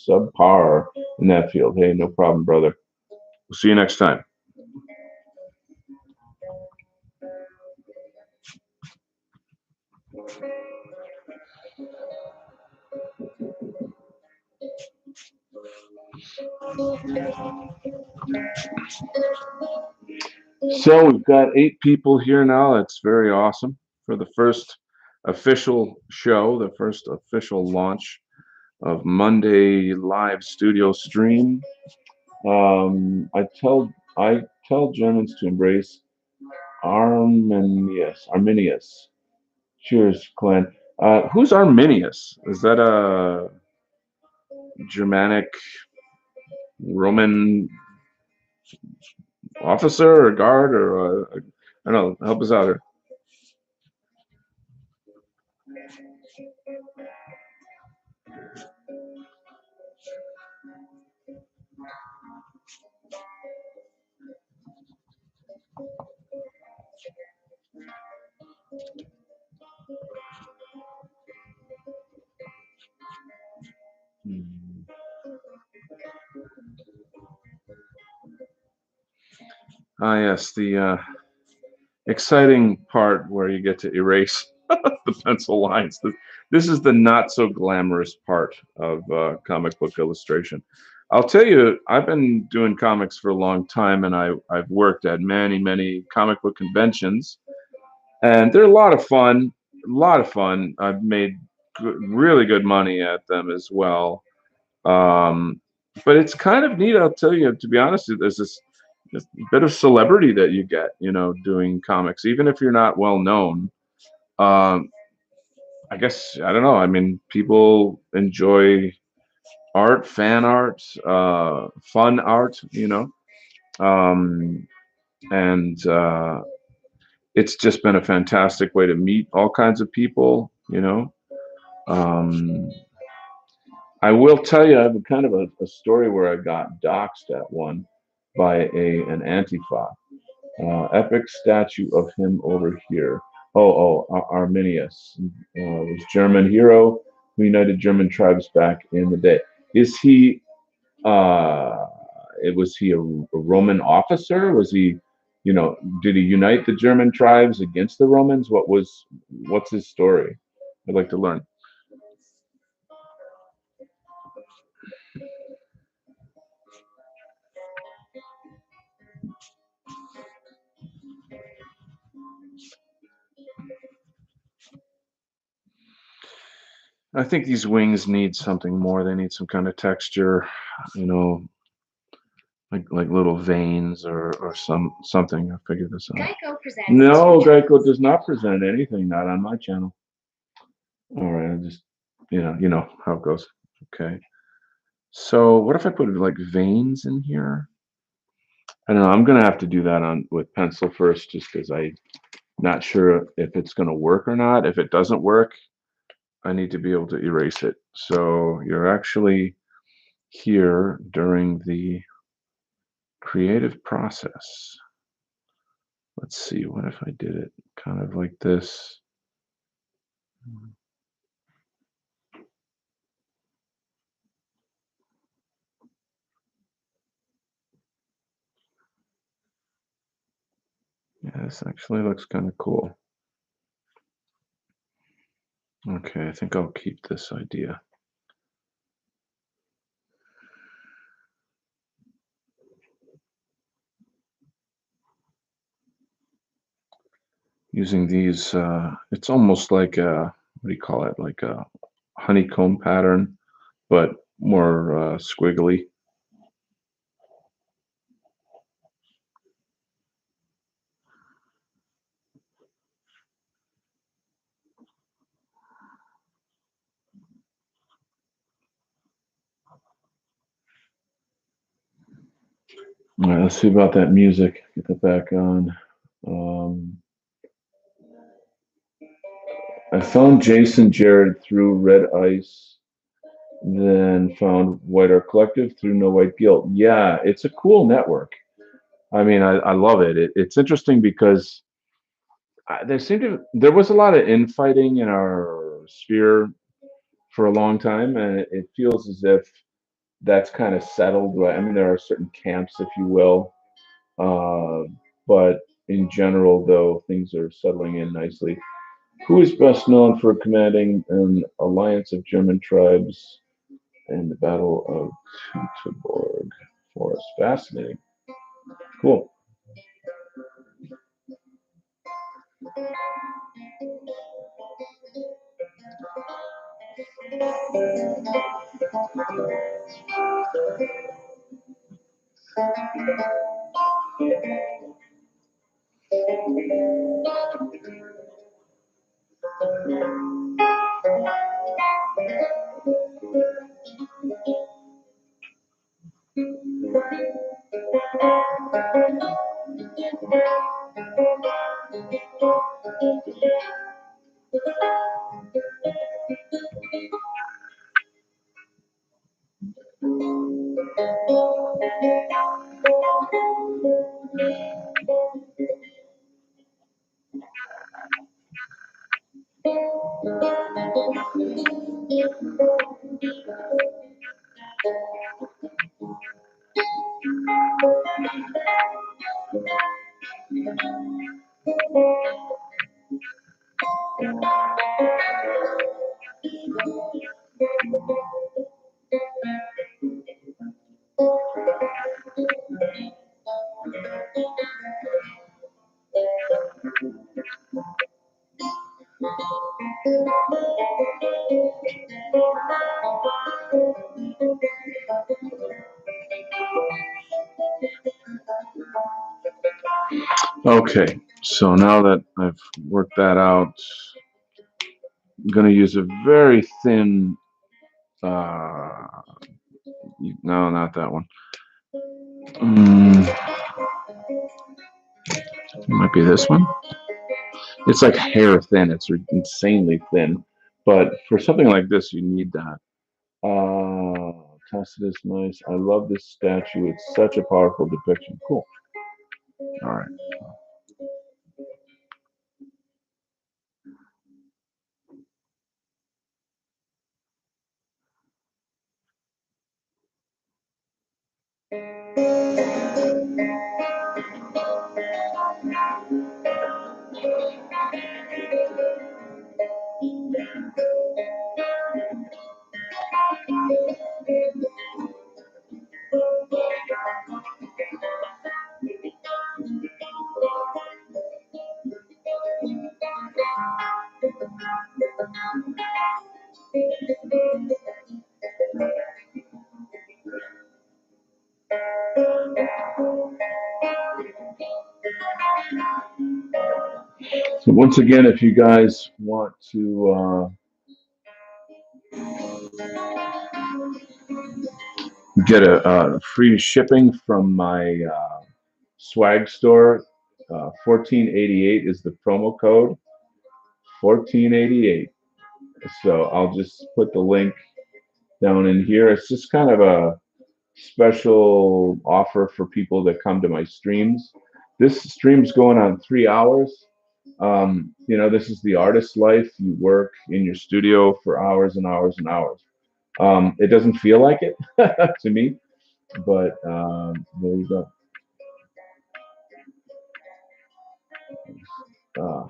subpar in that field. Hey, no problem, brother. We'll see you next time. So we've got 8 people here now. That's very awesome for the first official show, the first official launch of Monday live studio stream. I tell Germans to embrace Arminius. Cheers, Glenn. Who's Arminius? Is that a Germanic Roman officer or guard or I don't know? Help us out here. Hmm. Ah, yes, the exciting part where you get to erase the pencil lines. This is the not so glamorous part of comic book illustration. I'll tell you, I've been doing comics for a long time, and I've worked at many, many comic book conventions, and they're a lot of fun. A lot of fun. I've made really good money at them as well. Um, but it's kind of neat, I'll tell you, to be honest, there's this bit of celebrity that you get, doing comics, even if you're not well known. Um, I guess, I don't know. I mean, people enjoy art, fan art, fun art. Um, and it's just been a fantastic way to meet all kinds of people. Um, I will tell you, I have a kind of a story where I got doxxed at one by an Antifa. Epic statue of him over here. Arminius was German hero who united German tribes back in the day. Is he? Uh, was he a Roman officer? Was he? Did he unite the German tribes against the Romans? What's his story? I'd like to learn. I think these wings need something more. They need some kind of texture, you know, like little veins or something. I'll figure this out. Geico presents. No, Geico does not present anything, not on my channel. All right, I just you know how it goes. Okay. So what if I put like veins in here? I don't know. I'm gonna have to do that on with pencil first, just because I'm not sure if it's gonna work or not. If it doesn't work, I need to be able to erase it. So you're actually here during the creative process. Let's see, what if I did it kind of like this? Yeah, this actually looks kind of cool. Okay, I think I'll keep this idea. Using these, it's almost like what do you call it? Like a honeycomb pattern, but more squiggly. All right, let's see about that music. Get that back on. Um, I found Jason Jared through Red Ice. Then found White Art Collective through No White Guilt. Yeah, it's a cool network. I mean, I love it. It's interesting because there was a lot of infighting in our sphere for a long time, and it feels as if that's kind of settled. Right? I mean, there are certain camps, if you will, uh, but in general, though, things are settling in nicely. Who is best known for commanding an alliance of German tribes in the Battle of Teutoburg Forest? Fascinating. Cool. Okay, so now that I've worked that out, I'm going to use a very thin. Uh, no, not that one. It might be this one. It's like hair thin. It's insanely thin. But for something like this, you need that. Tacitus, nice. I love this statue. It's such a powerful depiction. Cool. All right. So once again, if you guys want to get a free shipping from my swag store, 1488 is the promo code. 1488. So I'll just put the link down in here. It's just kind of a special offer for people that come to my streams. This stream's going on 3 hours. This is the artist's life. You work in your studio for hours and hours and hours. It doesn't feel like it to me, but there you go.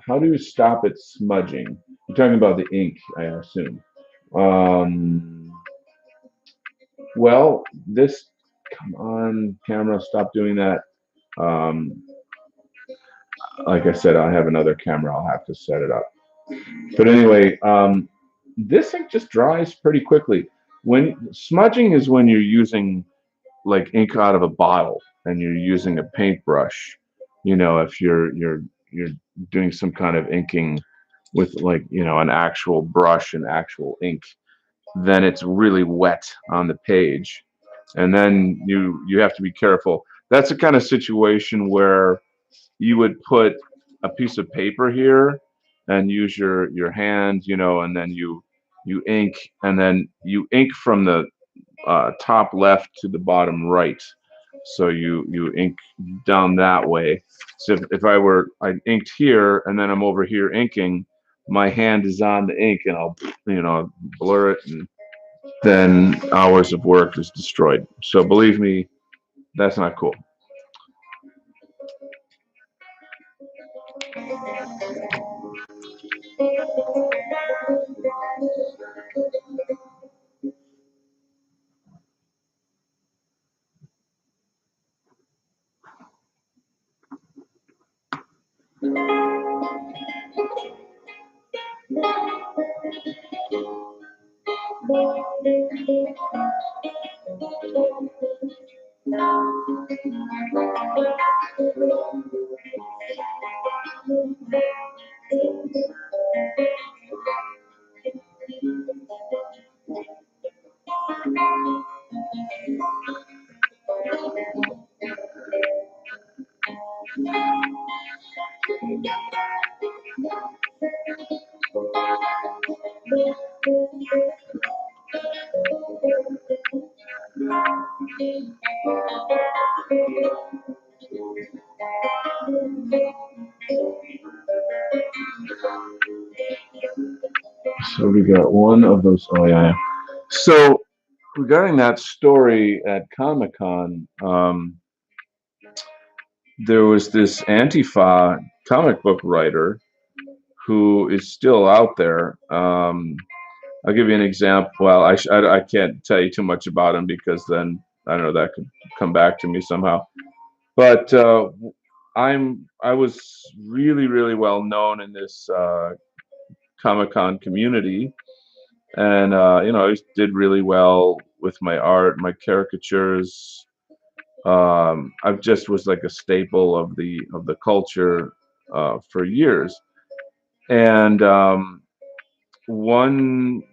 How do you stop it smudging? You're talking about the ink, I assume. Um, well, this, come on, camera, stop doing that. Um, like I said, I have another camera. I'll have to set it up. But anyway, this ink just dries pretty quickly. When smudging is when you're using like ink out of a bottle and you're using a paintbrush. If you're doing some kind of inking with like an actual brush and actual ink, then it's really wet on the page, and then you have to be careful. That's the kind of situation where you would put a piece of paper here and use your hand, and then you you ink, and then you ink from the top left to the bottom right. So you ink down that way. So if I inked here and then I'm over here inking, my hand is on the ink and I'll blur it, and then hours of work is destroyed. So believe me, that's not cool. So we got one of those. Oh yeah. So regarding that story at Comic Con, there was this Antifa comic book writer who is still out there. I'll give you an example. Well, I can't tell you too much about him because then I don't know, that could come back to me somehow. But I was really really well known in this Comic Con community, and I did really well with my art, my caricatures. I just was like a staple of the culture for years. And one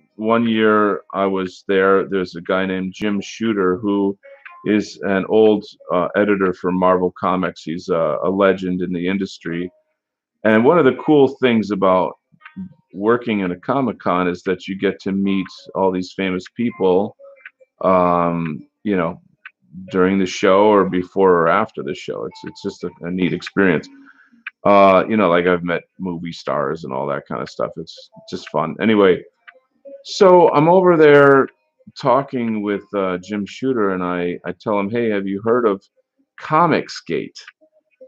year I was there. There's a guy named Jim Shooter who is an old editor for Marvel Comics. He's a legend in the industry. And one of the cool things about working in a Comic Con is that you get to meet all these famous people, you know, during the show or before or after the show. It's just a neat experience. Like I've met movie stars and all that kind of stuff. It's just fun. Anyway, so I'm over there talking with Jim Shooter, and I tell him, hey, have you heard of Comicsgate?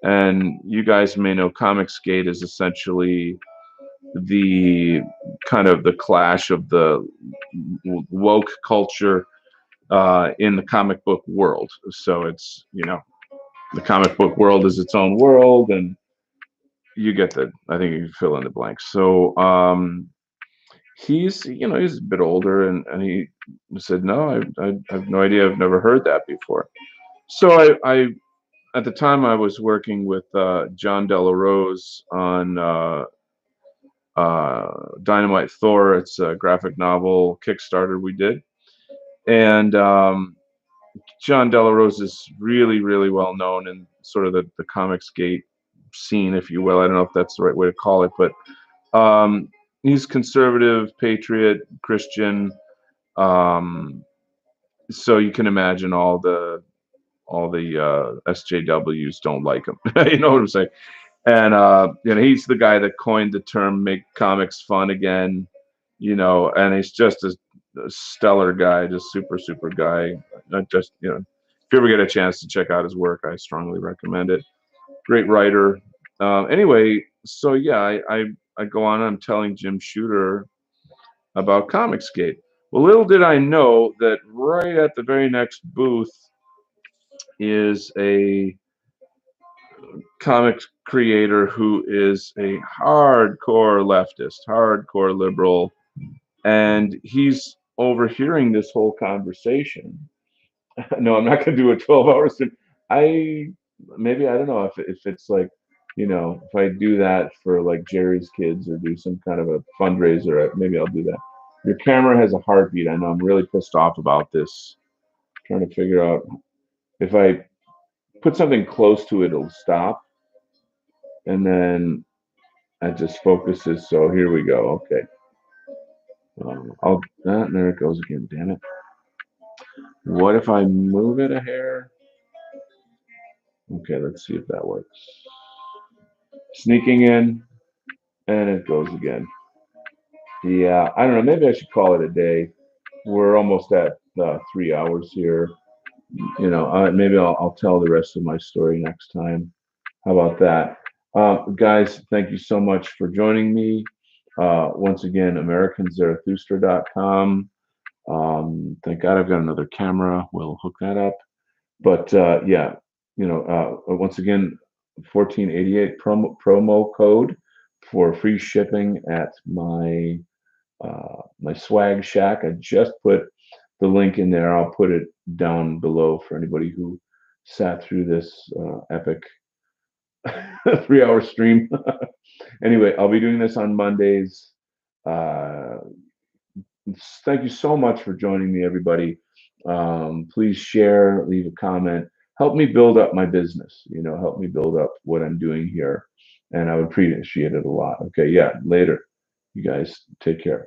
And you guys may know Comicsgate is essentially the kind of the clash of the woke culture in the comic book world. So it's, the comic book world is its own world, and you get the, I think you can fill in the blanks. So he's a bit older, and he said, no, I have no idea. I've never heard that before. So I at the time I was working with John Delarose on Dynamite Thor. It's a graphic novel Kickstarter we did. And John Delarose is really, really well known in sort of the Comicsgate scene, if you will. I don't know if that's the right way to call it, but he's conservative, patriot, Christian. Um, so you can imagine all the SJWs don't like him. You know what I'm saying? And he's the guy that coined the term "make comics fun again." And he's just a stellar guy, just super super guy. Not just if you ever get a chance to check out his work, I strongly recommend it. Great writer. Anyway, so yeah, I go on. I'm telling Jim Shooter about Comicsgate. Well, little did I know that right at the very next booth is a comics creator who is a hardcore leftist, hardcore liberal, and he's overhearing this whole conversation. No, I'm not going to do a 12 hour stream. I maybe I don't know if it's like if I do that for like Jerry's Kids or do some kind of a fundraiser, maybe I'll do that. Your camera has a heartbeat. I know I'm really pissed off about this. Trying to figure out if I put something close to it, it'll stop, and then it just focuses. So here we go. Okay. There it goes again. Damn it. What if I move it a hair? Okay, let's see if that works. Sneaking in, and it goes again. Yeah, I don't know. Maybe I should call it a day. We're almost at 3 hours here. Maybe I'll tell the rest of my story next time. How about that? Guys, thank you so much for joining me. Once again, AmericanZarathustra.com. Thank God I've got another camera. We'll hook that up. But yeah, once again, 1488 promo code for free shipping at my swag shack. I just put the link in there. I'll put it down below for anybody who sat through this epic 3 hour stream. Anyway, I'll be doing this on Mondays. Uh, Thank you so much for joining me, everybody. Please share, leave a comment, help me build up my business. Help me build up what I'm doing here, and I would appreciate it a lot. Okay, yeah, later. You guys take care.